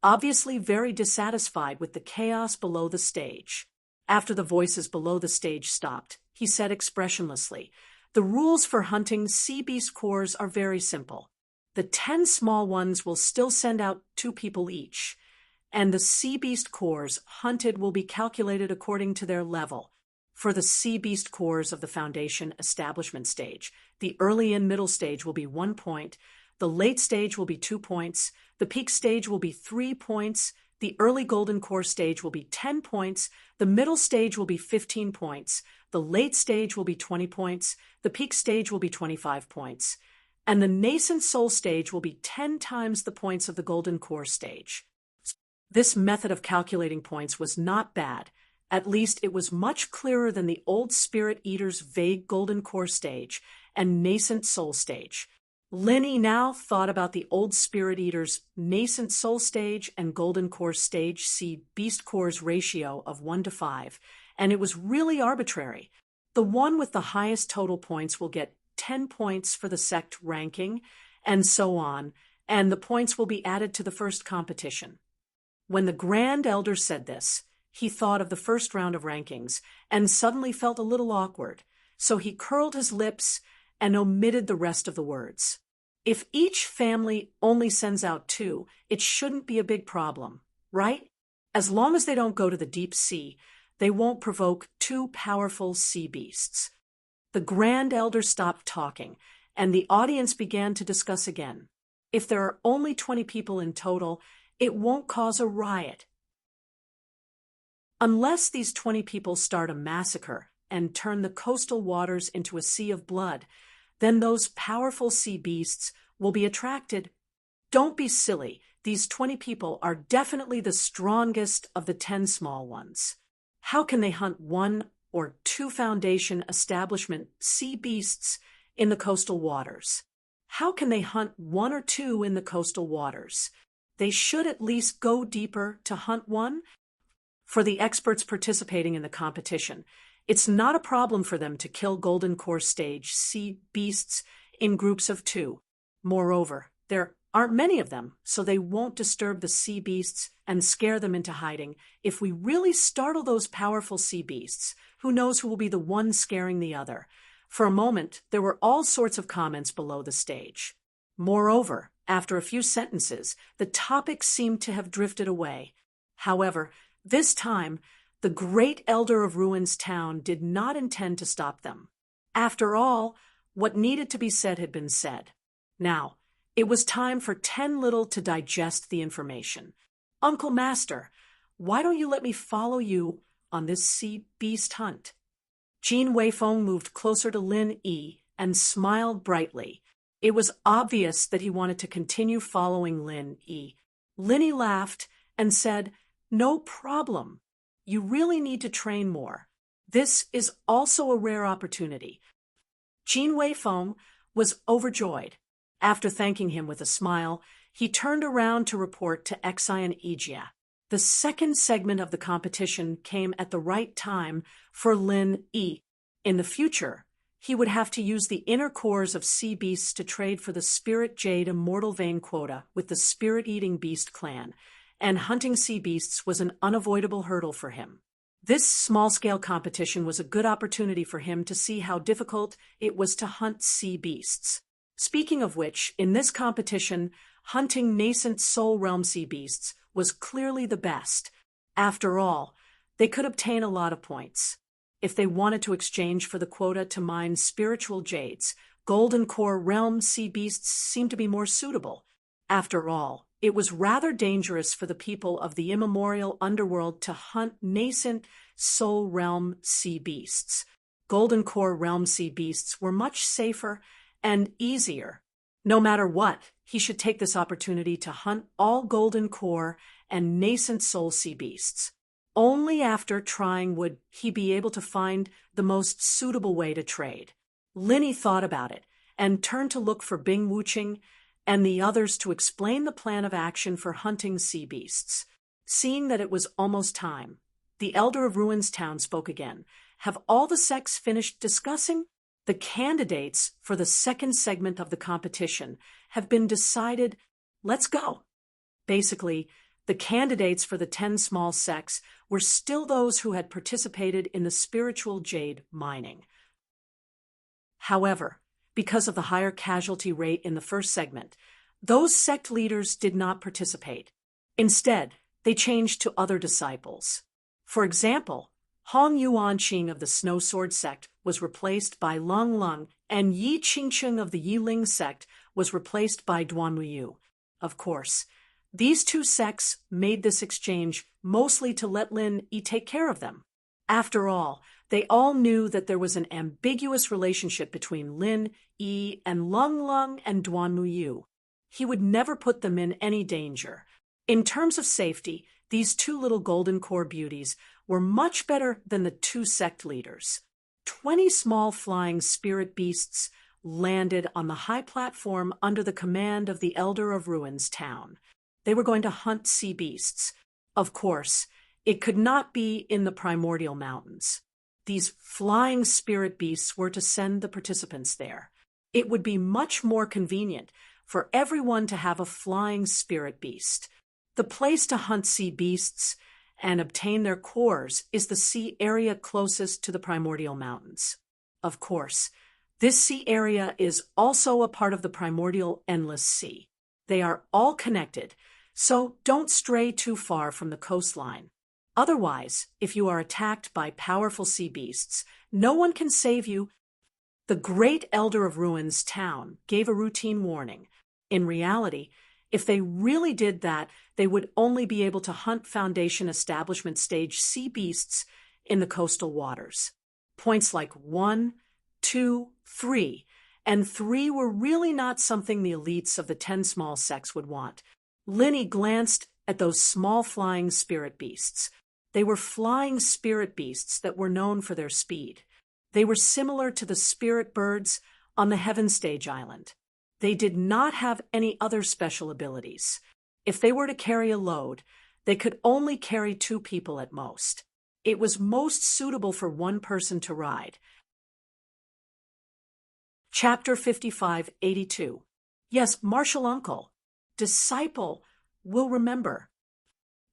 obviously very dissatisfied with the chaos below the stage. After the voices below the stage stopped, he said expressionlessly, "The rules for hunting sea beast cores are very simple. The 10 small ones will still send out 2 people each, and the sea beast cores hunted will be calculated according to their level. For the sea beast cores of the Foundation establishment stage, the early and middle stage will be 1 point, the late stage will be 2 points, the peak stage will be 3 points, the early golden core stage will be 10 points, the middle stage will be 15 points, the late stage will be 20 points, the peak stage will be 25 points, and the nascent soul stage will be 10 times the points of the golden core stage." This method of calculating points was not bad. At least it was much clearer than the old Spirit Eater's vague golden core stage and nascent soul stage. Lenny now thought about the old Spirit Eater's nascent soul stage and golden core stage sea beast cores ratio of 1 to 5, and it was really arbitrary. The one with the highest total points will get 10 points for the sect ranking, and so on, and the points will be added to the first competition. When the Grand Elder said this, he thought of the first round of rankings and suddenly felt a little awkward, so he curled his lips and omitted the rest of the words. If each family only sends out 2, it shouldn't be a big problem, right? As long as they don't go to the deep sea, they won't provoke 2 powerful sea beasts. The Grand Elder stopped talking, and the audience began to discuss again. If there are only 20 people in total, it won't cause a riot. Unless these 20 people start a massacre and turn the coastal waters into a sea of blood, then those powerful sea beasts will be attracted. Don't be silly. These 20 people are definitely the strongest of the 10 small ones. How can they hunt 1 or 2 Foundation establishment sea beasts in the coastal waters? How can they hunt 1 or 2 in the coastal waters? They should at least go deeper to hunt 1. For the experts participating in the competition, it's not a problem for them to kill golden core stage sea beasts in groups of 2. Moreover, there aren't many of them, so they won't disturb the sea beasts and scare them into hiding. If we really startle those powerful sea beasts, who knows who will be the one scaring the other? For a moment, there were all sorts of comments below the stage. Moreover, after a few sentences, the topic seemed to have drifted away. However, this time, the Great Elder of Ruins Town did not intend to stop them. After all, what needed to be said had been said. Now, it was time for 10 Little to digest the information. "Uncle Master, why don't you let me follow you on this sea beast hunt?" Jean Weifeng moved closer to Lin Yi and smiled brightly. It was obvious that he wanted to continue following Lin Yi. Linny laughed and said, "No problem. You really need to train more. This is also a rare opportunity." Jean Weifeng was overjoyed. After thanking him with a smile, he turned around to report to Exai and Ijia. The second segment of the competition came at the right time for Lin Yi. In the future, he would have to use the inner cores of sea beasts to trade for the Spirit Jade Immortal Vein quota with the Spirit-Eating Beast clan, and hunting sea beasts was an unavoidable hurdle for him. This small-scale competition was a good opportunity for him to see how difficult it was to hunt sea beasts. Speaking of which, in this competition, hunting nascent Soul Realm sea beasts was clearly the best. After all, They could obtain a lot of points. If they wanted to exchange for the quota to mine spiritual jades, Golden Core Realm sea beasts seemed to be more suitable. After all, it was rather dangerous for the people of the immemorial underworld to hunt nascent Soul Realm sea beasts. Golden Core Realm sea beasts were much safer and easier. No matter what, he should take this opportunity to hunt all Golden Core and nascent Soul sea beasts. Only after trying would he be able to find the most suitable way to trade. Linny thought about it and turned to look for Bing Wuching and the others to explain the plan of action for hunting sea beasts. Seeing that it was almost time, the Elder of Ruins Town spoke again. Have all the sects finished discussing? The candidates for the second segment of the competition have been decided. Let's go. Basically, the candidates for the 10 small sects were still those who had participated in the spiritual jade mining. However, because of the higher casualty rate in the first segment, those sect leaders did not participate. Instead, they changed to other disciples. For example, Hong Yuan Qing of the Snow Sword sect was replaced by Lung Lung, and Yi Qingcheng of the Yiling sect was replaced by Duanmuyu. Of course, these two sects made this exchange mostly to let Lin Yi take care of them. After all, they all knew that there was an ambiguous relationship between Lin Yi and Lung Lung and Duanmuyu. He would never put them in any danger. In terms of safety, these two little Golden Core beauties were much better than the two sect leaders. 20 small flying spirit beasts landed on the high platform under the command of the Elder of Ruins Town. They were going to hunt sea beasts. Of course, it could not be in the primordial mountains. These flying spirit beasts were to send the participants there. It would be much more convenient for everyone to have a flying spirit beast. The place to hunt sea beasts and obtain their cores is the sea area closest to the primordial mountains. Of course, this sea area is also a part of the primordial endless sea. They are all connected, so don't stray too far from the coastline. Otherwise, if you are attacked by powerful sea beasts, no one can save you. The great Elder of Ruins Town gave a routine warning. In reality, if they really did that, they would only be able to hunt Foundation Establishment stage sea beasts in the coastal waters. Points like 1, 2, 3, and 3 were really not something the elites of the 10 small sects would want. Linny glanced at those small flying spirit beasts. They were flying spirit beasts that were known for their speed. They were similar to the spirit birds on the Heaven Stage Island. They did not have any other special abilities. If they were to carry a load, they could only carry 2 people at most. It was most suitable for one person to ride. Chapter 5582. Yes, Martial Uncle. Disciple will remember.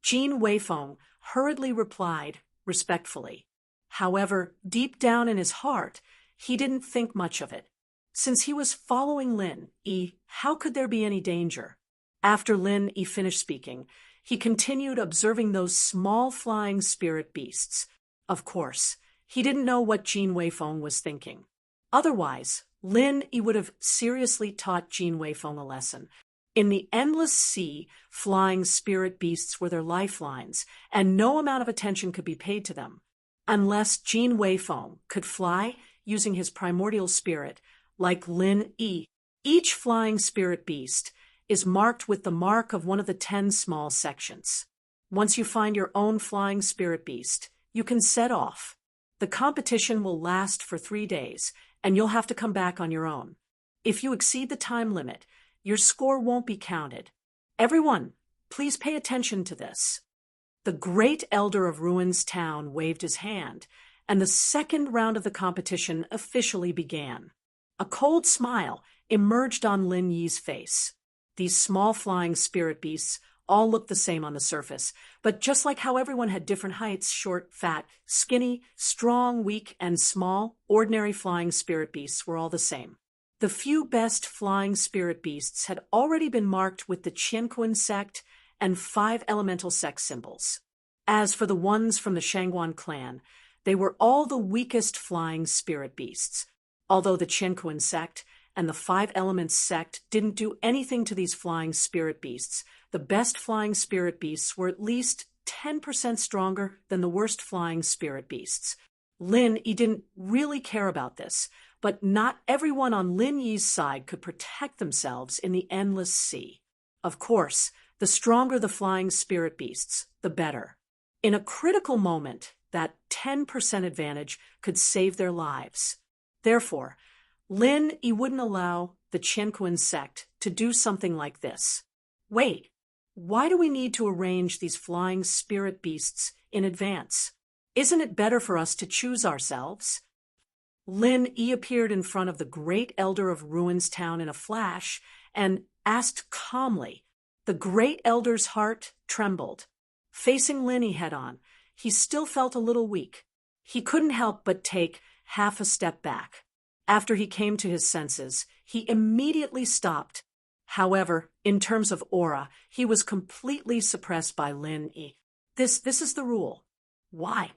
Jean Weifeng hurriedly replied, respectfully. However, deep down in his heart, he didn't think much of it. Since he was following Lin Yi, how could there be any danger? After Lin Yi finished speaking, he continued observing those small flying spirit beasts. Of course, he didn't know what Jean Weifeng was thinking. Otherwise, Lin Yi would have seriously taught Jean Weifeng a lesson. In the endless sea, flying spirit beasts were their lifelines, and no amount of attention could be paid to them. Unless Jean Weifeng could fly using his primordial spirit, like Lin Yi, each flying spirit beast is marked with the mark of one of the 10 small sections. Once you find your own flying spirit beast, you can set off. The competition will last for 3 days, and you'll have to come back on your own. If you exceed the time limit, your score won't be counted. Everyone, please pay attention to this. The great Elder of Ruins Town waved his hand, and the second round of the competition officially began. A cold smile emerged on Lin Yi's face. These small flying spirit beasts all looked the same on the surface, but just like how everyone had different heights, short, fat, skinny, strong, weak, and small, ordinary flying spirit beasts were all the same. The few best flying spirit beasts had already been marked with the Qianquan sect and 5 elemental sect symbols. As for the ones from the Shangguan clan, they were all the weakest flying spirit beasts. Although the Qianquan sect and the Five Elements sect didn't do anything to these flying spirit beasts, the best flying spirit beasts were at least 10% stronger than the worst flying spirit beasts. Lin Yi didn't really care about this, but not everyone on Lin Yi's side could protect themselves in the endless sea. Of course, the stronger the flying spirit beasts, the better. In a critical moment, that 10% advantage could save their lives. Therefore, Lin Yi wouldn't allow the Qianquan sect to do something like this. Wait, why do we need to arrange these flying spirit beasts in advance? Isn't it better for us to choose ourselves? Lin Yi appeared in front of the great elder of Ruins Town in a flash and asked calmly. The great elder's heart trembled. Facing Lin Yi head-on, he still felt a little weak. He couldn't help but take half a step back. After he came to his senses, he immediately stopped. However, in terms of aura, he was completely suppressed by Lin Yi. This is the rule. Why?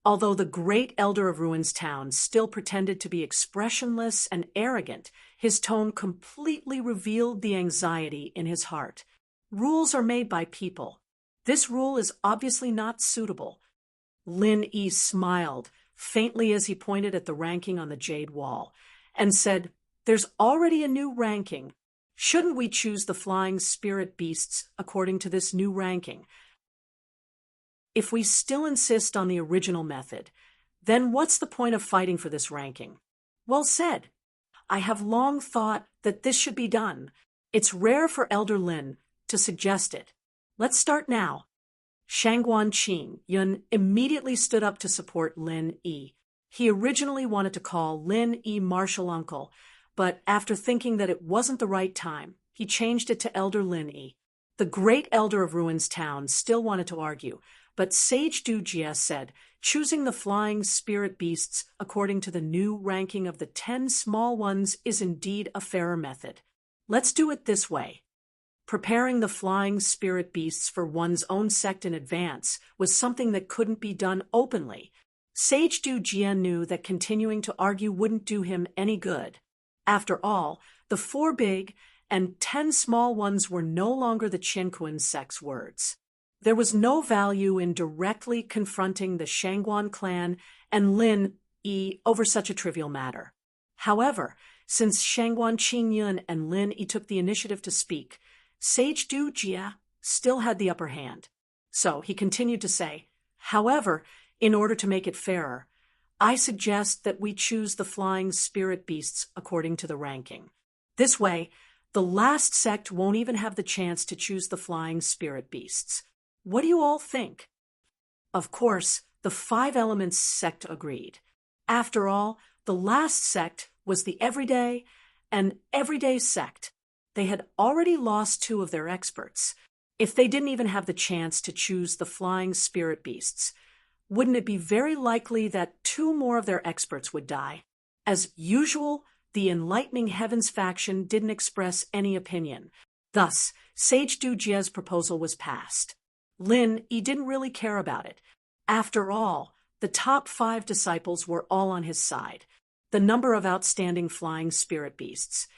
Although the great elder of Ruins Town still pretended to be expressionless and arrogant, his tone completely revealed the anxiety in his heart. Rules are made by people. This rule is obviously not suitable. Lin Yi smiled faintly as he pointed at the ranking on the jade wall and said, "There's already a new ranking. Shouldn't we choose the flying spirit beasts according to this new ranking? If we still insist on the original method, then what's the point of fighting for this ranking?" Well said. I have long thought that this should be done. It's rare for Elder Lin to suggest it. Let's start now. Shangguan Qing Yun immediately stood up to support Lin Yi. He originally wanted to call Lin Yi martial uncle, but after thinking that it wasn't the right time, he changed it to Elder Lin Yi. The great elder of Ruins Town still wanted to argue, but Sage Du Jie said, choosing the flying spirit beasts according to the new ranking of the 10 small ones is indeed a fairer method. Let's do it this way. Preparing the flying spirit beasts for one's own sect in advance was something that couldn't be done openly. Sage Du Jie knew that continuing to argue wouldn't do him any good. After all, the 4 big and 10 small ones were no longer the Qianquan sect's words. There was no value in directly confronting the Shangguan clan and Lin Yi over such a trivial matter. However, since Shangguan Qingyun and Lin Yi took the initiative to speak, Sage Du Jie still had the upper hand. So he continued to say, "However, in order to make it fairer, I suggest that we choose the flying spirit beasts according to the ranking. This way, the last sect won't even have the chance to choose the flying spirit beasts. What do you all think?" Of course, the Five Elements sect agreed. After all, the last sect was the everyday and everyday sect. They had already lost 2 of their experts. If they didn't even have the chance to choose the flying spirit beasts, wouldn't it be very likely that 2 more of their experts would die? As usual, the Enlightening Heavens faction didn't express any opinion. Thus, Sage Du Jie's proposal was passed. Lin Yi didn't really care about it. After all, the top 5 disciples were all on his side. The number of outstanding flying spirit beasts.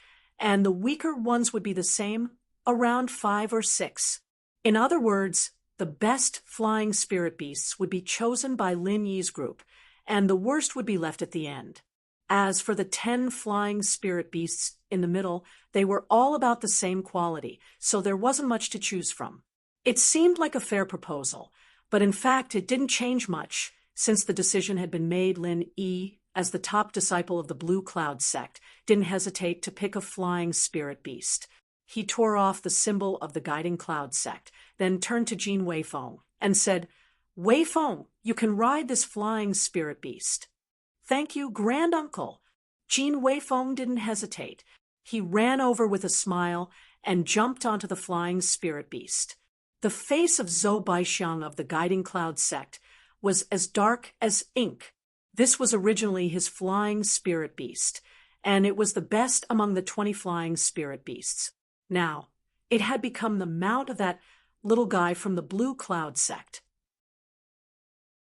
And the weaker ones would be the same, around 5 or 6. In other words, the best flying spirit beasts would be chosen by Lin Yi's group, and the worst would be left at the end. As for the 10 flying spirit beasts in the middle, they were all about the same quality, so there wasn't much to choose from. It seemed like a fair proposal, but in fact it didn't change much, since the decision had been made. Lin Yi, as the top disciple of the Blue Cloud sect, didn't hesitate to pick a flying spirit beast. He tore off the symbol of the Guiding Cloud sect, then turned to Jin Weifeng and said, "Weifeng, you can ride this flying spirit beast." "Thank you, Grand Uncle." Jin Weifeng didn't hesitate. He ran over with a smile and jumped onto the flying spirit beast. The face of Zhou Baixiang of the Guiding Cloud sect was as dark as ink. This was originally his flying spirit beast, and it was the best among the 20 flying spirit beasts. Now, it had become the mount of that little guy from the Blue Cloud sect.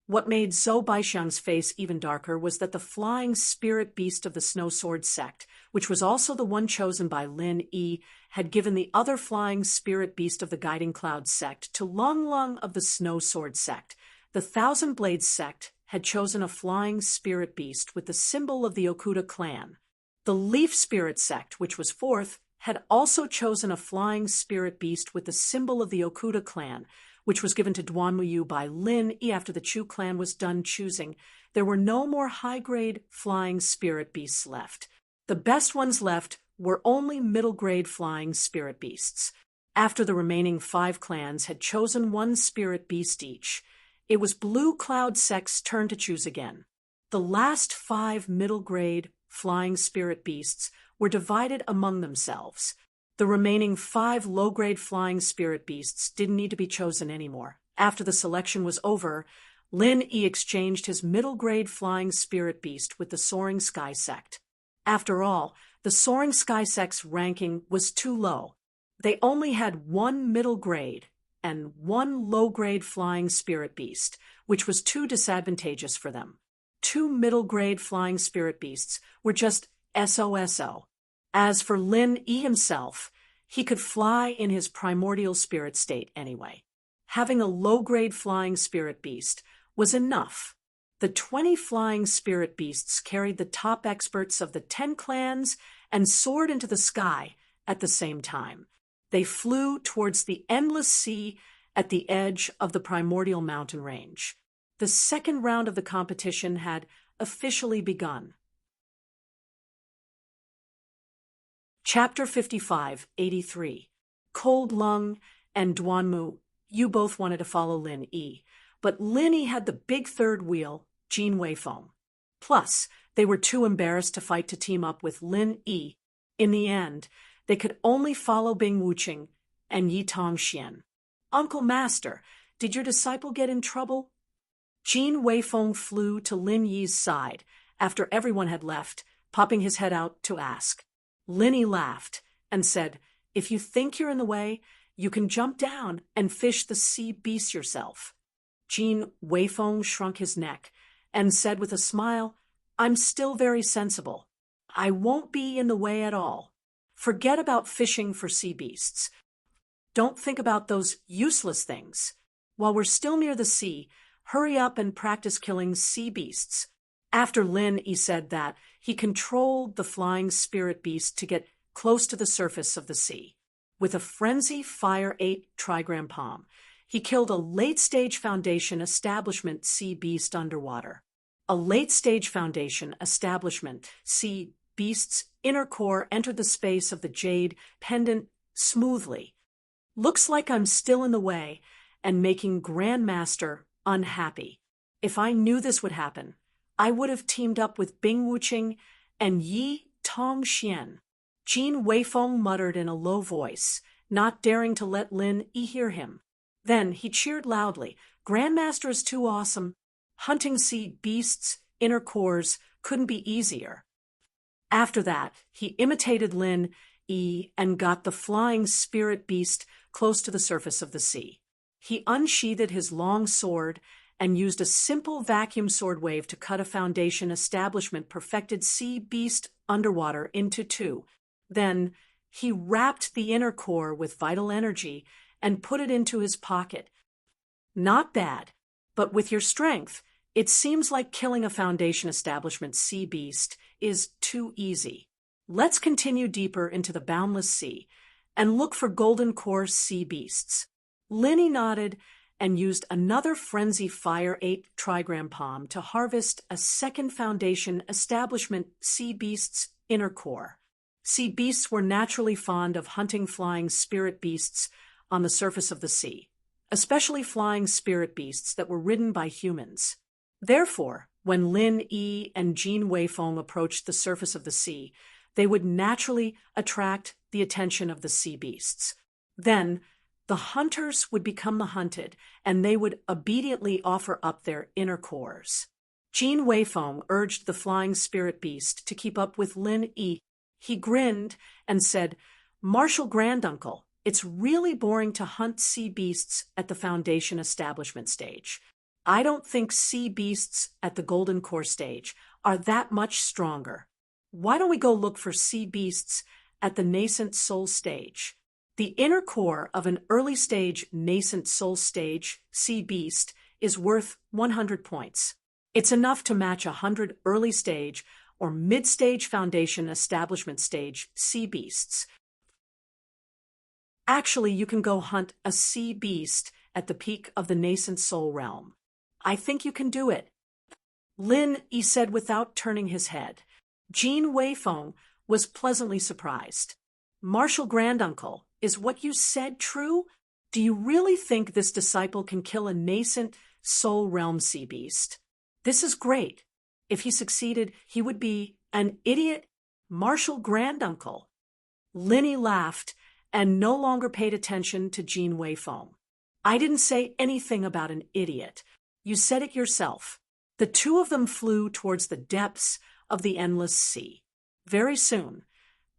What made Zhou Baixiang's face even darker was that the flying spirit beast of the Snow Sword sect, which was also the one chosen by Lin Yi, had given the other flying spirit beast of the Guiding Cloud sect to Lung Lung of the Snow Sword sect. The Thousand Blades sect had chosen a flying spirit beast with the symbol of the Okuda clan. The Leaf Spirit sect, which was fourth, had also chosen a flying spirit beast with the symbol of the Okuda clan, which was given to Duanmuyu by Lin Yi after the Chu clan was done choosing. There were no more high-grade flying spirit beasts left. The best ones left were only middle-grade flying spirit beasts. After the remaining 5 clans had chosen one spirit beast each, it was Blue Cloud sect's turn to choose again. The last 5 middle-grade flying spirit beasts were divided among themselves. The remaining 5 low-grade flying spirit beasts didn't need to be chosen anymore. After the selection was over, Lin Yi exchanged his middle-grade flying spirit beast with the Soaring Sky sect. After all, the Soaring Sky sect's ranking was too low. They only had 1 middle-grade and 1 low-grade flying spirit beast, which was too disadvantageous for them. 2 middle-grade flying spirit beasts were just SOSO. As for Lin Yi himself, he could fly in his primordial spirit state anyway. Having a low-grade flying spirit beast was enough. The 20 flying spirit beasts carried the top experts of the 10 clans and soared into the sky at the same time. They flew towards the endless sea at the edge of the primordial mountain range. The second round of the competition had officially begun. Chapter 55, 83. Cold Lung and Duanmu, you both wanted to follow Lin Yi, but Lin Yi had the big third wheel, Jin Weifeng. Plus, they were too embarrassed to fight to team up with Lin Yi. In the end, they could only follow Bing Wuqing and Yi Tongxian. Uncle Master, did your disciple get in trouble? Jin Weifeng flew to Lin Yi's side after everyone had left, popping his head out to ask. Lin Yi laughed and said, "If you think you're in the way, you can jump down and fish the sea beast yourself." Jin Weifeng shrunk his neck and said with a smile, "I'm still very sensible. I won't be in the way at all. Forget about fishing for sea beasts. Don't think about those useless things. While we're still near the sea, hurry up and practice killing sea beasts." After Lin Yi said that, he controlled the flying spirit beast to get close to the surface of the sea. With a frenzy Fire 8 trigram palm, he killed a late-stage Foundation establishment sea beast underwater. A late-stage Foundation establishment sea beast's inner core entered the space of the jade pendant smoothly. Looks like I'm still in the way and making Grandmaster unhappy. If I knew this would happen, I would have teamed up with Bing Wuqing and Yi Tongxian. Jin Weifeng muttered in a low voice, not daring to let Lin Yi hear him. Then he cheered loudly. Grandmaster is too awesome. Hunting sea beasts' inner cores couldn't be easier. After that, he imitated Lin Yi and got the flying spirit beast close to the surface of the sea. He unsheathed his long sword and used a simple vacuum sword wave to cut a Foundation establishment perfected sea beast underwater into 2. Then he wrapped the inner core with vital energy and put it into his pocket. Not bad, but with your strength, it seems like killing a Foundation establishment sea beast is too easy. Let's continue deeper into the boundless sea and look for golden core sea beasts. Lin Yi nodded and used another Frenzy Fire 8 trigram palm to harvest a second Foundation establishment sea beast's inner core. Sea beasts were naturally fond of hunting flying spirit beasts on the surface of the sea, especially flying spirit beasts that were ridden by humans. Therefore, when Lin Yi and Jin Weifeng approached the surface of the sea, they would naturally attract the attention of the sea beasts. Then, the hunters would become the hunted, and they would obediently offer up their inner cores. Jin Weifeng urged the flying spirit beast to keep up with Lin Yi. He grinned and said, "Martial Granduncle, it's really boring to hunt sea beasts at the Foundation establishment stage. I don't think sea beasts at the Golden Core stage are that much stronger. Why don't we go look for sea beasts at the nascent soul stage? The inner core of an early stage nascent soul stage sea beast is worth 100 points. It's enough to match 100 early stage or mid-stage foundation establishment stage sea beasts. Actually, you can go hunt a sea beast at the peak of the nascent soul realm. I think you can do it. Lin Yi said without turning his head. Jin Weifeng was pleasantly surprised. Martial granduncle, is what you said true? Do you really think this disciple can kill a nascent soul realm sea beast? This is great. If he succeeded, he would be an idiot martial granduncle. Lin Yi laughed and no longer paid attention to Jin Weifeng. I didn't say anything about an idiot. You said it yourself. The two of them flew towards the depths of the endless sea. Very soon,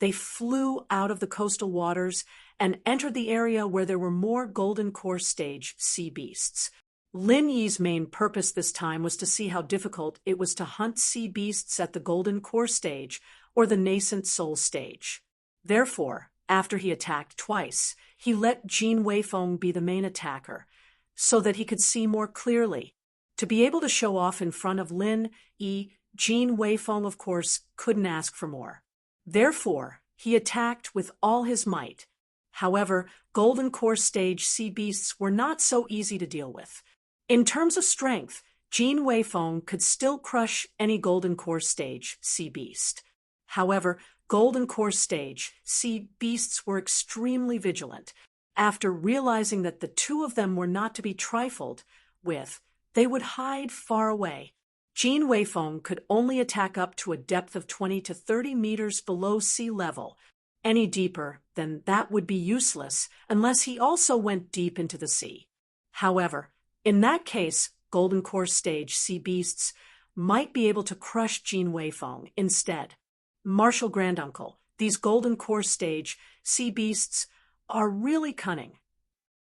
they flew out of the coastal waters and entered the area where there were more Golden Core stage sea beasts. Lin Yi's main purpose this time was to see how difficult it was to hunt sea beasts at the Golden Core stage or the nascent soul stage. Therefore, after he attacked twice, he let Jin Weifeng be the main attacker, so that he could see more clearly. To be able to show off in front of Lin Yi, Jin Weifeng, of course, couldn't ask for more. Therefore, he attacked with all his might. However, Golden Core stage sea beasts were not so easy to deal with. In terms of strength, Jin Weifeng could still crush any Golden Core stage sea beast. However, Golden Core stage sea beasts were extremely vigilant. After realizing that the two of them were not to be trifled with, they would hide far away. Jin Weifeng could only attack up to a depth of 20 to 30 meters below sea level. Any deeper than that would be useless unless he also went deep into the sea. However, in that case, Golden Core stage sea beasts might be able to crush Jin Weifeng instead. Martial granduncle, these Golden Core stage sea beasts are really cunning.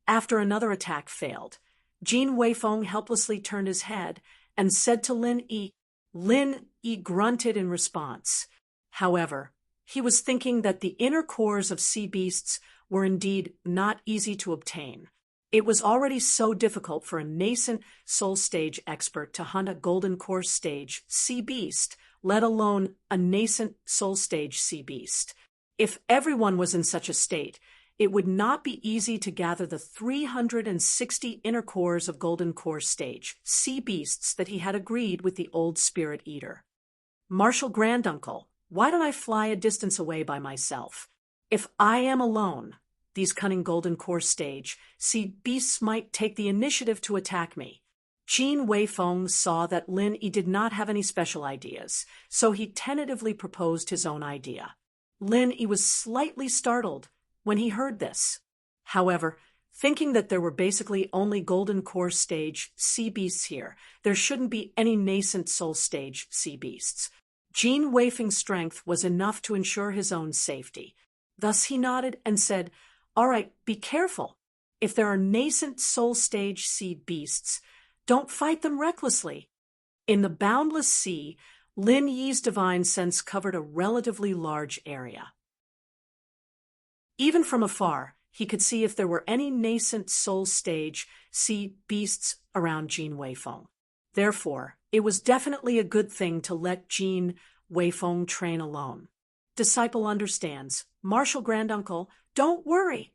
After another attack failed, Jin Weifeng helplessly turned his head and said to Lin Yi. Lin Yi grunted in response. However, he was thinking that the inner cores of sea beasts were indeed not easy to obtain. It was already so difficult for a nascent soul stage expert to hunt a Golden Core stage sea beast, let alone a nascent soul stage sea beast. If everyone was in such a state, it would not be easy to gather the 360 inner cores of Golden Core stage sea beasts that he had agreed with the old spirit eater. Martial granduncle, why don't I fly a distance away by myself? If I am alone, these cunning Golden Core stage sea beasts might take the initiative to attack me. Jin Weifeng saw that Lin Yi did not have any special ideas, so he tentatively proposed his own idea. Lin Yi was slightly startled when he heard this. However, thinking that there were basically only Golden Core stage sea beasts here, there shouldn't be any nascent soul stage sea beasts. Jin Weifeng's strength was enough to ensure his own safety. Thus he nodded and said, "All right, be careful. If there are nascent soul stage sea beasts, don't fight them recklessly." In the boundless sea, Lin Yi's divine sense covered a relatively large area. Even from afar, he could see if there were any nascent soul stage sea beasts around Jin Weifeng. Therefore, it was definitely a good thing to let Jin Weifeng train alone. Disciple understands. Martial granduncle, don't worry.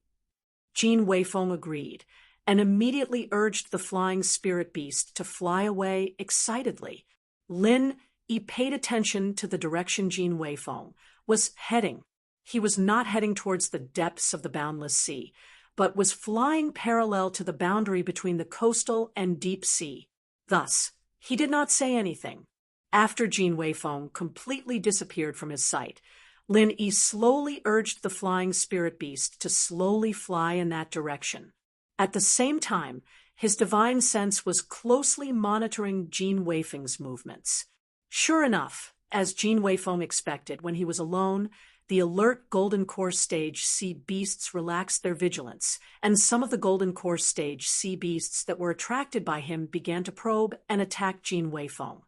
Jin Weifeng agreed, and immediately urged the flying spirit beast to fly away excitedly. Lin Yi paid attention to the direction Jin Weifeng was heading. He was not heading towards the depths of the boundless sea, but was flying parallel to the boundary between the coastal and deep sea. Thus, he did not say anything. After Jin Weifeng completely disappeared from his sight, Lin Yi slowly urged the flying spirit beast to slowly fly in that direction. At the same time, his divine sense was closely monitoring Jin Weifeng's movements. Sure enough, as Jin Weifeng expected when he was alone, the alert Golden Core Stage C beasts relaxed their vigilance, and some of the Golden Core Stage C beasts that were attracted by him began to probe and attack Jin Weifeng.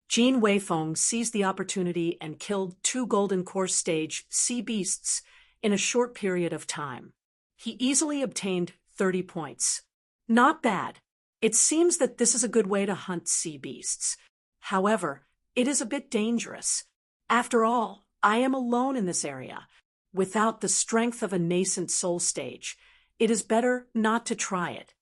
Jin Weifeng seized the opportunity and killed 2 Golden Core Stage C beasts in a short period of time. He easily obtained 30 points. Not bad. It seems that this is a good way to hunt sea beasts. However, it is a bit dangerous. After all, I am alone in this area. Without the strength of a nascent soul stage, it is better not to try it.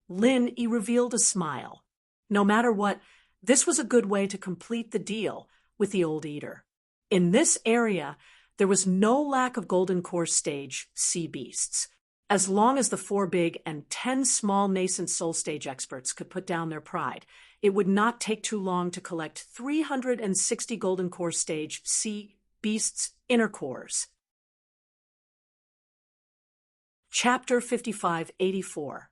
Lin Yi revealed a smile. No matter what, this was a good way to complete the deal with the old eater. In this area, there was no lack of Golden Core Stage sea beasts. As long as the 4 big and 10 small nascent soul stage experts could put down their pride, it would not take too long to collect 360 Golden Core Stage sea beasts' inner cores. Chapter 5584.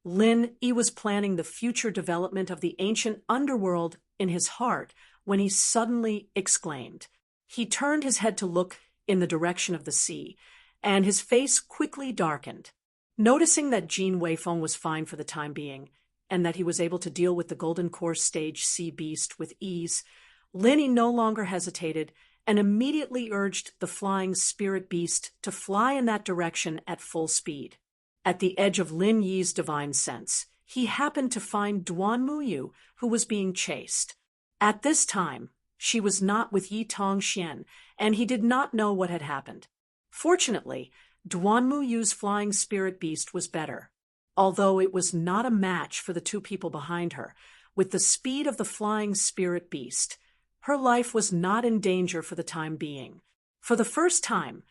Lin Yi was planning the future development of the ancient underworld in his heart when he suddenly exclaimed. He turned his head to look in the direction of the sea, and his face quickly darkened. Noticing that Jin Weifeng was fine for the time being, and that he was able to deal with the Golden Core Stage sea beast with ease, Lin Yi no longer hesitated and immediately urged the flying spirit beast to fly in that direction at full speed. At the edge of Lin Yi's divine sense, he happened to find Duan Muyu, who was being chased. At this time, she was not with Yi Tongxian, and he did not know what had happened. Fortunately, Duan Muyu's flying spirit beast was better. Although it was not a match for the 2 people behind her, with the speed of the flying spirit beast, her life was not in danger for the time being. For the first time,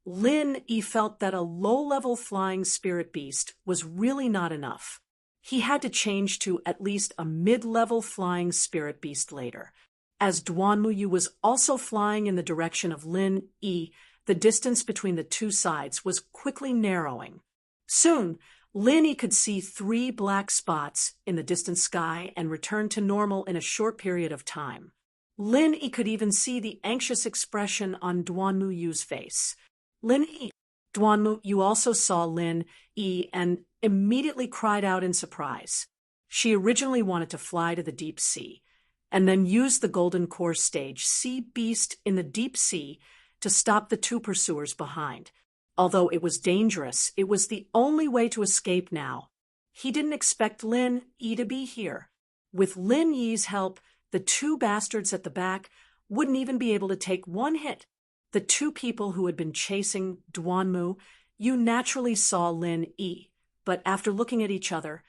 Lin Yi felt that a low-level flying spirit beast was really not enough. He had to change to at least a mid-level flying spirit beast later. As Duan Muyu was also flying in the direction of Lin Yi, the distance between the 2 sides was quickly narrowing. Soon, Lin Yi could see 3 black spots in the distant sky and return to normal in a short period of time. Lin Yi could even see the anxious expression on Duan Muyu's face. Lin Yi. Duan Muyu also saw Lin Yi and immediately cried out in surprise. She originally wanted to fly to the deep sea, and then use the Golden Core Stage sea beast in the deep sea to stop the 2 pursuers behind. Although it was dangerous, it was the only way to escape now. He didn't expect Lin Yi to be here. With Lin Yi's help, the 2 bastards at the back wouldn't even be able to take 1 hit. The 2 people who had been chasing Duan Mu naturally saw Lin Yi, but after looking at each other,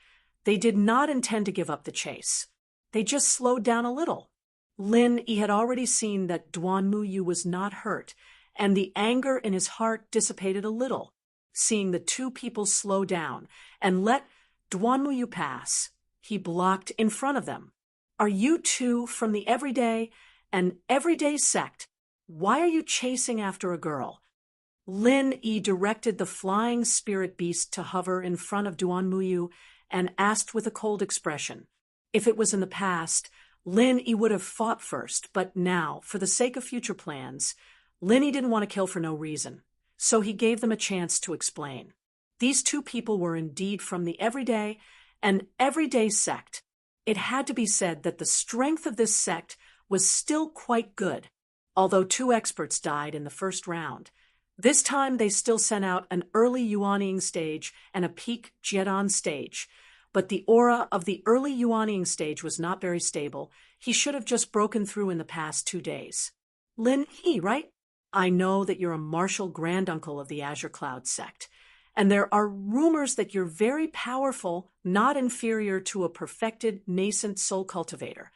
they did not intend to give up the chase. They just slowed down a little. Lin Yi had already seen that Duan Muyu was not hurt, and the anger in his heart dissipated a little. Seeing the 2 people slow down and let Duan Muyu pass, he blocked in front of them. Are you 2 from the everyday and everyday sect? Why are you chasing after a girl? Lin Yi directed the flying spirit beast to hover in front of Duan Muyu and asked with a cold expression. If it was in the past, Lin Yi would have fought first, but now, for the sake of future plans, Lin Yi didn't want to kill for no reason, so he gave them a chance to explain. These 2 people were indeed from the everyday and everyday sect. It had to be said that the strength of this sect was still quite good. Although 2 experts died in the first round, this time they still sent out an early Yuanying stage and a peak Jiedan stage. But the aura of the early Yuanying stage was not very stable. He should have just broken through in the past 2 days. Lin Yi, right? I know that you're a martial granduncle of the Azure Cloud sect, and there are rumors that you're very powerful, not inferior to a perfected nascent soul cultivator.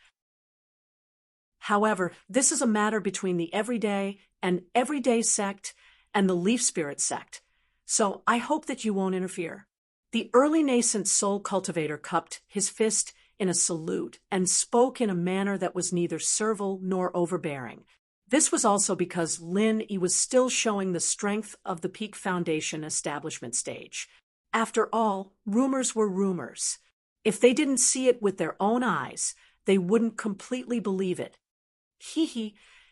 However, this is a matter between the everyday and everyday sect and the Leaf Spirit sect, so I hope that you won't interfere. The early nascent soul cultivator cupped his fist in a salute and spoke in a manner that was neither servile nor overbearing. This was also because Lin Yi was still showing the strength of the Peak Foundation establishment stage. After all, rumors were rumors. If they didn't see it with their own eyes, they wouldn't completely believe it.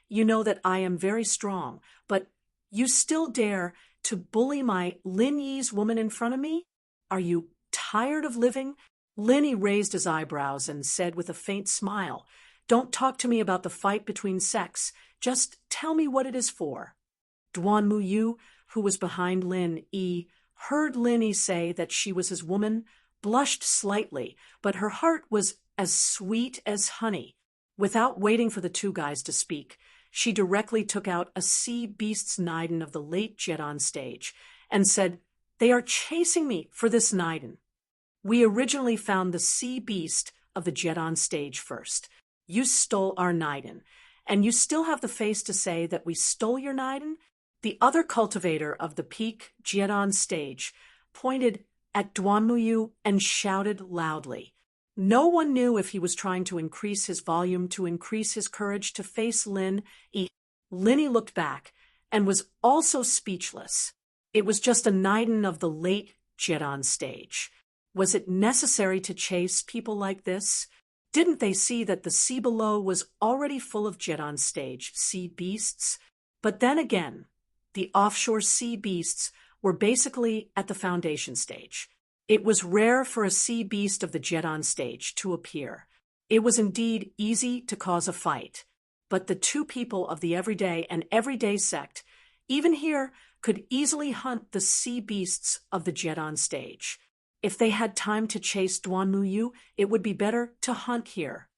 you know that I am very strong, but you still dare to bully my Lin Yi's woman in front of me? Are you tired of living? Lin Yi raised his eyebrows and said with a faint smile, "Don't talk to me about the fight between sects. Just tell me what it is for." Duan Muyu, who was behind Lin Yi, heard Lin Yi say that she was his woman, blushed slightly, but her heart was as sweet as honey. Without waiting for the two guys to speak, she directly took out a sea beast's Naiden of the late Jedon stage and said, "They are chasing me for this Naiden. We originally found the sea beast of the Jedon stage first. You stole our Naiden, and you still have the face to say that we stole your Naiden?" The other cultivator of the peak Jedon stage pointed at Duan Muyu and shouted loudly. No one knew if he was trying to increase his volume to increase his courage to face Lin Yi. Lin Yi looked back and was also speechless. It was just a Naiden of the late Jedon stage. Was it necessary to chase people like this? Didn't they see that the sea below was already full of Jedon stage sea beasts? But then again, the offshore sea beasts were basically at the foundation stage. It was rare for a sea beast of the Jedon stage to appear. It was indeed easy to cause a fight. But the two people of the everyday and everyday sect, even here, could easily hunt the sea beasts of the Jedon stage. If they had time to chase Duan Muyu, it would be better to hunt here.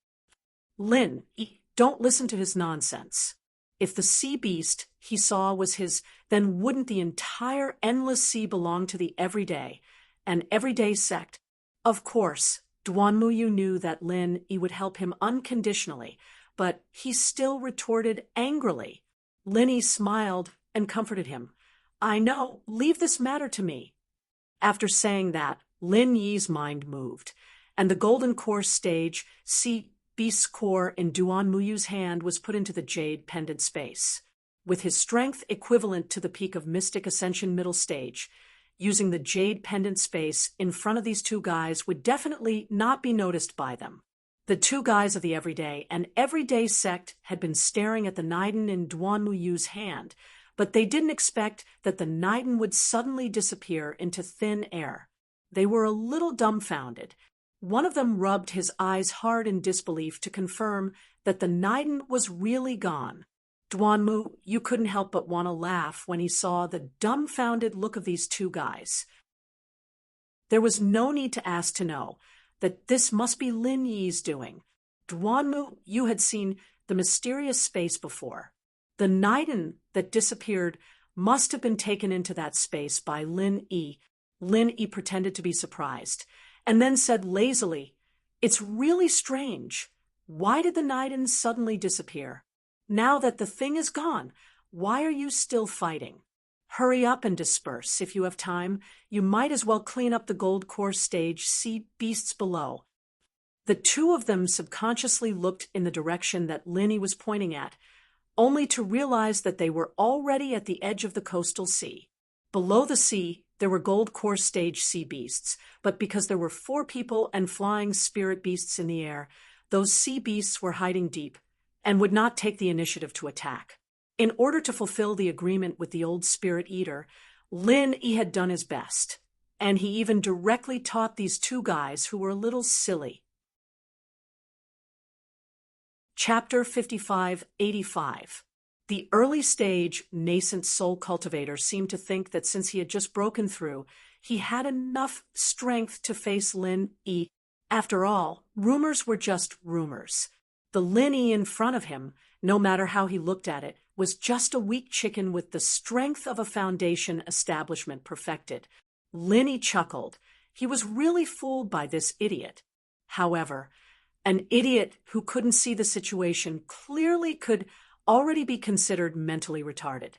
Lin Yi, don't listen to his nonsense. If the sea beast he saw was his, then wouldn't the entire endless sea belong to the everyday and everyday sect? Of course, Duan Muyu knew that Lin Yi would help him unconditionally, but he still retorted angrily. Lin Yi smiled and comforted him. "I know, leave this matter to me." After saying that, Lin Yi's mind moved, and the golden core stage, sea beast's core in Duan Muyu's hand, was put into the jade pendant space. With his strength equivalent to the peak of Mystic Ascension middle stage, using the jade pendant space in front of these two guys would definitely not be noticed by them. The two guys of the everyday and everyday sect had been staring at the Naiden in Duan Muyu's hand, but they didn't expect that the Naiden would suddenly disappear into thin air. They were a little dumbfounded. One of them rubbed his eyes hard in disbelief to confirm that the Naiden was really gone. Duan Muyu couldn't help but want to laugh when he saw the dumbfounded look of these two guys. There was no need to ask to know that this must be Lin Yi's doing. Duan Muyu had seen the mysterious space before. The Naiden that disappeared must have been taken into that space by Lin Yi. Lin Yi pretended to be surprised, and then said lazily, "It's really strange. Why did the Naiden suddenly disappear? Now that the thing is gone, why are you still fighting? Hurry up and disperse if you have time. You might as well clean up the gold core stage sea beasts below." The two of them subconsciously looked in the direction that Lin Yi was pointing at, only to realize that they were already at the edge of the coastal sea. Below the sea, there were gold core stage sea beasts, but because there were 4 people and flying spirit beasts in the air, those sea beasts were hiding deep and would not take the initiative to attack. In order to fulfill the agreement with the old spirit eater, Lin Yi had done his best, and he even directly taught these two guys who were a little silly. Chapter 5585. The early stage nascent soul cultivator seemed to think that since he had just broken through, he had enough strength to face Lin Yi. After all, rumors were just rumors. The Lin Yi in front of him, no matter how he looked at it, was just a weak chicken with the strength of a foundation establishment perfected. Lin Yi chuckled. He was really fooled by this idiot. However, an idiot who couldn't see the situation clearly could already be considered mentally retarded.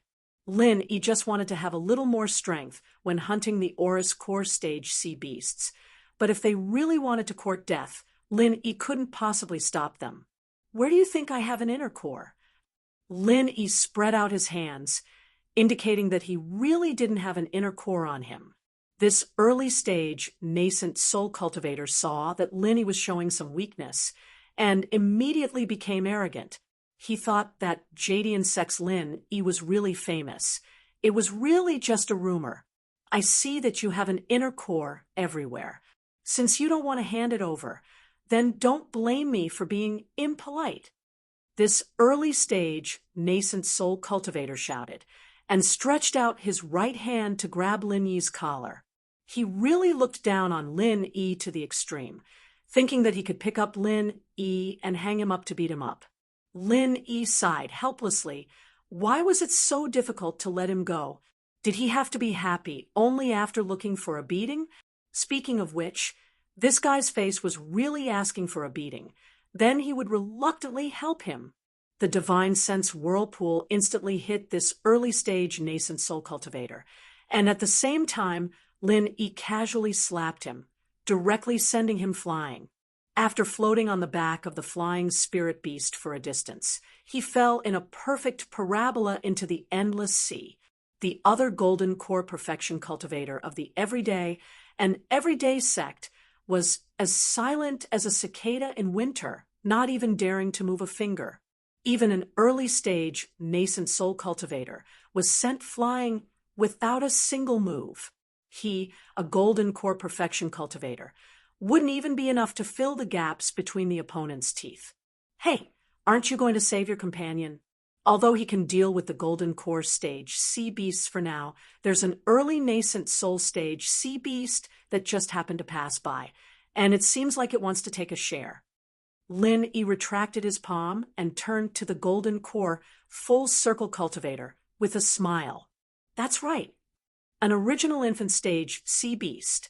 Lin Yi just wanted to have a little more strength when hunting the Aurus core stage sea beasts. But if they really wanted to court death, Lin Yi couldn't possibly stop them. "Where do you think I have an inner core?" Lin Yi spread out his hands, indicating that he really didn't have an inner core on him. This early stage nascent soul cultivator saw that Lin Yi was showing some weakness and immediately became arrogant. He thought that Jadian Sex Lin E was really famous. It was really just a rumor. I see that you have an inner core everywhere. Since you don't want to hand it over, then don't blame me for being impolite. This early stage, nascent soul cultivator shouted, and stretched out his right hand to grab Lin Yi's collar. He really looked down on Lin E to the extreme, thinking that he could pick up Lin E and hang him up to beat him up. Lin E sighed helplessly. Why was it so difficult to let him go? Did he have to be happy only after looking for a beating? Speaking of which, this guy's face was really asking for a beating. Then he would reluctantly help him. The divine sense whirlpool instantly hit this early-stage nascent soul cultivator, and at the same time, Lin E casually slapped him, directly sending him flying. After floating on the back of the flying spirit beast for a distance, he fell in a perfect parabola into the endless sea. The other golden core perfection cultivator of the everyday and everyday sect was as silent as a cicada in winter, not even daring to move a finger. Even an early-stage nascent soul cultivator was sent flying without a single move. He, a golden core perfection cultivator, wouldn't even be enough to fill the gaps between the opponent's teeth. Hey, aren't you going to save your companion? Although he can deal with the golden core stage sea beasts for now, there's an early nascent soul stage sea beast that just happened to pass by, and it seems like it wants to take a share. Lin E retracted his palm and turned to the golden core full circle cultivator with a smile. That's right. An original infant stage sea beast.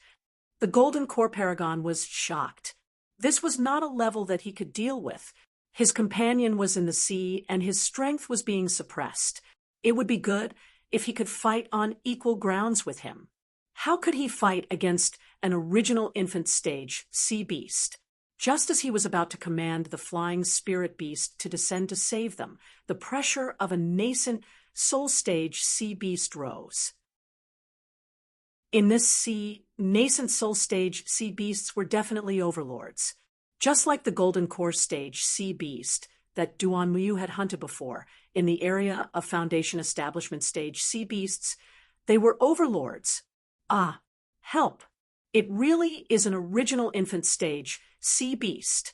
The golden core paragon was shocked. This was not a level that he could deal with. His companion was in the sea, and his strength was being suppressed. It would be good if he could fight on equal grounds with him. How could he fight against an original infant stage sea beast? Just as he was about to command the flying spirit beast to descend to save them, the pressure of a nascent soul stage sea beast rose. In this sea, nascent soul stage sea beasts were definitely overlords. Just like the golden core stage sea beast that Duan Muyu had hunted before in the area of Foundation Establishment stage sea beasts, they were overlords. Ah, help! It really is an original infant stage sea beast.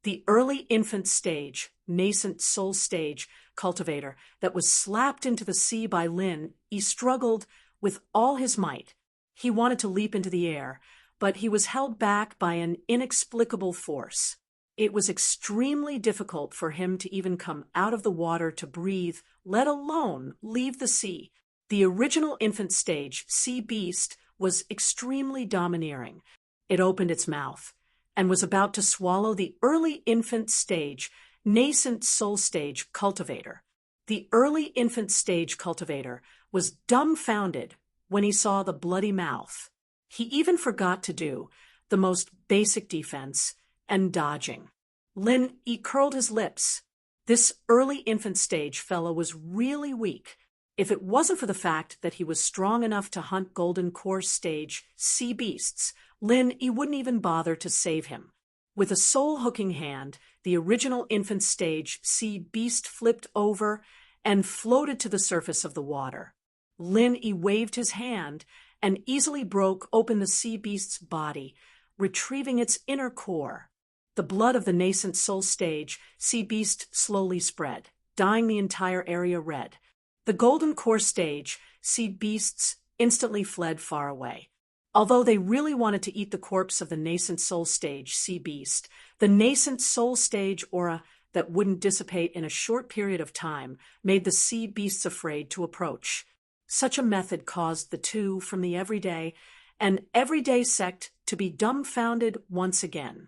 The early infant stage, nascent soul stage cultivator that was slapped into the sea by Lin E struggled with all his might. He wanted to leap into the air, but he was held back by an inexplicable force. It was extremely difficult for him to even come out of the water to breathe, let alone leave the sea. The original infant stage sea beast was extremely domineering. It opened its mouth and was about to swallow the early infant stage, nascent soul stage cultivator. The early infant stage cultivator was dumbfounded when he saw the bloody mouth. He even forgot to do the most basic defense and dodging. Lin E curled his lips. This early infant stage fellow was really weak. If it wasn't for the fact that he was strong enough to hunt golden core stage sea beasts, Lin E wouldn't even bother to save him. With a soul-hooking hand, the original infant stage sea beast flipped over and floated to the surface of the water. Lin E waved his hand and easily broke open the sea beast's body, retrieving its inner core. The blood of the nascent soul stage sea beast slowly spread, dyeing the entire area red. The golden core stage sea beasts instantly fled far away. Although they really wanted to eat the corpse of the nascent soul stage sea beast, the nascent soul stage aura that wouldn't dissipate in a short period of time made the sea beasts afraid to approach. Such a method caused the two from the everyday and everyday sect to be dumbfounded once again.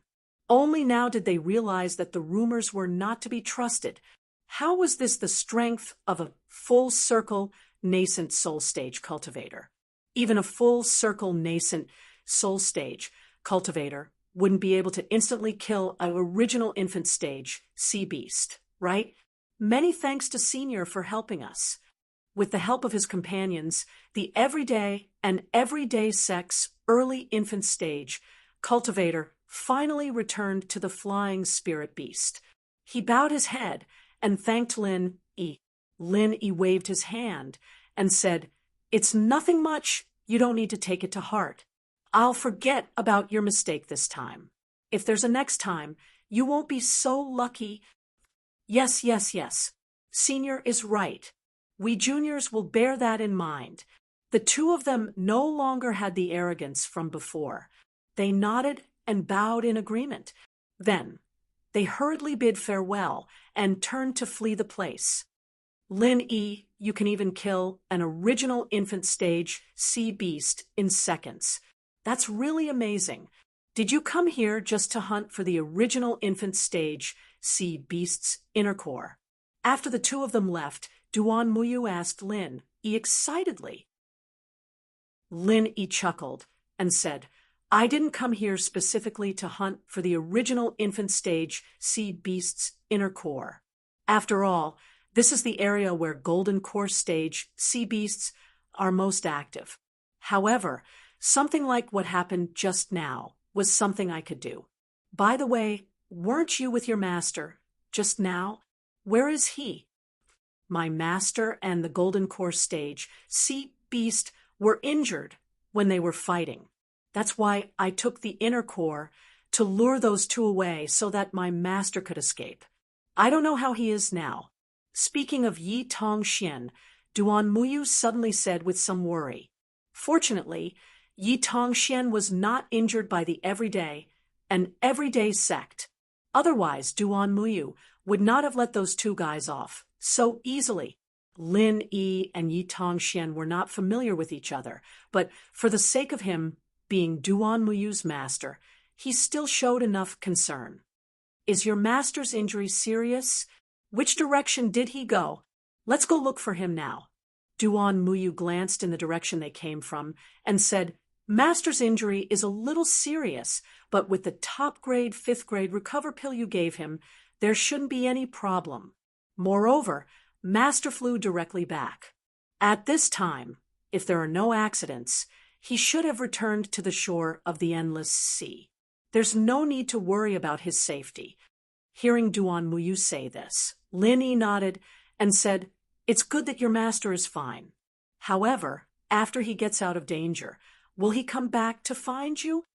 Only now did they realize that the rumors were not to be trusted. How was this the strength of a full-circle nascent soul stage cultivator? Even a full-circle nascent soul stage cultivator wouldn't be able to instantly kill an original infant stage sea beast, right? Many thanks to Senior for helping us. With the help of his companions, the everyday and everyday sex early infant stage cultivator finally returned to the flying spirit beast. He bowed his head and thanked Lin Yi. Lin Yi waved his hand and said, "It's nothing much. You don't need to take it to heart. I'll forget about your mistake this time. If there's a next time, you won't be so lucky." Yes, yes, yes. Senior is right. We juniors will bear that in mind. The two of them no longer had the arrogance from before. They nodded and bowed in agreement. Then, they hurriedly bid farewell and turned to flee the place. Lin Yi, you can even kill an original infant stage sea beast in seconds. That's really amazing. Did you come here just to hunt for the original infant stage sea beast's inner core? After the two of them left, Duan Muyu asked Lin Yi excitedly. Lin Yi chuckled and said, "I didn't come here specifically to hunt for the original infant stage sea beast's inner core. After all, this is the area where golden core stage sea beasts are most active. However, something like what happened just now was something I could do. By the way, weren't you with your master just now? Where is he?" "My master and the golden core stage sea beast were injured when they were fighting. That's why I took the inner core to lure those two away so that my master could escape. I don't know how he is now." Speaking of Yi Tongxian, Duan Muyu suddenly said with some worry. Fortunately, Yi Tongxian was not injured by an everyday sect. Otherwise, Duan Muyu would not have let those two guys off so easily. Lin Yi and Yi Tongxian were not familiar with each other, but for the sake of him being Duan Muyu's master, he still showed enough concern. "Is your master's injury serious? Which direction did he go? Let's go look for him now." Duan Muyu glanced in the direction they came from and said, "Master's injury is a little serious, but with the top-grade 5th-grade recover pill you gave him, there shouldn't be any problem. Moreover, Master flew directly back. At this time, if there are no accidents, he should have returned to the shore of the endless sea. There's no need to worry about his safety." Hearing Duan Muyu say this, Lin Yi nodded and said, "It's good that your master is fine. However, after he gets out of danger, will he come back to find you?"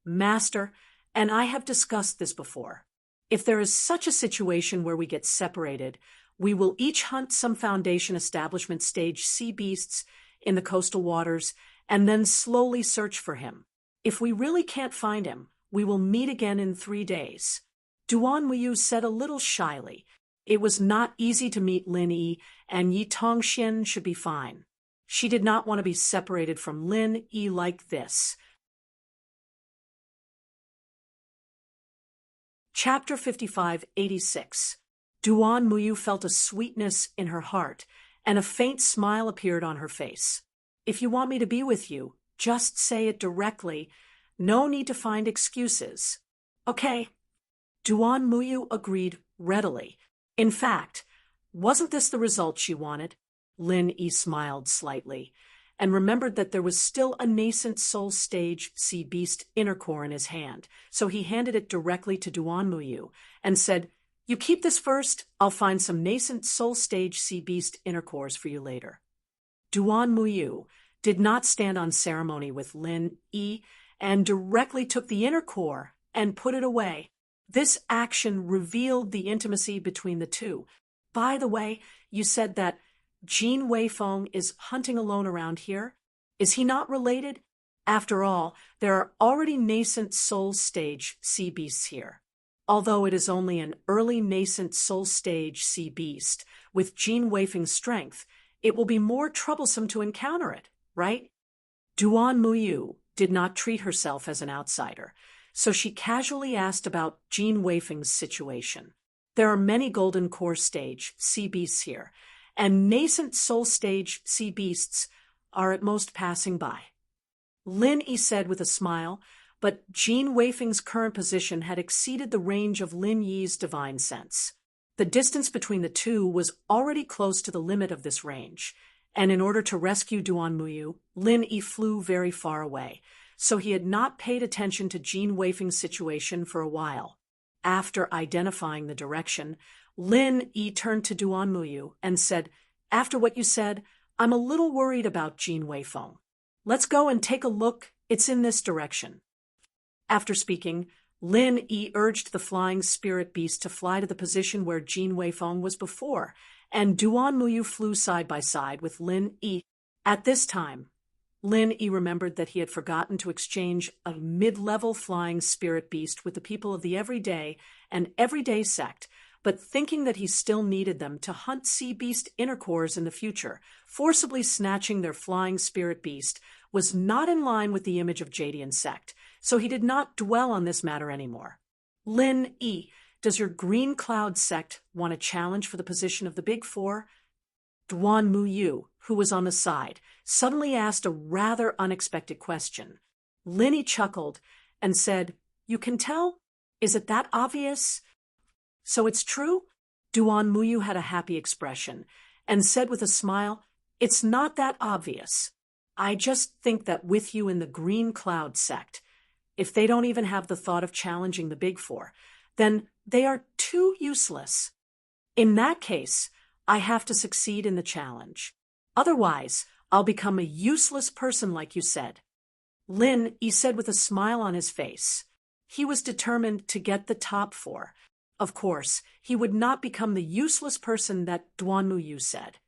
"Master, and I have discussed this before. If there is such a situation where we get separated, we will each hunt some Foundation establishment stage sea beasts in the coastal waters and then slowly search for him. If we really can't find him, we will meet again in 3 days." Duan Muyu said a little shyly. It was not easy to meet Lin Yi, and Yi Tongxian should be fine. She did not want to be separated from Lin Yi like this. Chapter 55-86. Duan Muyu felt a sweetness in her heart, and a faint smile appeared on her face. "If you want me to be with you, just say it directly. No need to find excuses." "Okay." Duan Muyu agreed readily. In fact, wasn't this the result she wanted? Lin Yi smiled slightly, and remembered that there was still a nascent soul stage sea beast inner core in his hand, so he handed it directly to Duan Muyu and said, "You keep this first, I'll find some nascent soul stage sea beast inner cores for you later." Duan Muyu did not stand on ceremony with Lin Yi and directly took the inner core and put it away. This action revealed the intimacy between the two. "By the way, you said that Jin Weifeng is hunting alone around here. Is he not related? After all, there are already nascent soul stage sea beasts here. Although it is only an early nascent soul stage sea beast, with Jin Weifeng's strength, it will be more troublesome to encounter it, right?" Duan Muyu did not treat herself as an outsider, so she casually asked about Jin Weifeng's situation. "There are many golden core stage sea beasts here, and nascent soul stage sea beasts are at most passing by." Lin Yi said with a smile, but Jin Weifeng's current position had exceeded the range of Lin Yi's divine sense. The distance between the two was already close to the limit of this range, and in order to rescue Duan Muyu, Lin Yi flew very far away, so he had not paid attention to Jin Weifeng's situation for a while. After identifying the direction, Lin Yi turned to Duan Muyu and said, "After what you said, I'm a little worried about Jin Weifeng. Let's go and take a look. It's in this direction." After speaking, Lin Yi urged the flying spirit beast to fly to the position where Jin Weifeng was before, and Duan Muyu flew side by side with Lin Yi. At this time, Lin Yi remembered that he had forgotten to exchange a mid-level flying spirit beast with the people of the Everyday and Everyday sect, but thinking that he still needed them to hunt sea beast inner cores in the future, forcibly snatching their flying spirit beast was not in line with the image of Jadian sect, so he did not dwell on this matter anymore. "Lin Yi, does your Green Cloud sect want a challenge for the position of the Big Four?" Duan Muyu, who was on the side, suddenly asked a rather unexpected question. Lin Yi chuckled and said, "You can tell? Is it that obvious?" "So it's true?" Duan Muyu had a happy expression and said with a smile, "It's not that obvious. I just think that with you in the Green Cloud sect, if they don't even have the thought of challenging the Big Four, then they are too useless. In that case, I have to succeed in the challenge. Otherwise, I'll become a useless person like you said." Lin Yi said with a smile on his face. He was determined to get the top four. Of course, he would not become the useless person that Duan Muyu said.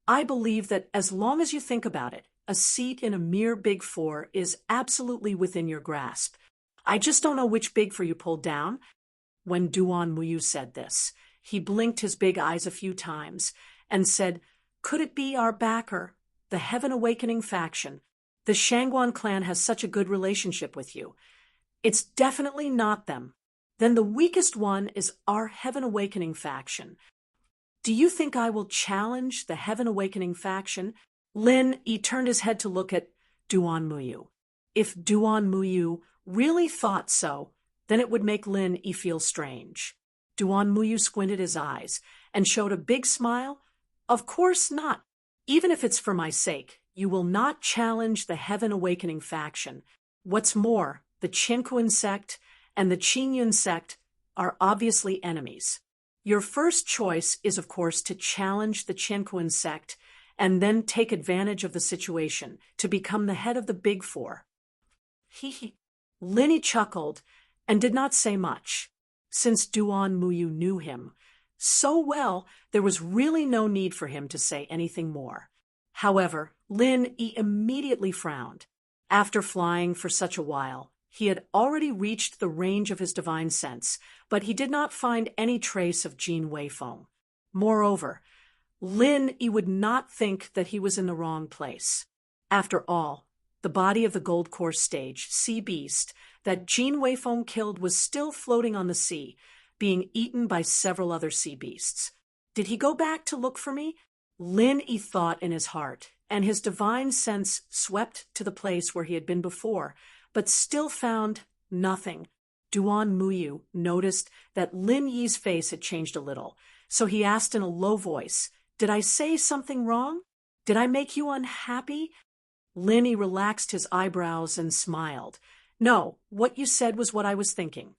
"I believe that as long as you think about it, a seat in a mere Big Four is absolutely within your grasp. I just don't know which Big Four you pulled down." When Duan Muyu said this, he blinked his big eyes a few times and said, "Could it be our backer, the Heaven Awakening faction? The Shangguan clan has such a good relationship with you. It's definitely not them. Then the weakest one is our Heaven Awakening faction. Do you think I will challenge the Heaven Awakening faction?" Lin Yi turned his head to look at Duan Muyu. If Duan Muyu really thought so, then it would make Lin Yi feel strange. Duan Muyu squinted his eyes and showed a big smile. "Of course not. Even if it's for my sake, you will not challenge the Heaven Awakening faction. What's more, the Qianquan sect and the Qingyun sect are obviously enemies. Your first choice is, of course, to challenge the Qianquan sect and then take advantage of the situation to become the head of the Big Four." Lin Yi chuckled and did not say much. Since Duan Muyu knew him so well, there was really no need for him to say anything more. However, Lin Yi immediately frowned. After flying for such a while, he had already reached the range of his divine sense, but he did not find any trace of Jin Weifeng. Moreover, Lin Yi would not think that he was in the wrong place. After all, the body of the Gold Course stage, sea beast, that Jin Weifeng killed was still floating on the sea, being eaten by several other sea beasts. Did he go back to look for me? Lin Yi thought in his heart, and his divine sense swept to the place where he had been before, but still found nothing. Duan Muyu noticed that Lin Yi's face had changed a little, so he asked in a low voice, "Did I say something wrong? Did I make you unhappy?" Lin Yi relaxed his eyebrows and smiled. "No, what you said was what I was thinking.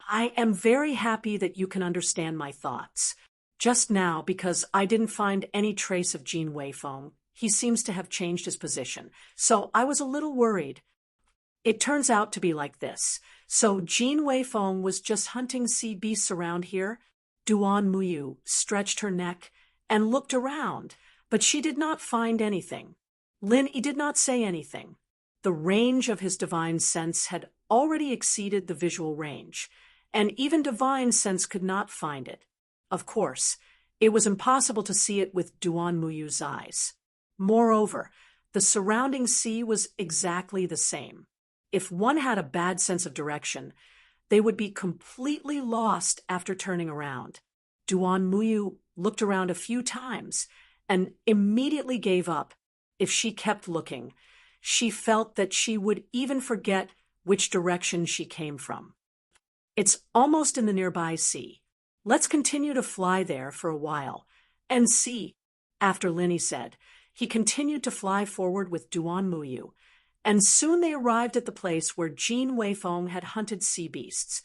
I am very happy that you can understand my thoughts. Just now, because I didn't find any trace of Jin Weifeng, he seems to have changed his position, so I was a little worried. It turns out to be like this. So Jin Weifeng was just hunting sea beasts around here?" Duan Muyu stretched her neck and looked around, but she did not find anything. Lin Yi did not say anything. The range of his divine sense had already exceeded the visual range, and even divine sense could not find it. Of course, it was impossible to see it with Duan Muyu's eyes. Moreover, the surrounding sea was exactly the same. If one had a bad sense of direction, they would be completely lost after turning around. Duan Muyu looked around a few times and immediately gave up. If she kept looking, she felt that she would even forget which direction she came from. "It's almost in the nearby sea. Let's continue to fly there for a while and see." After Lin Yi said, he continued to fly forward with Duan Muyu, and soon they arrived at the place where Jin Weifeng had hunted sea beasts.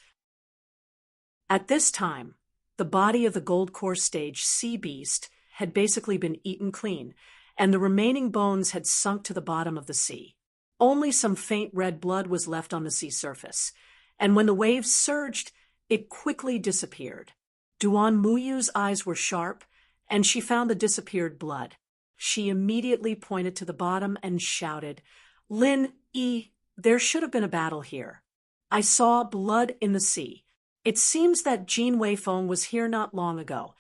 At this time, the body of the Gold Core Stage sea beast had basically been eaten clean, and the remaining bones had sunk to the bottom of the sea. Only some faint red blood was left on the sea surface, and when the waves surged, it quickly disappeared. Duan Muyu's eyes were sharp, and she found the disappeared blood. She immediately pointed to the bottom and shouted, "Lin Yi, there should have been a battle here. I saw blood in the sea. It seems that Jin Weifeng was here not long ago."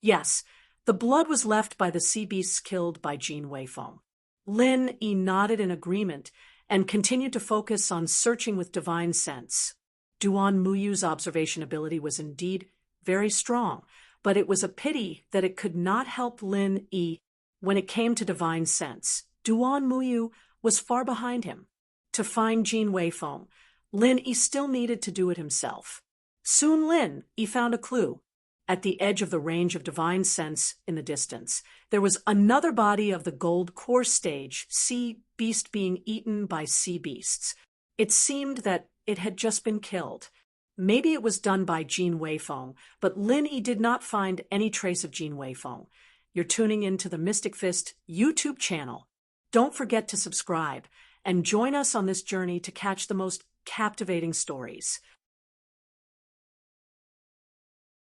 Yes, the blood was left by the sea beasts killed by Jin Weifeng. Lin Yi nodded in agreement and continued to focus on searching with divine sense. Duan Muyu's observation ability was indeed very strong, but it was a pity that it could not help Lin Yi when it came to divine sense. Duan Muyu was far behind him. To find Jin Weifeng, Lin Yi still needed to do it himself. Soon Lin Yi found a clue. At the edge of the range of divine sense in the distance, there was another body of the Gold Core Stage sea beast being eaten by sea beasts. It seemed that it had just been killed. Maybe it was done by Jin Weifeng, but Lin Yi did not find any trace of Jin Weifeng. You're tuning into the Mystic Fist YouTube channel. Don't forget to subscribe and join us on this journey to catch the most captivating stories.